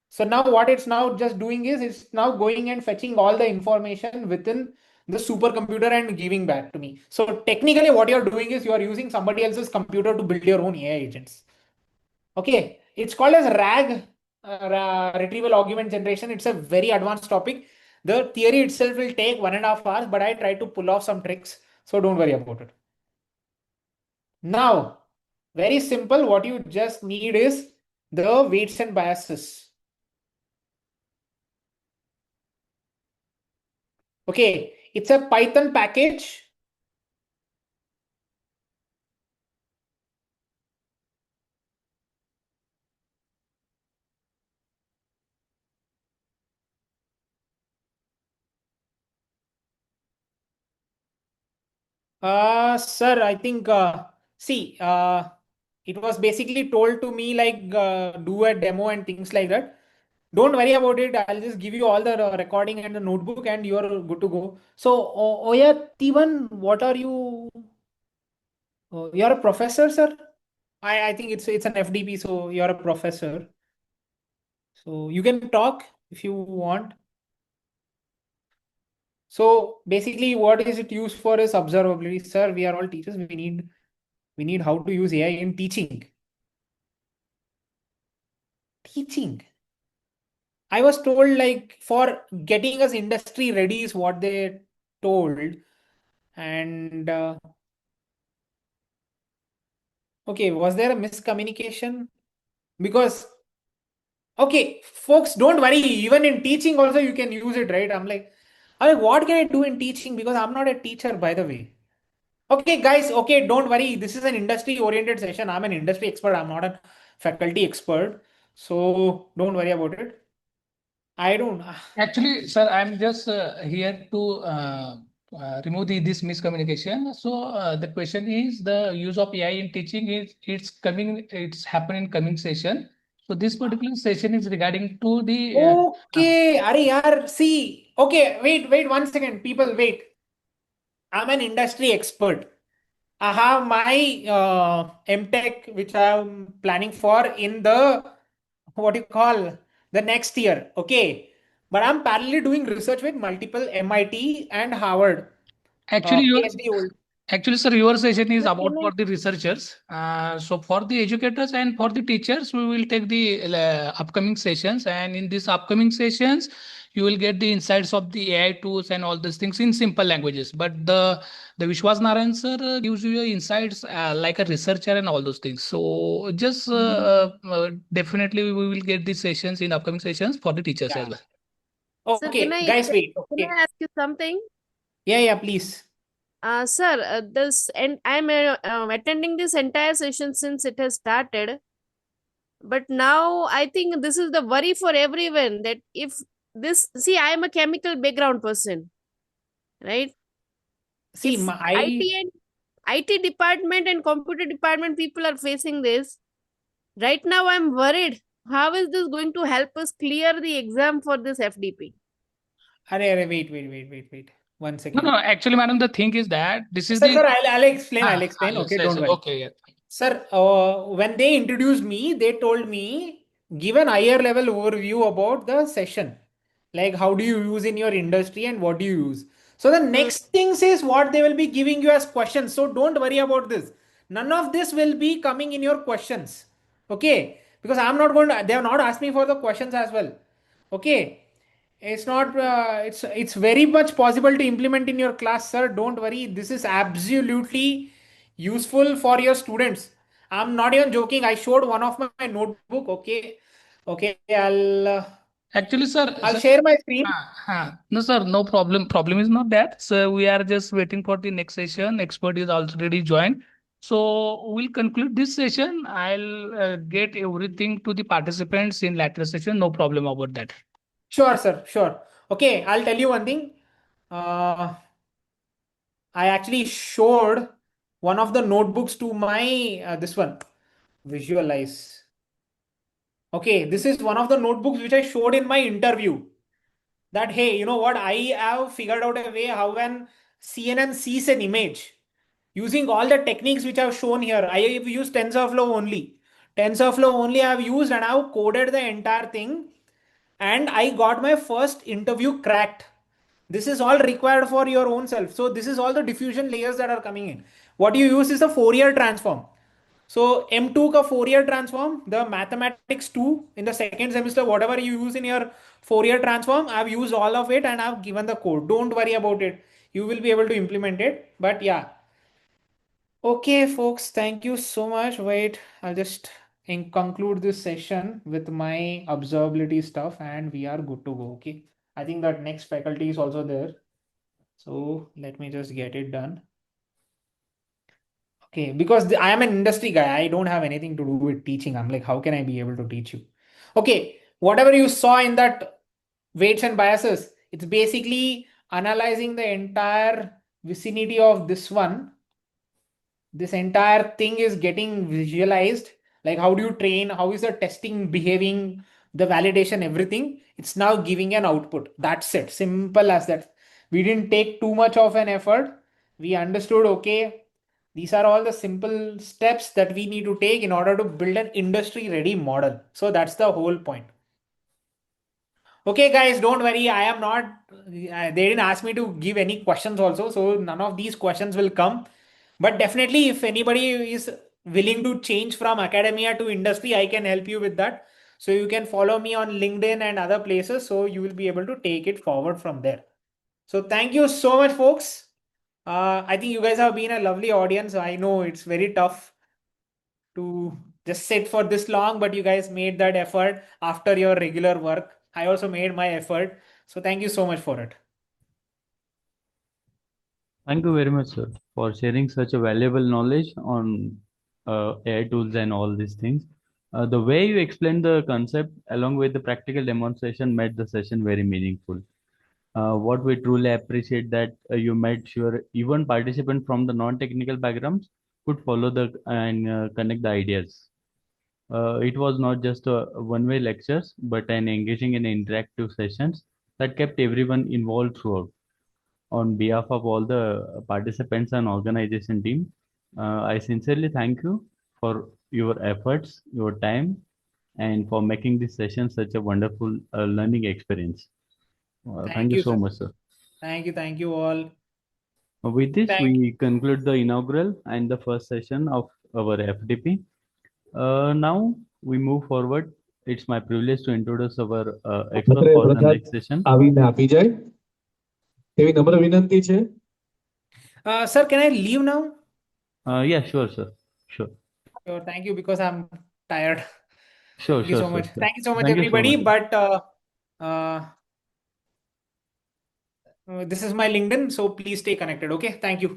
So now what it's now just doing is it's now going and fetching all the information within the supercomputer and giving back to me. So technically what you're doing is you are using somebody else's computer to build your own AI agents. Okay, it's called as RAG, retrieval augment generation. It's a very advanced topic. The theory itself will take 1.5 hours, but I try to pull off some tricks. So don't worry about it. Now, very simple. What you just need is the weights and biases. Okay, it's a Python package. Sir, I think, see, it was basically told to me like do a demo and things like that. Don't worry about it. I'll just give you all the recording and the notebook and you're good to go. So, Oya Tivan, what are you? You're a professor, sir? I think it's an FDP, so you're a professor. So you can talk if you want. So basically, what is it used for is observability. Sir, we are all teachers. We need how to use AI in teaching. Teaching. I was told like for getting us industry ready is what they told. And okay, was there a miscommunication? Because okay, folks, don't worry. Even in teaching also you can use it, right? I'm like, what can I do in teaching? Because I'm not a teacher, by the way. Okay, guys, okay, don't worry. This is an industry-oriented session. I'm an industry expert. I'm not a faculty expert. So don't worry about it. I don't. Actually, sir, I'm just here to remove this miscommunication. So the question is the use of AI in teaching it's happening in coming session. So this particular session is regarding to the Okay, are yaar, see. Okay, wait 1 second. People, wait. I'm an industry expert. I have my MTech, which I'm planning for in the what you call the next year. Okay, but I'm parallelly doing research with multiple MIT and Harvard Actually, PhD holders. actually, sir, your session is Sir, about can I- for the researchers. So for the educators and for the teachers, we will take the upcoming sessions. And in these upcoming sessions, you will get the insights of the AI tools and all these things in simple languages. But the Vishwas Narayan sir gives you insights like a researcher and all those things. So just definitely we will get these sessions in upcoming sessions for the teachers as well. Sir, can Okay, I guys, wait. can Okay. I ask you something? Yeah, please. Sir, this and I'm attending this entire session since it has started. But now I think this is the worry for everyone that if this, see, I am a chemical background person, right? See, If IT and IT department and computer department people are facing this, right now I'm worried. How is this going to help us clear the exam for this FDP? Wait. 1 No, second. no, actually, madam, the thing is that this is Sir, the. sir, I'll explain. I'll explain. Yes, Okay, yes, don't worry. okay, yeah. Sir, when they introduced me, they told me give an higher level overview about the session. Like how do you use in your industry and what do you use? So the next things is what they will be giving you as questions. So don't worry about this. None of this will be coming in your questions. Okay? Because I'm not going to, they have not asked me for the questions as well. Okay? It's not, it's very much possible to implement in your class, sir. Don't worry. This is absolutely useful for your students. I'm not even joking. I showed one of my notebook. Okay. Okay. I'll Actually, sir, I'll share my screen. no, sir, no problem. Problem is not that. So we are just waiting for the next session. Expert is already joined. So we'll conclude this session. I'll get everything to the participants in later session. No problem about that. Sure, sir. Sure. Okay, I'll tell you one thing. I actually showed one of the notebooks to my this one. Visualize. Okay, this is one of the notebooks which I showed in my interview. That hey, you know what? I have figured out a way how can CNN sees an image using all the techniques which I've shown here. I have used TensorFlow only. TensorFlow only I have used and I have coded the entire thing. And I got my first interview cracked. This is all required for your own self. So this is all the diffusion layers that are coming in. What you use is the Fourier transform. So M2 का Fourier transform, the mathematics 2 in the second semester, whatever you use in your Fourier transform, I've used all of it and I've given the code. Don't worry about it. You will be able to implement it. But yeah. Okay, folks, thank you so much. Wait, I'll just conclude this session with my observability stuff and we are good to go. Okay. I think that next faculty is also there. So let me just get it done. Okay, because I am an industry guy, I don't have anything to do with teaching. I'm like, how can I be able to teach you? Okay, whatever you saw in that weights and biases, it's basically analyzing the entire vicinity of this one. This entire thing is getting visualized. Like, how do you train? How is the testing behaving? The validation, everything. It's now giving an output. That's it. Simple as that. We didn't take too much of an effort. We understood, okay, these are all the simple steps that we need to take in order to build an industry ready model. So that's the whole point. Okay, guys, don't worry. I am not, they didn't ask me to give any questions also. So none of these questions will come. But definitely, if anybody is willing to change from academia to industry, I can help you with that. So you can follow me on LinkedIn and other places. So you will be able to take it forward from there. So thank you so much, folks. I think you guys have been a lovely audience. I know it's very tough to just sit for this long, but you guys made that effort after your regular work. I also made my effort. So thank you so much for it. Thank you very much, sir, for sharing such a valuable knowledge on AI tools and all these things. The way you explained the concept along with the practical demonstration made the session very meaningful. What we truly appreciate that you made sure even participants from the non-technical backgrounds could follow the and connect the ideas. It was not just a one-way lectures, but an engaging and interactive sessions that kept everyone involved throughout. On behalf of all the participants and organization team, I sincerely thank you for your efforts, your time, and for making this session such a wonderful learning experience. Thank Thank you you, so sir. much, sir. Thank you all. With this, Thank we conclude the inaugural and the first session of our FDP. Now we move forward. It's my privilege to introduce our expert આપણે for the બધા next session. આવીને આપી જાય એવી નમ્ર વિનંતી છે. Sir, can I leave now? Yeah, sure, sir. Sure. Sure, thank you because I'm tired. Sure, Thank you sure, so sure, much. sir. Thank you so much, Thank you so everybody. much, sir. But this is my LinkedIn, so please stay connected. Okay, thank you.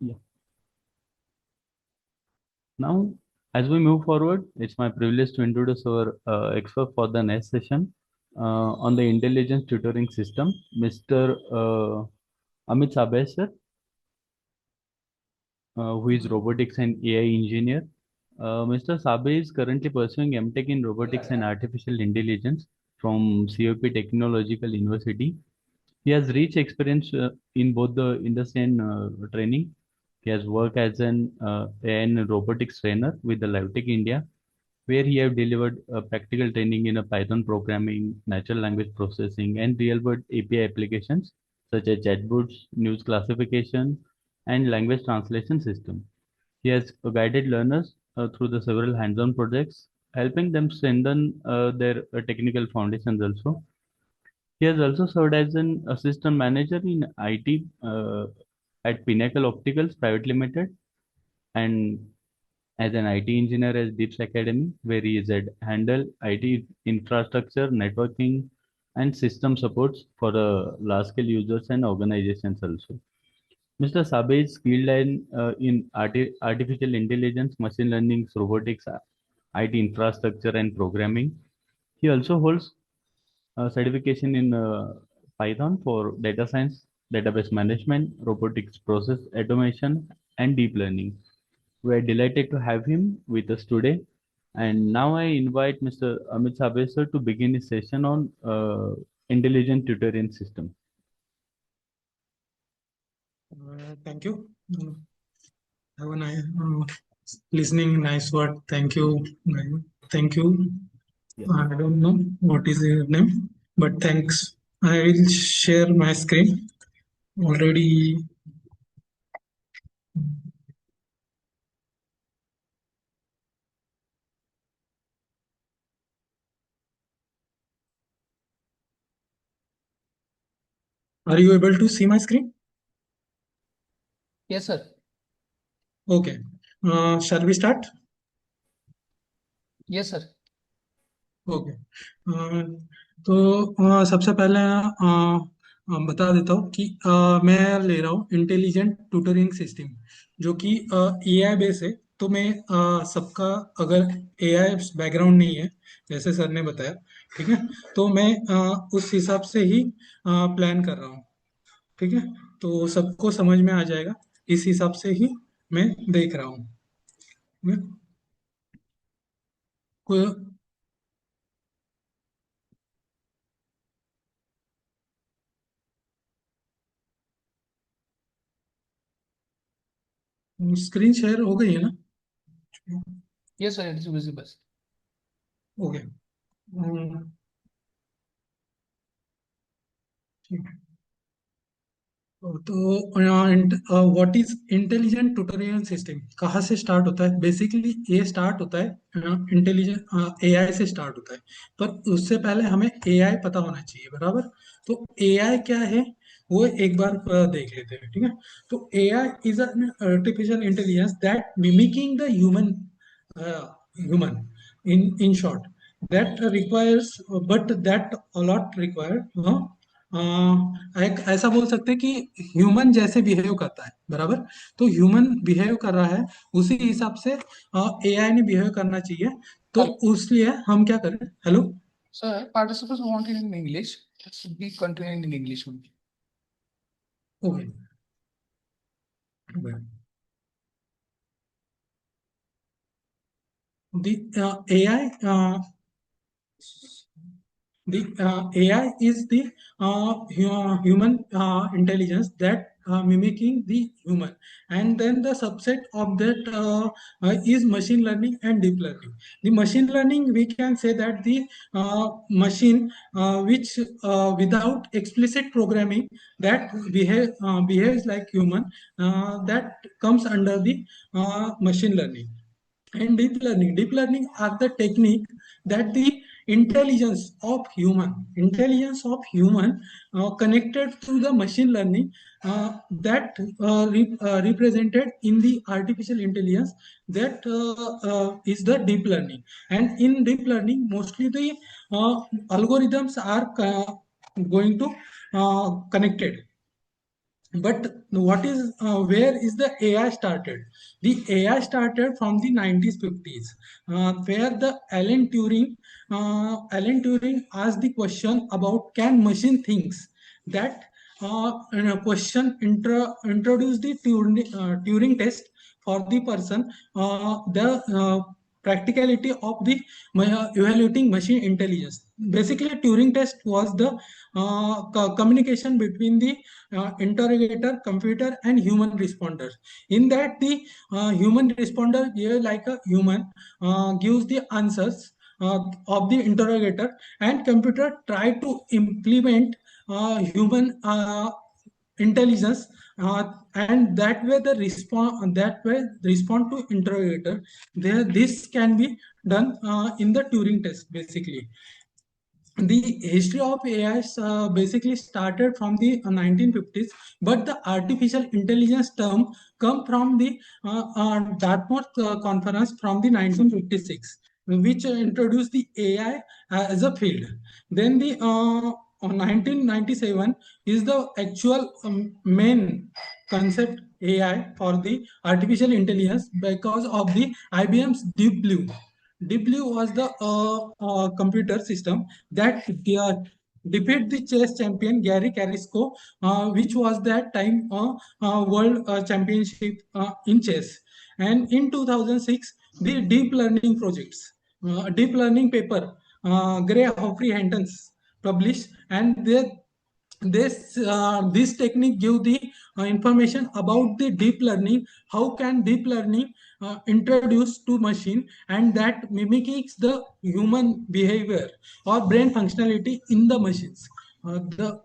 Yeah. Now, as we move forward, it's my privilege to introduce our expert for the next session on the intelligence tutoring system, Mr. Amit Sabhay, sir, who is robotics and AI engineer. Mr. Sabhay is currently pursuing MTech in robotics and artificial intelligence from COP Technological University. He has rich experience in both the industry and training. He has worked as an robotics trainer with the LiveTech India, where he have delivered practical training in a Python programming, natural language processing, and real-world API applications such as chatbots, news classification, and language translation system. He has guided learners through the several hands-on projects, helping them strengthen their technical foundations also. He has also served as an assistant manager in IT at Pinnacle Opticals Private Limited and as an IT engineer at Deeps Academy, where he is at handle IT infrastructure, networking, and system supports for large-scale users and organizations also. Mr. Sabe is skilled in artificial intelligence, machine learning, robotics, IT infrastructure, and programming. He also holds certification in Python for data science, database management, robotics process automation, and deep learning. We are delighted to have him with us today. And now I invite Mr. Amit Sabe sir to begin his session on intelligent tutoring system. Thank you. Have a nice listening. Nice word. Thank you. Thank you. I don't know what is your name, but thanks. I will share my screen already. Are you able to see my screen? Yes, sir. Okay. Shall we start? Yes, sir. Okay तो सबसे पहले बता देता हूँ कि मैं ले रहा हूँ इंटेलिजेंट ट्यूटरिंग सिस्टम जो कि एआई बेस है। तो मैं सबका अगर एआई बैकग्राउंड नहीं है जैसे सर ने बताया, ठीक है, तो मैं उस हिसाब से ही प्लान कर रहा हूँ, ठीक है। तो सबको समझ में आ जाएगा, इस हिसाब से ही मैं देख रहा हूँ। स्क्रीन शेयर हो गई है ना? Yes, sir, it is visible. Okay ठीक है। तो what is intelligent tutorial system कहाँ से स्टार्ट होता है? बेसिकली ये स्टार्ट होता है इंटेलिजेंट एआई से स्टार्ट होता है, पर उससे पहले हमें एआई पता होना चाहिए, बराबर। तो एआई क्या है वो एक बार देख लेते हैं, ठीक है। तो AI is an artificial intelligence that mimicking the human in short, that requires but that a lot required एक ऐसा बोल सकते हैं कि ह्यूमन जैसे बिहेव करता है, बराबर। तो ह्यूमन बिहेव कर रहा है उसी हिसाब से एआई ने बिहेव करना चाहिए। तो उसलिए हम क्या करें? Hello Sir, participants wanted in English. Let's be continuing in English only. Okay the AI AI is the human intelligence that mimicking the human, and then the subset of that is machine learning and deep learning. The machine learning, we can say that the machine which without explicit programming that behaves like human, that comes under the machine learning. And deep learning are the technique that the intelligence of human connected to the machine learning that represented in the artificial intelligence, that is the deep learning. And in deep learning mostly the algorithms are going to connected. But what is where is the AI started? The AI started from the 1950s, where the Alan Turing asked the question about can machine thinks. That question introduced the Turing test for the person, the practicality of the evaluating machine intelligence. Basically, Turing test was the communication between the interrogator, computer, and human responder. In that, the human responder like a human gives the answers of the interrogator, and computer try to implement human intelligence, and that way the respond to interrogator. There, this can be done in the Turing test, basically. the history of AI basically started from the 1950s, but the artificial intelligence term come from the Dartmouth conference from the 1956, which introduced the AI as a field. Then the 1997 is the actual main concept AI for the artificial intelligence because of the IBM's Deep Blue. Deep Blue was the computer system that defeat the chess champion Gary Carrasco, which was that time world championship in chess. And in 2006, the deep learning projects, deep learning paper, Gray Humphrey Hinton's published, and this technique give the information about the deep learning. How can deep learning introduce to machine, and that mimics the human behavior or brain functionality in the machines.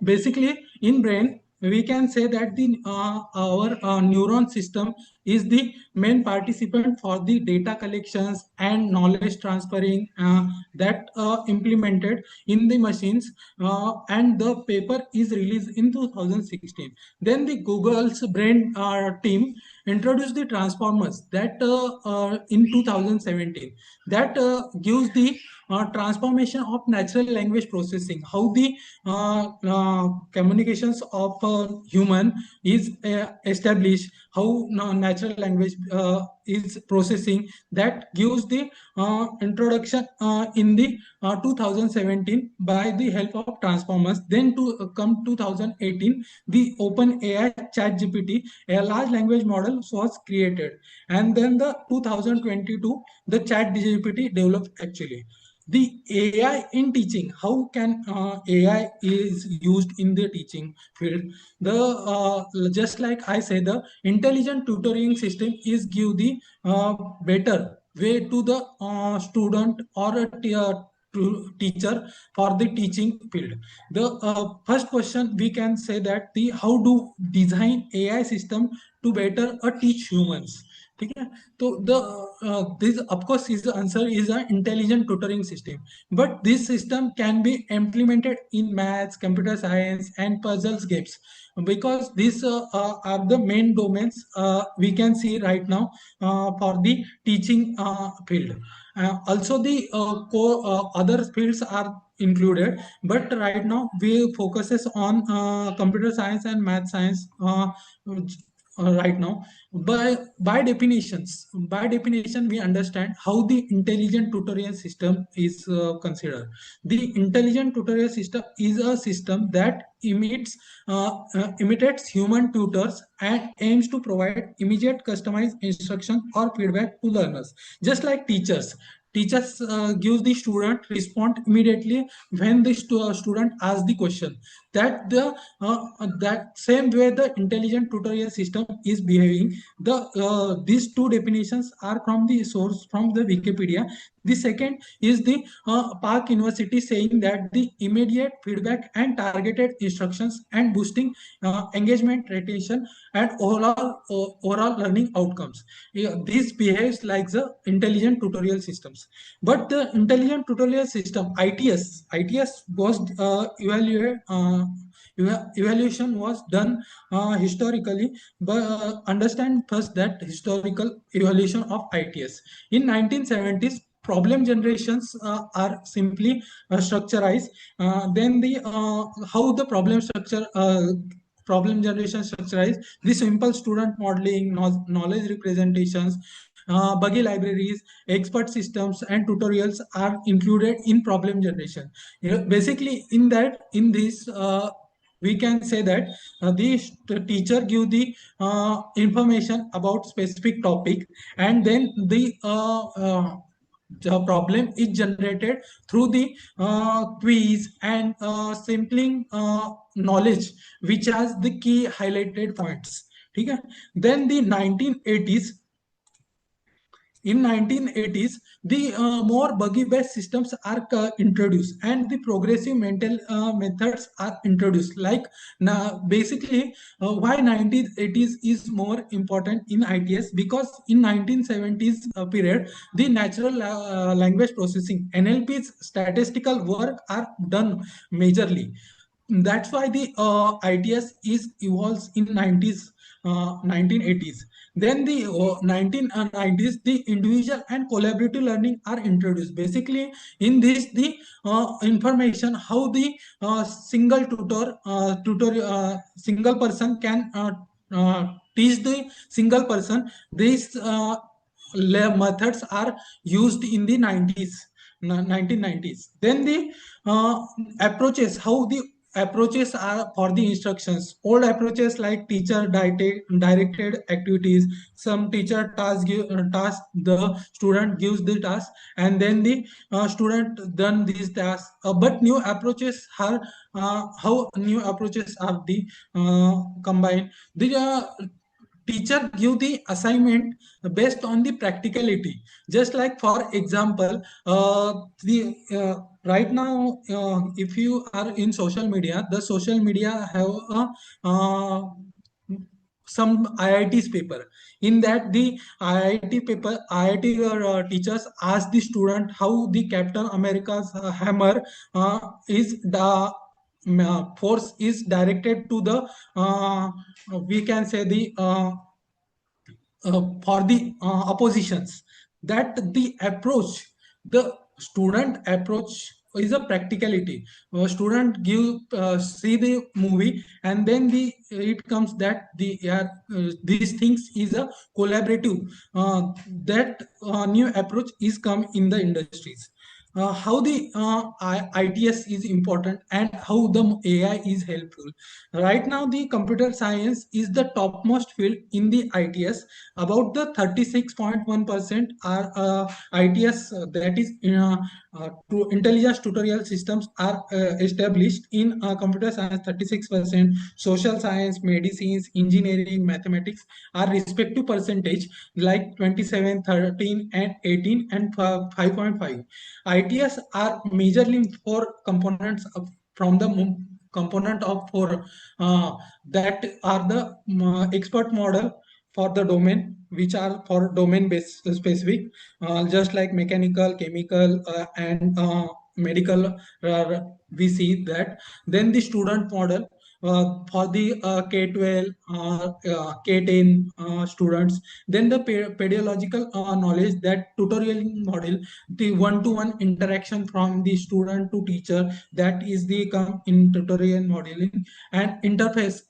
Basically in brain we can say that the our neuron system is the main participant for the data collections and knowledge transferring that implemented in the machines, and the paper is released in 2016. Then the Google's brain team introduced the transformers that in 2017 that gives the transformation of natural language processing, how the communications of human is established, how natural language is processing, that gives the introduction in the 2017 by the help of transformers. Then to come 2018, the open AI chat GPT, a large language model was created, and then the 2022 the chat GPT developed actually. The AI in teaching, how can AI is used in the teaching field? The just like I say, the intelligent tutoring system is give the better way to the student or teacher for the teaching field. The first question we can say that the how do design AI system to better teach humans. Okay, so this of course is the answer is an intelligent tutoring system, but this system can be implemented in maths, computer science, and puzzles games, because these are the main domains we can see right now for the teaching field. Also the other fields are included, but right now we focuses on computer science and math science right now. By definition we understand how the intelligent tutorial system is considered. The intelligent tutorial system is a system that imitates human tutors and aims to provide immediate customized instruction or feedback to learners, just like teachers gives the student respond immediately when the student asks the question. That same way the intelligent tutorial system is behaving. These two definitions are from the source from the Wikipedia. The second is the Park University saying that the immediate feedback and targeted instructions and boosting engagement, retention, and overall learning outcomes. This behaves like the intelligent tutorial systems. But the intelligent tutorial system ITS was evaluation was done historically, but understand first that historical evaluation of ITS. In 1970s, problem generations are simply structurized. Then the how the problem generation structurized the simple student modeling, knowledge representations, buggy libraries, expert systems, and tutorials are included in problem generation. Basically in this we can say that the teacher give the information about specific topic, and then the problem is generated through the quiz and sampling knowledge, which has the key highlighted points. Okay? Then the 1980s in 1980s, the more buggy-based systems are introduced, and the progressive mental methods are introduced. Like now, basically, why 1980s is more important in ITS, because in 1970s period, the natural language processing (NLP's) statistical work are done majorly. That's why the ITS is evolves in 1980s. Then the 1990s, the individual and collaborative learning are introduced. Basically, in this, the information how the single person can teach the single person. These methods are used in the 1990s. Then the approaches, how the approaches are for the instructions. Old approaches like teacher directed activities. Some teacher task, the student gives the task, and then the student done these tasks. But new approaches are how new approaches are the combined. The teacher give the assignment based on the practicality. Just like, for example, the right now, if you are in social media, the social media have a some IIT's paper. In that, the IIT paper, IIT teachers ask the student how the Captain America's hammer is the force is directed to the we can say the for the oppositions. That the approach, the student approach is a practicality. Student give see the movie, and then the it comes that the these things is a collaborative. That new approach is come in the industries. How the ITS is important and how the AI is helpful. Right now, the computer science is the topmost field in the ITS. About the 36.1% are ITS, that is intelligence tutorial systems are established in computer science. 36%, social science, medicines, engineering, mathematics are respective percentage like 27, 13, and 18 and 5.5. ITS are majorly four components from the component of four that are the expert model for the domain, which are for domain based specific, just like mechanical, chemical, and medical. We see that. Then the student model for the K-12, K-10 students. Then the pedagogical knowledge, that tutorial model, the one-to-one interaction from the student to teacher, that is the come in tutorial modeling. And interface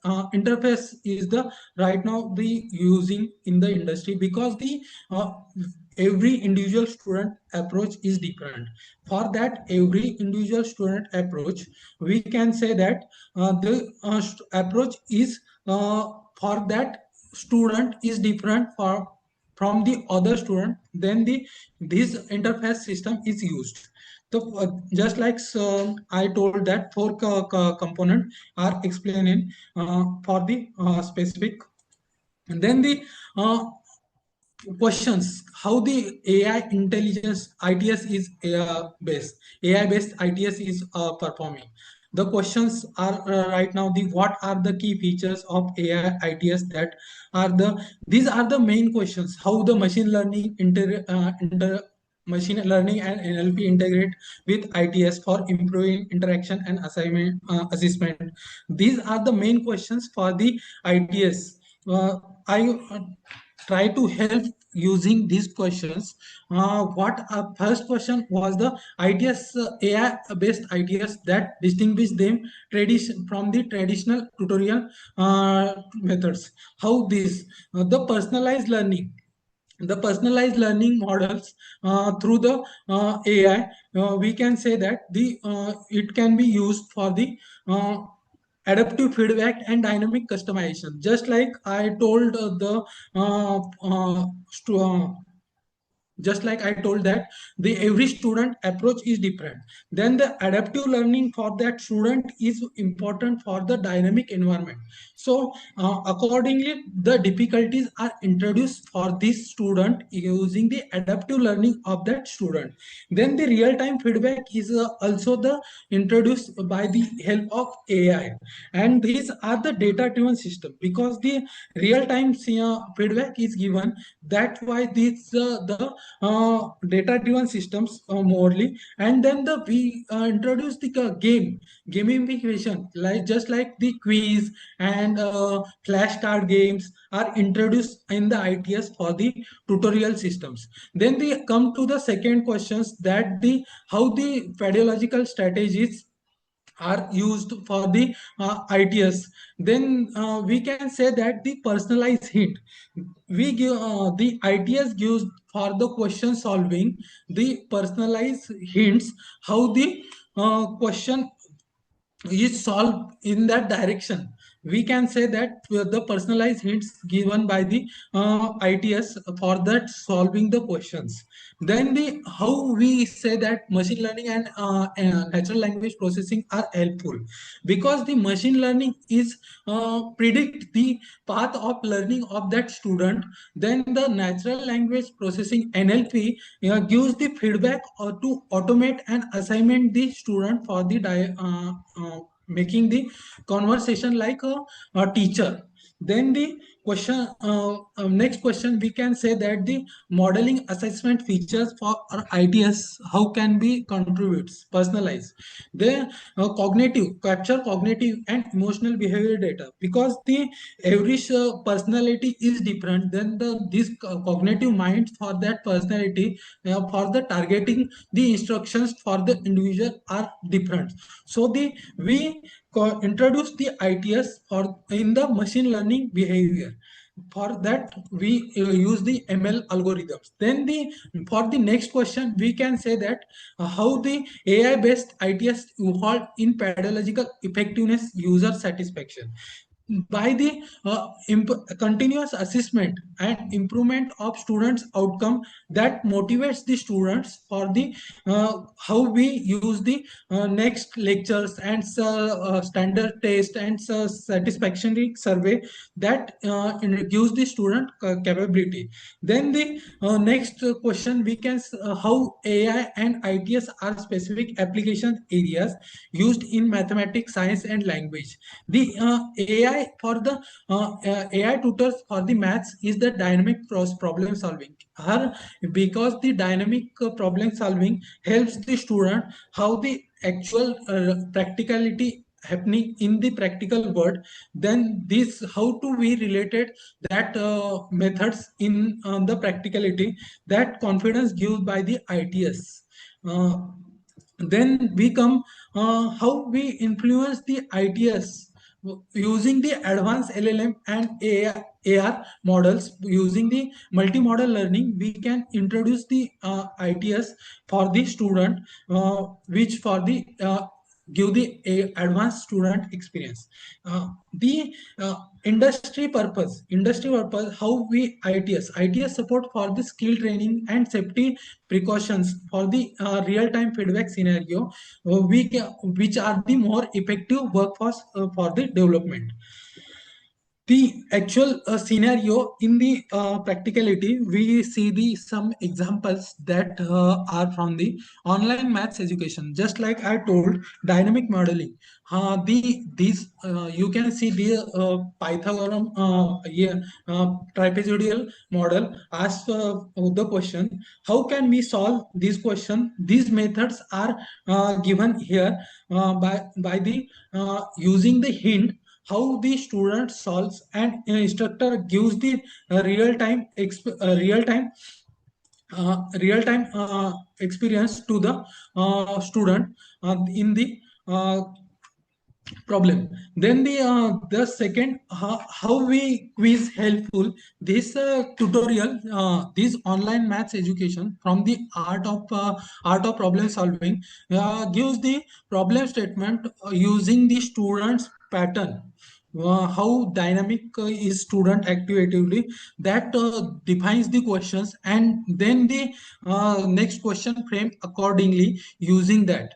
is the right now the using in the industry, because the every individual student approach is different. For that every individual student approach, we can say that the approach is for that student is different from the other student. Then the this interface system is used. So just like, so I told that four component are explaining for the specific. And then the questions, how the AI intelligence ITS is AI based ITS is performing. The questions are right now the what are the key features of AI ITS, that are the these are the main questions. How the machine learning machine learning and NLP integrate with ITS for improving interaction and assignment assessment. These are the main questions for the ITS. I try to help using these questions. What first question was the ITS, AI based ITS, that distinguish them tradition from the traditional tutorial methods. How this the personalized learning, the personalized learning models through the AI, we can say that the it can be used for the adaptive feedback and dynamic customization. Just like I told the just like I told that the every student approach is different. Then the adaptive learning for that student is important for the dynamic environment. So accordingly, the difficulties are introduced for this student using the adaptive learning of that student. Then the real-time feedback is also the introduced by the help of AI, and these are the data-driven system because the real-time feedback is given. That's why these the data-driven systems morely. And then the we introduce the gamification, like just like the quiz and flashcard games are introduced in the ITS for the tutorial systems. Then they come to the second questions, that the how the pedagogical strategies are used for the ITS. Then we can say that the personalized hint we give the ITS gives for the question solving the personalized hints how the question is solved in that direction. We can say that the personalized hints given by the ITS for that solving the questions. Then the how we say that machine learning and natural language processing are helpful, because the machine learning is predict the path of learning of that student. Then the natural language processing NLP gives the feedback or to automate and assignment the student for the making the conversation like a teacher. Then the question next question, we can say that the modeling assessment features for our ITS how can be contributes personalized. They cognitive capture cognitive and emotional behavior data, because the every personality is different. Then the this cognitive minds for that personality for the targeting the instructions for the individual are different. So the we introduce the ITS for in the machine learning behavior. For that we use the ML algorithms. Then the for the next question, we can say that how the AI based ITS evolved in pedagogical effectiveness user satisfaction by the continuous assessment and improvement of students outcome that motivates the students for the how we use the next lectures and standard test and satisfaction survey that gives the student capability. Then the next question, we can how AI and ITS are specific application areas used in mathematics, science and language. The AI for the AI tutors for the maths is the dynamic problem solving. Because the dynamic problem solving helps the student how the actual practicality happening in the practical world. Then this how to be related that methods in the practicality, that confidence given by the ITS. Then we come how we influence the ITS using the advanced LLM and AR models. Using the multimodal learning, we can introduce the ITS for the student, which for the give the advanced student experience. The industry purpose, how we ITS support for the skill training and safety precautions for the real-time feedback scenario, which are the more effective workforce for the development. The actual scenario in the practicality, we see the some examples that are from the online maths education. Just like I told, dynamic modeling, these you can see the Pythagorean trapezoidal model asks the question, how can we solve this question. These methods are given here by the using the hint how the student solves, and instructor gives the real time experience to the student in the problem. Then the second, how we quiz helpful. This tutorial, this online maths education from the art of problem solving gives the problem statement using the students pattern, how dynamic is student activity, that defines the questions, and then the next question frame accordingly using that.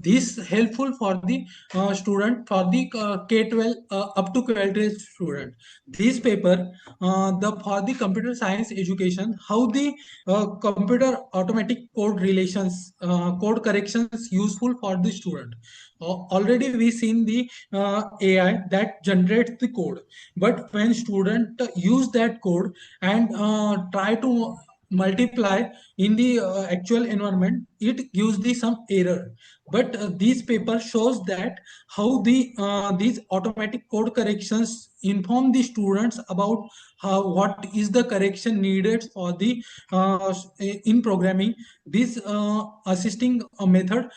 This helpful for the student, for the K-12 up to 12th student. This paper, the for the computer science education, how the computer automatic code relations, code corrections useful for the student. Already we seen the AI that generates the code, but when student use that code and try to multiply in the actual environment, it gives the some error. But this paper shows that how the these automatic code corrections inform the students about how what is the correction needed for the in programming. This assisting method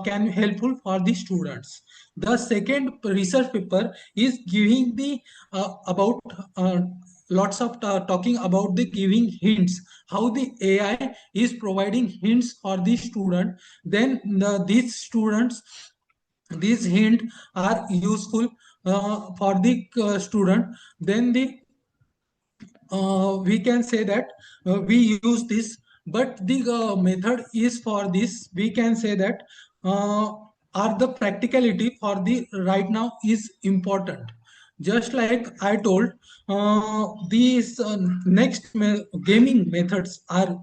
can helpful for the students. The second research paper is giving the about lots of talking about the giving hints, how the AI is providing hints for the student. Then these students, these hints are useful for the student. Then the we can say that we use this, but the method is for this. We can say that are the practicality for the right now is important. Just like I told, these next gaming methods are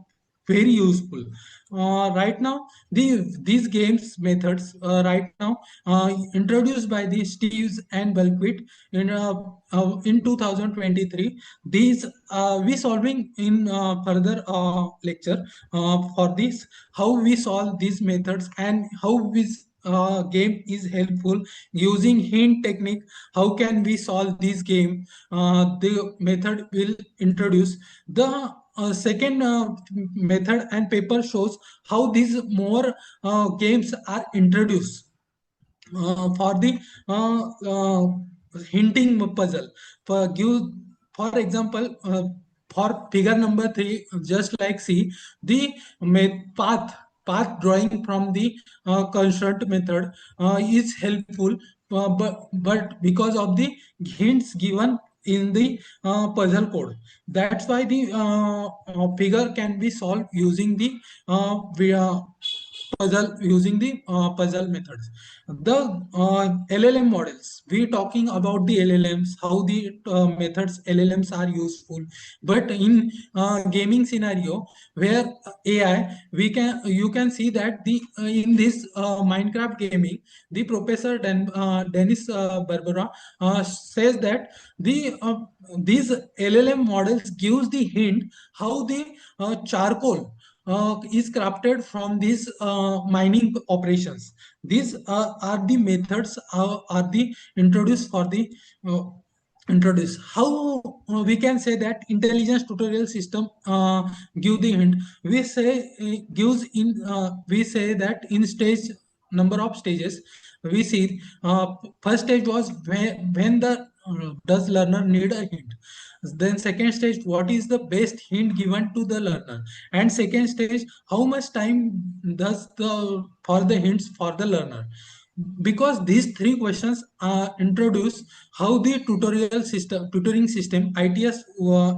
very useful. Right now, these games methods right now introduced by the Steves and Belquit in 2023. These we solving in further lecture for this, how we solve these methods and how this game is helpful using hint technique. How can we solve this game? The method will introduce the second method, and paper shows how these more games are introduced for the hinting puzzle. For give, for example, for figure number 3, just like see the path drawing from the construct method is helpful, but because of the hints given in the puzzle code, that's why the figure can be solved using the puzzle, using the puzzle methods. The LLM models, we talking about the LLMs, how the methods LLMs are useful. But in gaming scenario where AI, we can, you can see that the in this Minecraft gaming, the professor Dennis Barbara says that the these LLM models gives the hint how the charcoal is crafted from these mining operations. These are the methods are the introduced for the uh, introduce. How we can say that intelligence tutorial system give the hint. We say gives in we say that in stage number of stages, we see first stage was when the does learner need a hint. Then second stage, what is the best hint given to the learner? And second stage, how much time does the for the hints for the learner? Because these three questions introduce how the tutoring system ITS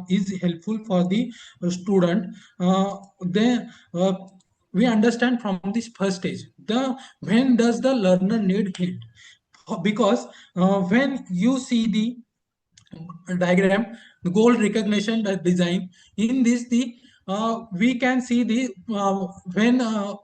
is helpful for the student. Then we understand from this first stage, the when does the learner need hint? Because when you see the diagram, the goal recognition design, in this the we can see the when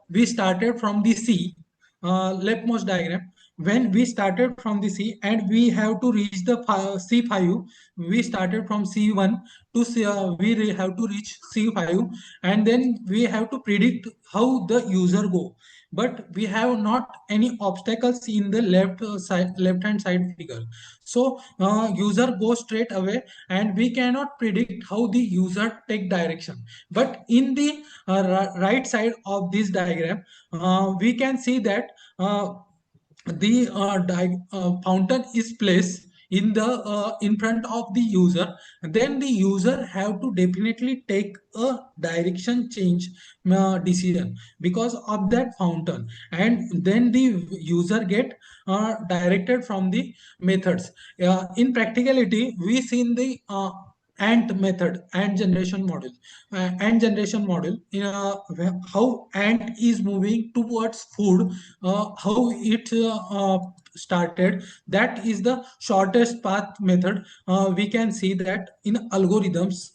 we started from the C leftmost diagram, when we started from the C and we have to reach the C5. We started from C1 to C, have to reach C5, and then we have to predict how the user go. But we have not any obstacles in the left hand side figure. So user goes straight away, and we cannot predict how the user take direction. But in the right side of this diagram, we can see that the fountain is placed in front of the user, then the user have to definitely take a direction change decision because of that fountain, and then the user get directed from the methods. In practicality, we seen the ant method, ant generation model, how ant is moving towards food, how it started. That is the shortest path method. We can see that in algorithms,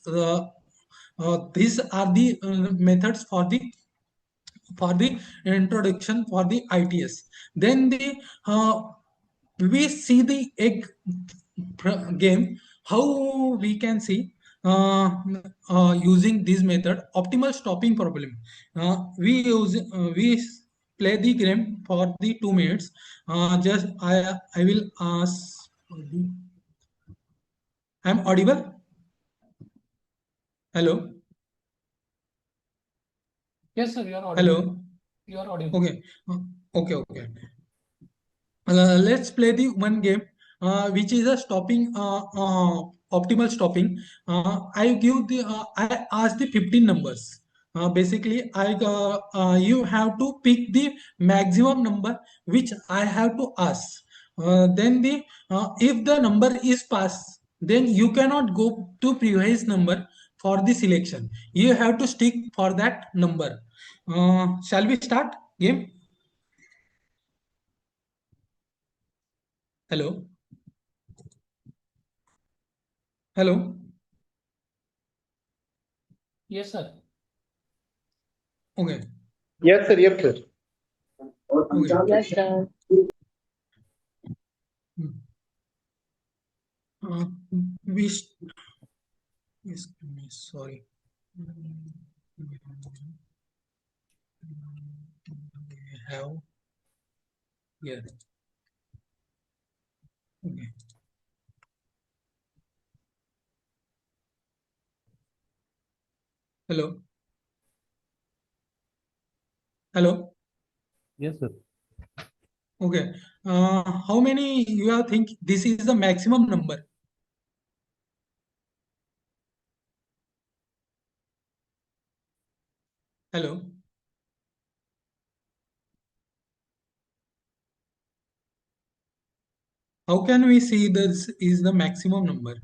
these are the methods for the introduction for the ITS. Then we see the egg game, how we can see using this method optimal stopping problem. We play the game for the 2 minutes. Just I will ask. I'm audible. Hello. Yes, sir, you are audible. Hello. You are audible. Okay. Okay. Let's play the one game, which is a stopping, optimal stopping. I ask the 15 numbers. Basically, you have to pick the maximum number which I have to ask. Then if the number is passed, then you cannot go to previous number for the selection. You have to stick for that number. Shall we start game? Hello. Hello. Yes, sir. Okay. Yes, sir. Yes, sir. Okay. Yes, sir. Uh, we s- Excuse me, sorry. We have here. Okay. Hello. Hello. Yes, sir. Okay. How many you have think this is the maximum number? Hello. How can we see this is the maximum number?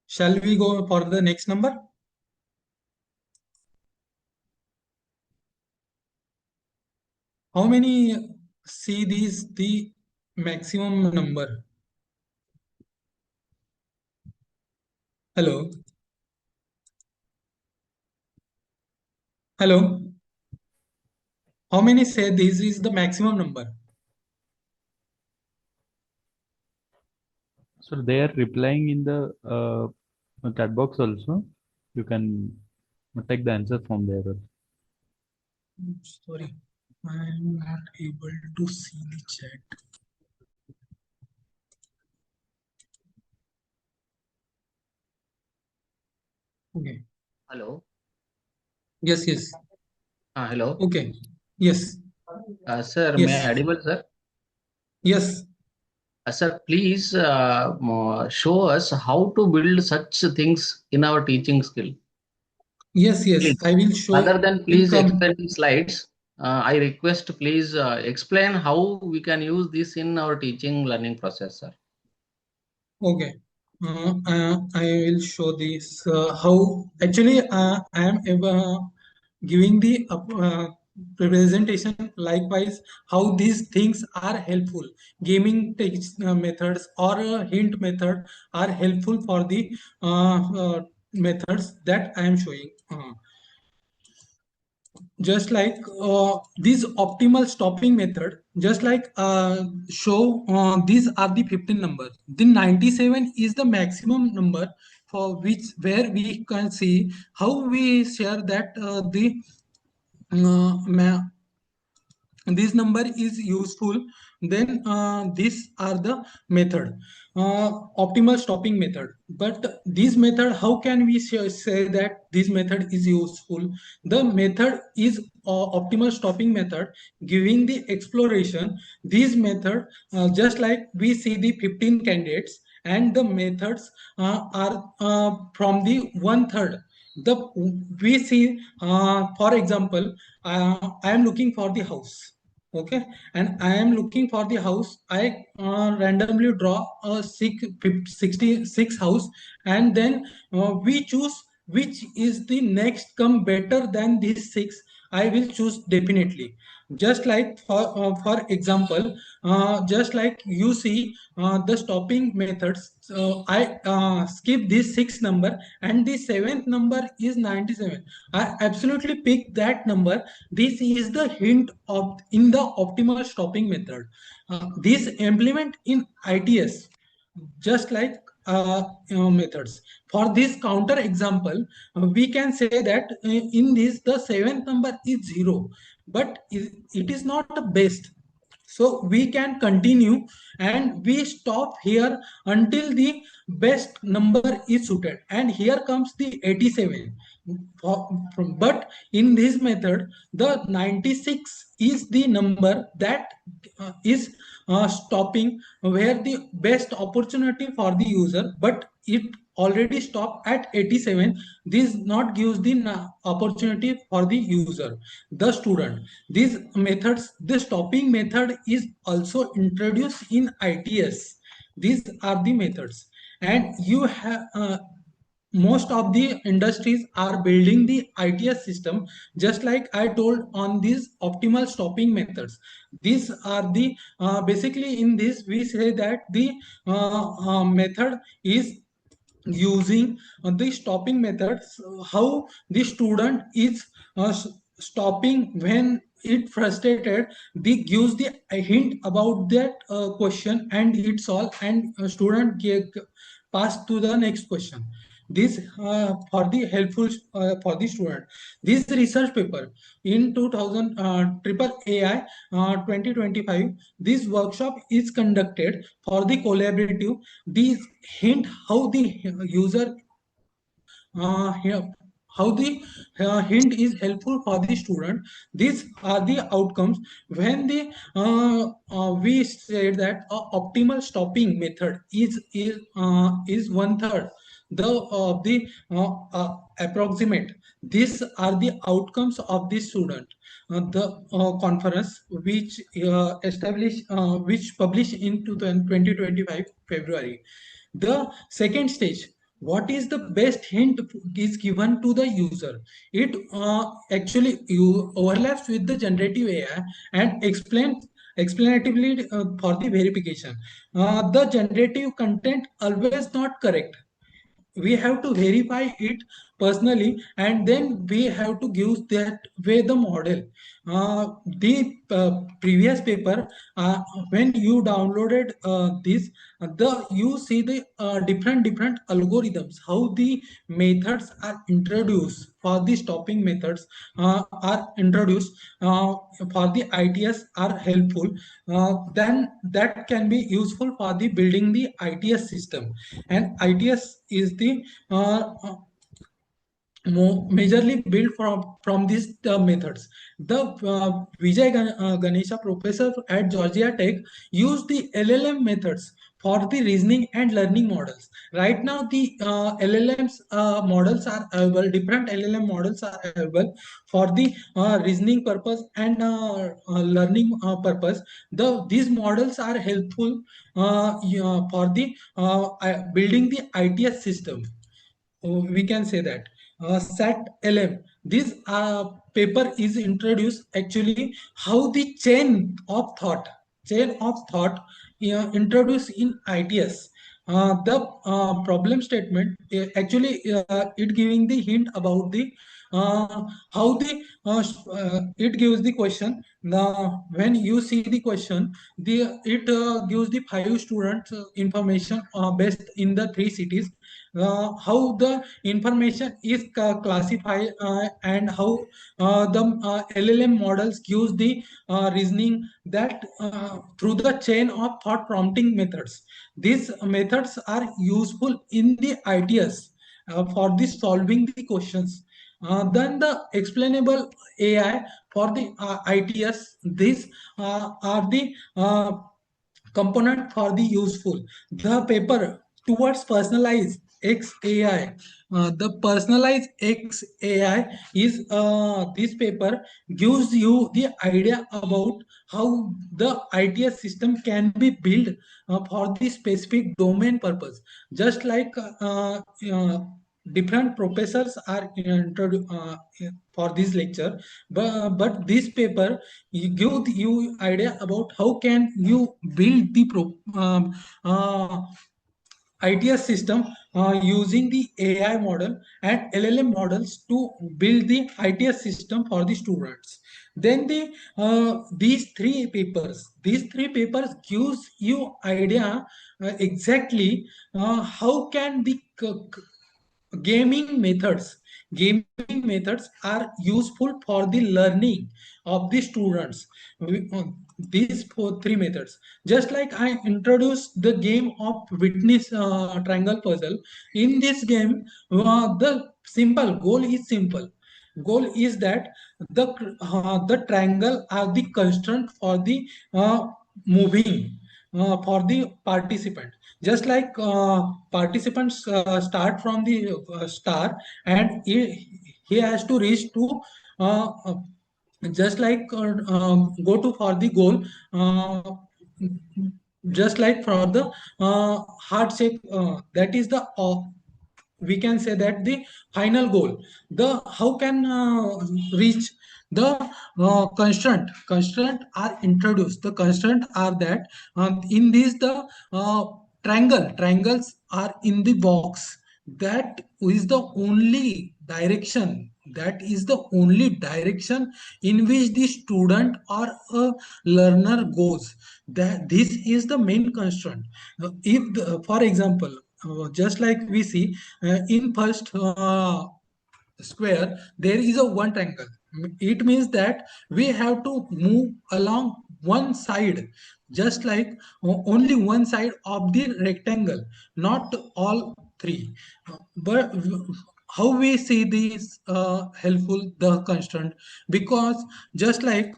Shall we go for the next number? How many see these the maximum number? Hello. Hello. How many say this is the maximum number? So they are replying in the chat box also. You can take the answer from there. Sorry, I'm not able to see the chat. Okay. Hello. Yes, yes. Hello. Okay. Yes. Sir, may Yes. I audible, sir? Yes. Sir, please show us how to build such things in our teaching skill. Yes, yes. Please. I will show Rather than in please explain the slides, I request please explain how we can use this in our teaching learning process, sir. Okay. I will show this how actually I am giving the presentation likewise how these things are helpful. Gaming methods or hint method are helpful for the methods that I am showing. Just like this optimal stopping method, just like show these are the 15 numbers, the 97 is the maximum number for which where we can see how we share that this number is useful. Then these are the method. optimal stopping method. But this method, how can we say that this method is useful? The method is optimal stopping method giving the exploration. This method, just like we see the 15 candidates, and the methods are from the one third. The we see, for example, I am looking for the house. Okay, and I am looking for the house. I randomly draw a 66 house, and then we choose which is the next come better than these six. I will choose definitely. Just like for example, just like you see the stopping methods. So I skip this six number, and the seventh number is 97. I absolutely pick that number. This is the hint of in the optimal stopping method. This implement in ITS, just like methods. For this counter example, we can say that in this the seventh number is 0, but it is not the best. So we can continue, and we stop here until the best number is suited. And here comes the 87. But in this method, the 96 is the number that is stopping where the best opportunity for the user, but it already stopped at 87. This not gives the opportunity for the user, the student. These methods, the stopping method is also introduced in ITS. These are the methods, and you have most of the industries are building the ITS system, just like I told on these optimal stopping methods. These are the basically in this we say that the method is using the stopping methods, how the student is stopping when it frustrated. They gives the a hint about that question, and it's all, and student get pass to the next question. This for the helpful for the student. This research paper in 2000 triple AI 2025, this workshop is conducted for the collaborative. These hint how the user here, how the hint is helpful for the student. These are the outcomes when the we said that optimal stopping method is one third the approximate. These are the outcomes of the student. The conference which established which published in 2025 February. The second stage, what is the best hint is given to the user? It actually you overlaps with the generative AI and explanatively for the verification. The generative content always not correct. We have to verify it personally, and then we have to give that way the model. The previous paper, when you downloaded this, the you see the different algorithms, how the methods are introduced for the stopping methods are introduced for the ITS are helpful. Then that can be useful for the building the ITS system. And ITS is the majorly built from these methods. The Ganesha professor at Georgia Tech used the LLM methods for the reasoning and learning models. Right now, the LLMs models are available. Different LLM models are available for the reasoning purpose and learning purpose. These models are helpful for the building the ITS system. We can say that sat lm, this paper is introduced actually how the chain of thought introduced in ITS. The problem statement actually it giving the hint about the how the it gives the question. Now when you see the question, the it gives the five students information based in the three cities, how the information is classified, and how the LLM models use the reasoning that through the chain of thought prompting methods. These methods are useful in the ITS for the solving the questions. Then the explainable AI for the ITS. These are the component for the useful. The paper towards personalized XAI. The personalized XAI is this paper gives you the idea about how the ITS system can be built for the specific domain purpose. Just like different professors are introduced for this lecture, but this paper give you idea about how can you build the ITS system using the AI model and LLM models to build the ITS system for the students. Then these three papers gives you idea exactly how can the gaming methods gaming methods are useful for the learning of the students. These three methods, just like I introduced the game of witness triangle puzzle. In this game, the simple goal is simple. Goal is that the triangle are the constraint for the moving for the participant. Just like participants start from the star, and he has to reach to just like go to for the goal, just like for the heart shape, that is the we can say that the final goal. The how can reach the constraint are introduced. The constraint are that in this the triangles are in the box. That is the only direction, that is the only direction in which the student or a learner goes. That this is the main constraint. If for example, just like we see in first square, there is a one triangle. It means that we have to move along one side, just like only one side of the rectangle, not all three. But how we see this helpful the constraint? Because just like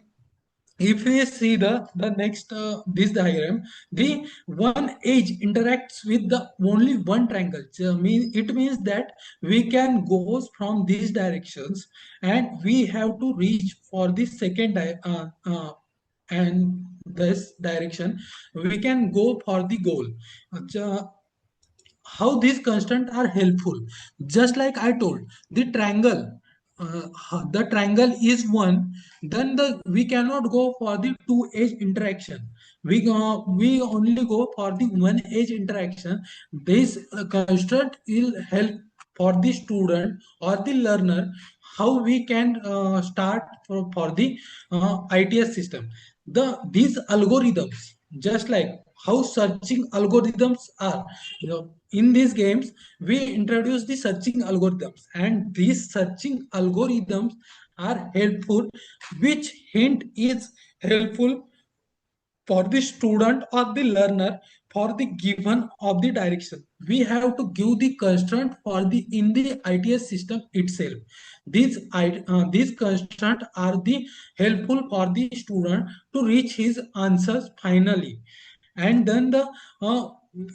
if we see the next this diagram, the one edge interacts with the only one triangle. So it means that we can go from these directions, and we have to reach for the second and this direction we can go for the goal. Uh, how these constants are helpful? Just like I told, the triangle, the triangle is one, then we cannot go for the two edge interaction. We only go for the one edge interaction. This constraint will help for the student or the learner how we can start for the ITS system. These algorithms, just like how searching algorithms are, in these games we introduce the searching algorithms, and these searching algorithms are helpful. Which hint is helpful for the student or the learner for the given of the direction? We have to give the constraint for the in the ITS system itself. These constraints are the helpful for the student to reach his answers finally. And then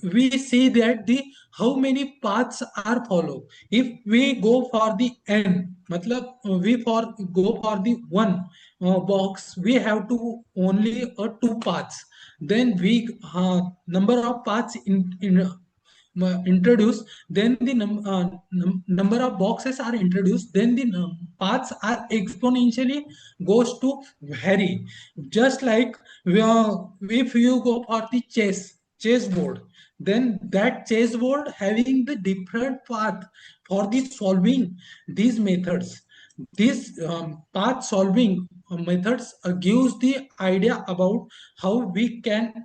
we see that the how many paths are followed. If we go for the n, matlab we go for the one box, we have to only two paths. Then we number of paths introduced, then the number of boxes are introduced, then the paths are exponentially goes to vary. Just like if you go for the chessboard, then that chessboard having the different path for the solving these methods. These path solving methods gives the idea about how we can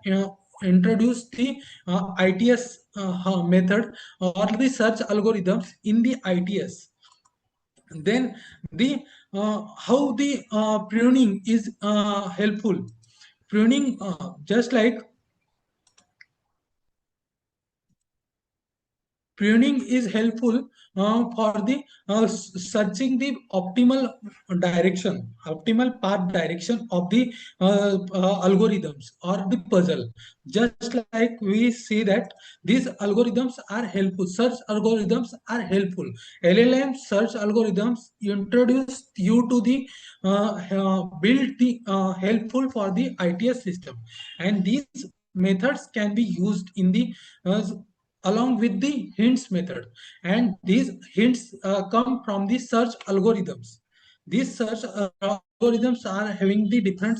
introduce the ITS method or the search algorithms in the ITS. Then the how the pruning is helpful. Pruning, just like pruning is helpful for the searching the optimal path direction of the algorithms or the puzzle. Just like we see that these algorithms are helpful, search algorithms are helpful. LLM search algorithms introduce you to the build the helpful for the ITS system, and these methods can be used in the uh, along with the hints method, and these hints come from the search algorithms. These search algorithms are having the different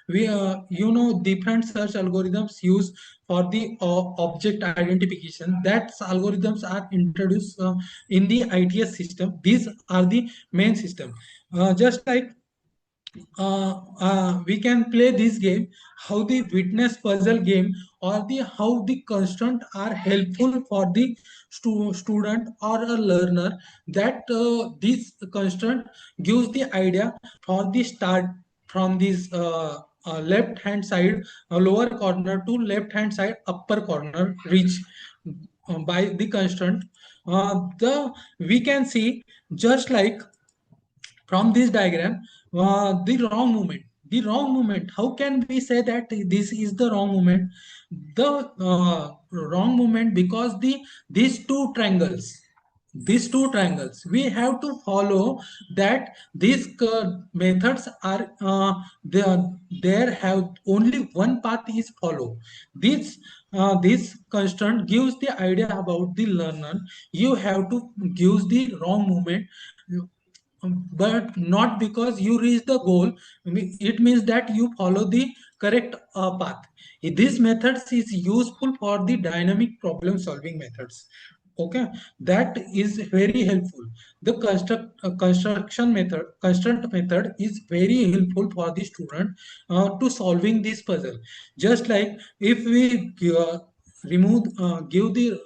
different search algorithms used for the object identification. That algorithms are introduced in the ITS system. These are the main system. Just like we can play this game, how the witness puzzle game or the how the constraint are helpful for the student or a learner. That this constraint gives the idea for the start from this left hand side lower corner to left hand side upper corner reach by the constraint. The we can see, just like from this diagram, the wrong movement, how can we say that this is the wrong movement? The wrong movement, because these two triangles we have to follow, that these methods are there have only one path is follow. This constraint gives the idea about the learner. You have to use the wrong movement, but not because you reach the goal. It means that you follow the correct path. This methods is useful for the dynamic problem solving methods. Okay, that is very helpful. The construction method, construct method is very helpful for the student to solving this puzzle. Just like if we give the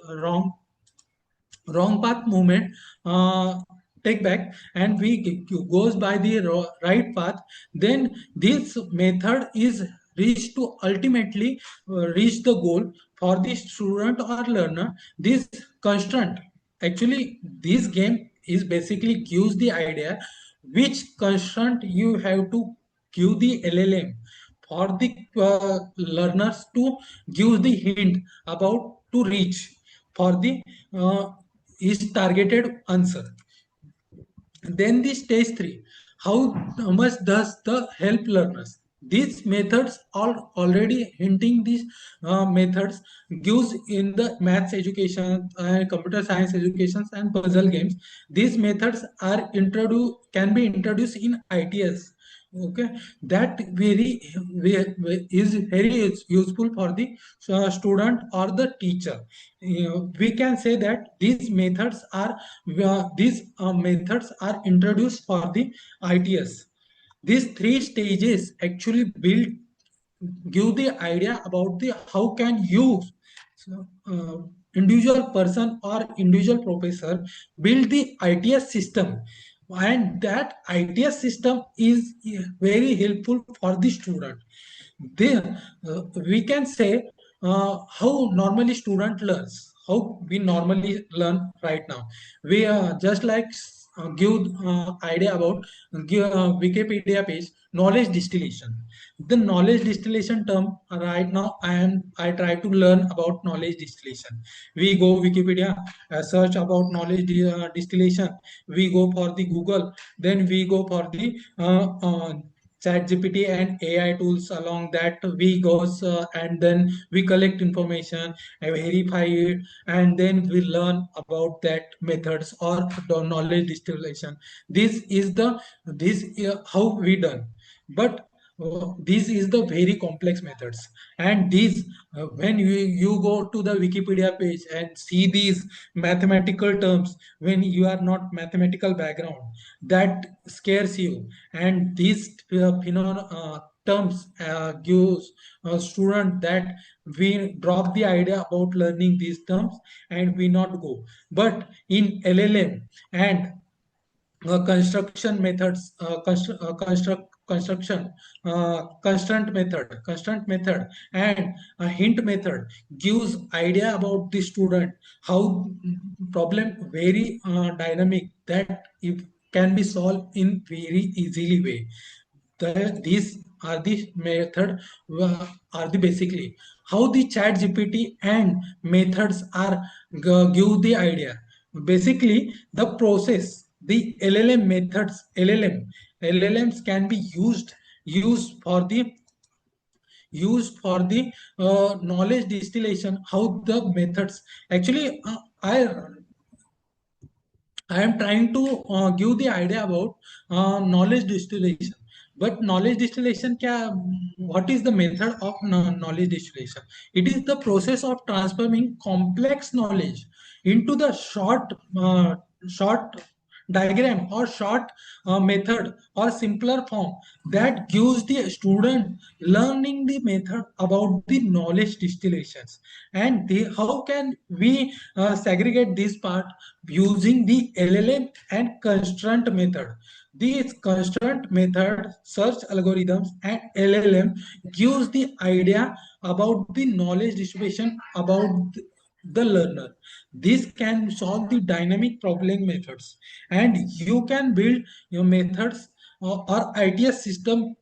wrong path movement, take back, and we goes by the right path, then this method is reached to ultimately reach the goal for the student or learner. This constraint, actually this game is basically gives the idea which constraint you have to give the LLM for the learners to give the hint about to reach for the uh, is targeted answer. Then the stage 3, how much does the help learners? These methods are already hinting. These methods gives in the maths education and computer science educations and puzzle games. These methods are introduced, can be introduced in ITS. Okay, that is very useful for the student or the teacher. We can say that these methods are introduced for the ITS. These three stages actually give the idea about the how can you individual person or individual professor build the ITS system, and that ITS system is very helpful for the student. Then we can say how normally student learns, how we normally learn right now. We just like give idea about Wikipedia page, knowledge distillation. The knowledge distillation term right now, I try to learn about knowledge distillation. We go Wikipedia, search about knowledge distillation. We go for the Google, then we go for the chat GPT and AI tools. Along that we goes and then we collect information, verify it, and then we learn about that methods or the knowledge distillation. This is how we done. But this is the very complex methods, and these when you go to the Wikipedia page and see these mathematical terms, when you are not mathematical background, that scares you. And these terms gives a student that we drop the idea about learning these terms and we not go. But in LLM and construction methods, construction, constraint method, and a hint method gives idea about the student how problem very dynamic that it can be solved in very easily way. These are the method are the basically how the chat GPT and methods are give the idea. Basically, the process, the LLM methods, LLMs can be used for the knowledge distillation. How the methods actually I am trying to give the idea about knowledge distillation. But knowledge distillation, what is the method of knowledge distillation? It is the process of transforming complex knowledge into the short diagram or short method or simpler form that gives the student learning the method about the knowledge distillations. And how can we segregate this part using the LLM and constraint method. These constraint method, search algorithms, and LLM gives the idea about the knowledge distribution about the learner. This can solve the dynamic problem methods, and you can build your methods or ITS system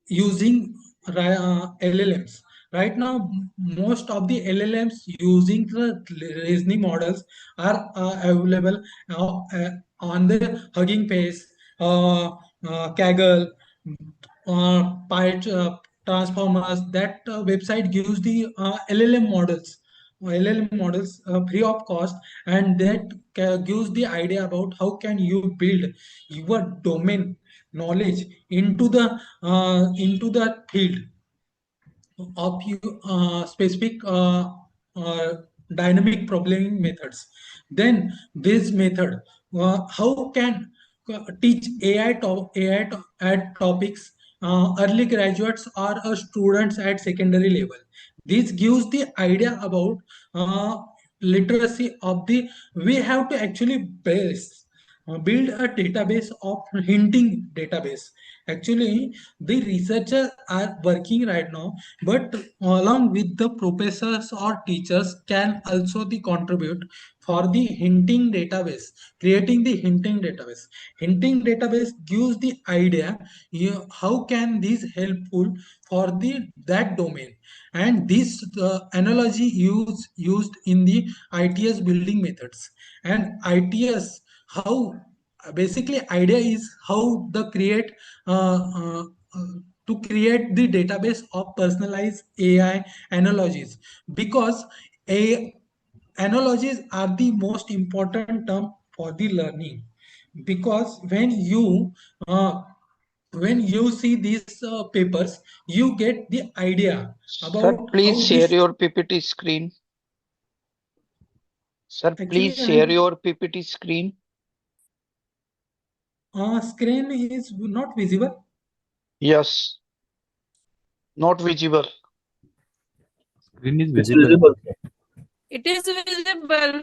using LLMs. Right now, most of the LLMs using the reasoning models are available on the Hugging Face, Kaggle, Transformers. That website gives the LLM models free of cost, and that gives the idea about how can you build your domain knowledge into the field of you specific dynamic probleming methods. Then this method, how can teach at topics early graduates or students at secondary level. This gives the idea about literacy of the. We have to actually build a database of hinting database. Actually, the researchers are working right now, but along with the professors or teachers can also the contribute for the hinting database, creating the hinting database. Hinting database gives the idea how can this helpful for the that domain. And this analogy used in the ITS building methods. And ITS, how basically idea is how the create to create the database of personalized AI analogies, because analogies are the most important term for the learning. Because when you see these papers, you get the idea Sir, about please how share this. your PPT screen. Sir, please Actually, share your PPT screen. Screen is not visible. Yes, not visible. Screen is It's visible. visible. It is visible.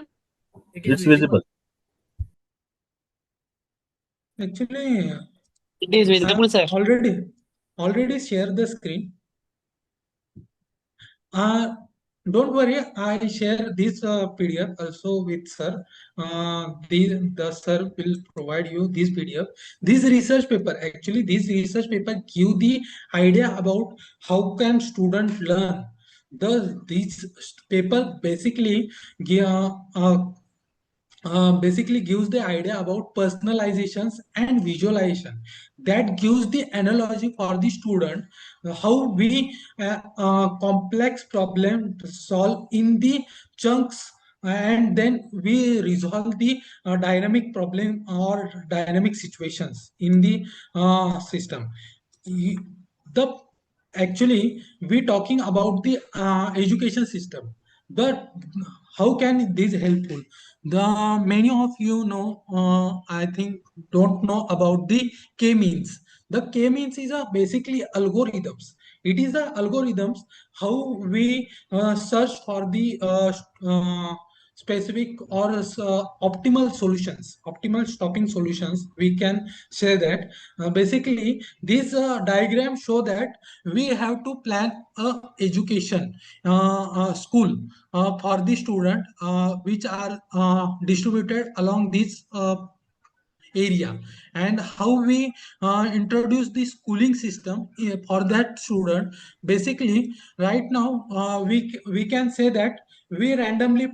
It's visible. Actually, It is visible, sir. already shared the screen. Don't worry, I share this PDF also with sir. The sir will provide you this PDF. This research paper, actually, this research paper give the idea about how can student learn. This paper basically basically gives the idea about personalizations and visualization. That gives the analogy for the student how we complex problem solve in the chunks, and then we resolve the dynamic problem or dynamic situations in the system. The actually we talking about the education system, but how can this helpful? The many of you know, I think don't know about the k-means. The k-means is a basically algorithms. It is the algorithms how we search for the specific or optimal solutions, optimal stopping solutions. We can say that basically these diagrams show that we have to plan a education school for the student which are distributed along this area, and how we introduce the schooling system for that student. Basically right now we can say that we randomly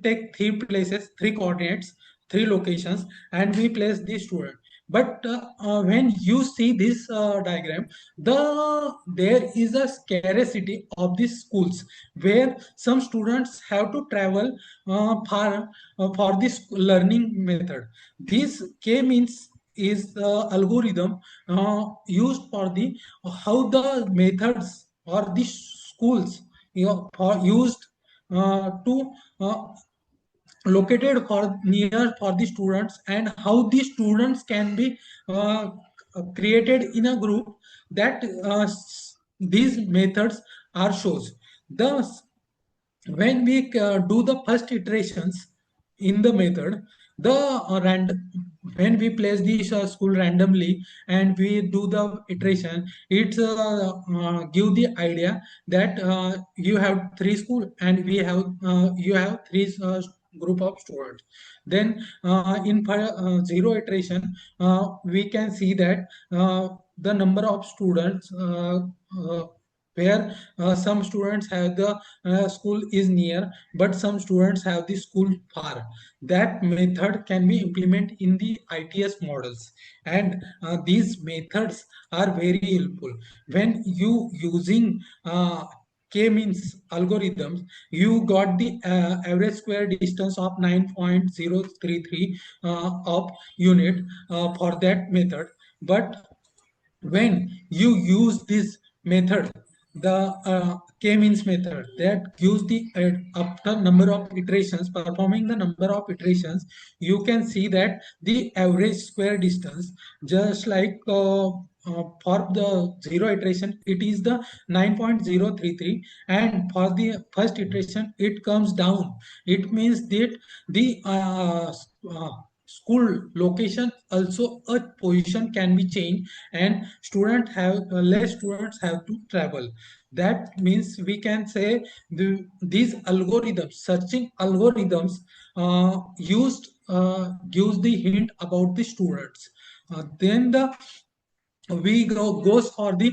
take three places, three coordinates, three locations, and we place the student. But when you see this diagram, there is a scarcity of these schools where some students have to travel for this learning method. This K means is the algorithm used for the how the methods or the schools used to located for near for the students, and how the students can be created in a group that these methods are shows. Thus when we do the first iterations in the method, the when we place the school randomly and we do the iteration, it give the idea that you have three school and we have you have three group of students. Then in zero iteration we can see that the number of students where some students have the school is near, but some students have the school far. That method can be implemented in the ITS models, and these methods are very helpful. When you using k-means algorithms, you got the average square distance of 9.033 of unit for that method. But when you use this method, the k-means method, that gives the after number of iterations, performing the number of iterations, you can see that the average square distance, just like for the zero iteration it is the 9.033, and for the first iteration it comes down. It means that the school location also a position can be changed, and student have less students have to travel. That means we can say these algorithms, searching algorithms used gives the hint about the students. Then the we goes for the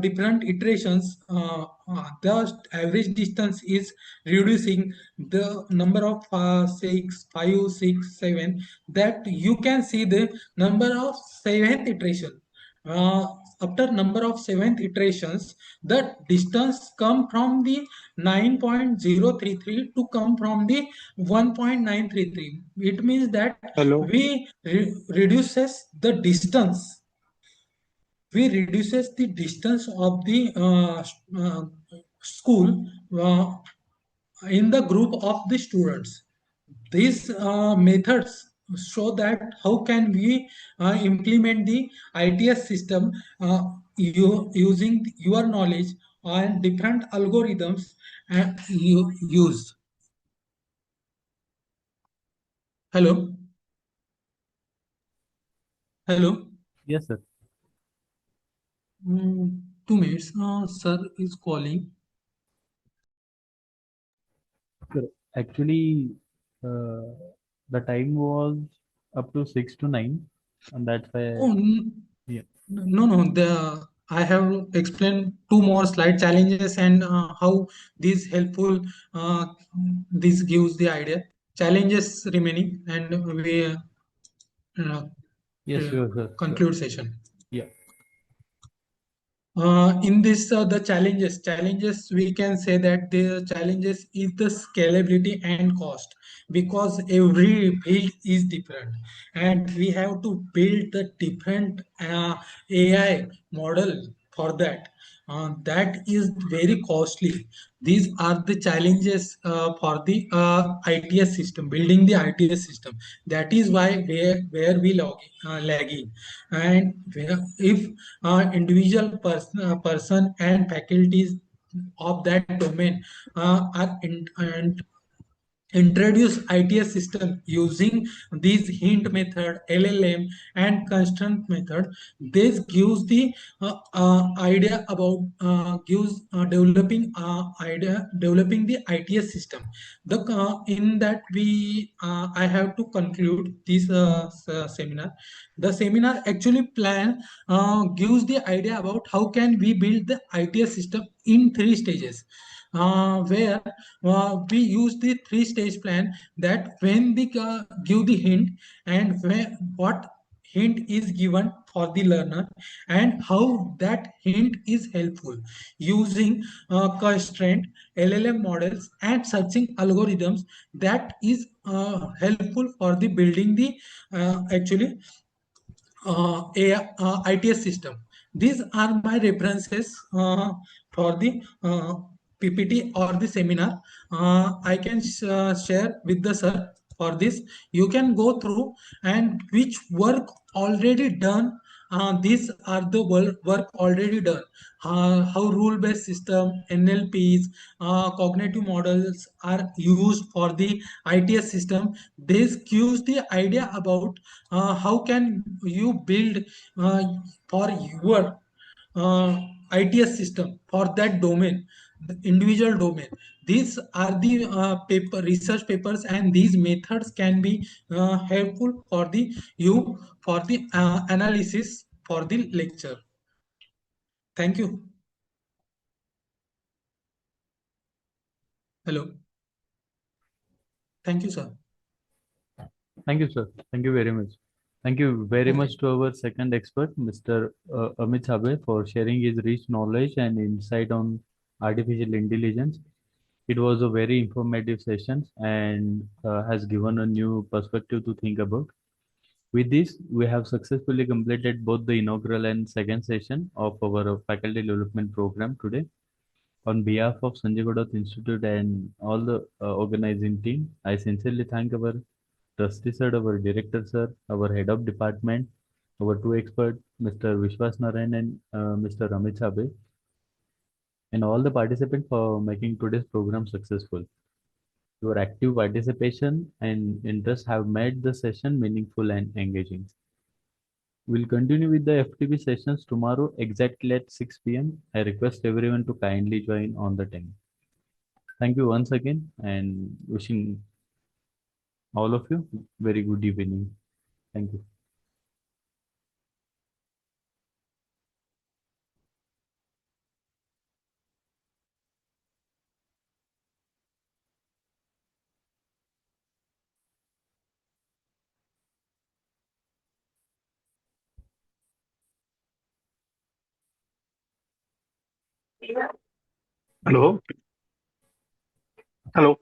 different iterations. The average distance is reducing the number of 6 5 6 7, that you can see the number of seventh iteration. uh, After number of seventh iterations, the distance come from the 9.033 to come from the 1.933. It means that Hello. we reduces the distance, we reduces the distance of the school in the group of the students. These methods show that how can we implement the ITS system using your knowledge and different algorithms you used. Hello. Hello. Yes, sir. 2 minutes. Sir is calling. Sir, actually, uh, the time was up to 6 to 9, and that's why. Oh, Yeah. no. I have explained two more slide challenges and how these helpful. This gives the idea. Challenges remaining, and we Yes, sure, sir. conclude session. Yeah. In this the challenges we can say that the challenges is the scalability and cost, because every field is different and we have to build the different AI model for that. That is very costly. These are the challenges for the ITS system, building the ITS system. That is why where we lagging, and if individual person and faculties of that domain are and introduce ITS system using these hint method, LLM, and constraint method. This gives the idea about gives developing the ITS system. The in that we I have to conclude this seminar. The seminar actually plan gives the idea about how can we build the ITS system in 3 stages, where we use the 3 stage plan, that when we give the hint, and what hint is given for the learner, and how that hint is helpful using constraint, LLM models, and searching algorithms, that is helpful for the building the actually ITS system. These are my references for the PPT or the seminar. I can share with the sir for this. You can go through and which work already done. These are the work already done. How rule-based system, NLPs, cognitive models are used for the ITS system. This gives the idea about how can you build uh, for your ITS system for that domain, the individual domain. These are the research papers, and these methods can be helpful for the you for the analysis for the lecture. Thank you. Hello. Thank you, sir. Thank you, sir. Thank you very much. Thank you very Okay. much to our second expert, Mr. Amit Habe, for sharing his rich knowledge and insight on artificial intelligence. It was a very informative session and has given a new perspective to think about. With this, we have successfully completed both the inaugural and second session of our faculty development program today. On behalf of Sanjay Godath Institute and all the organizing team, I sincerely thank our trustee sir, our director sir, our head of department, our two experts, Mr. Vishwas Narayan and Mr. Amit Chabe, and all the participants for making today's program successful. Your active participation and interest have made the session meaningful and engaging. We'll continue with the FTP sessions tomorrow exactly at 6 p.m. I request everyone to kindly join on the time. Thank you once again and wishing all of you very good evening. Thank you. Hello. Hello.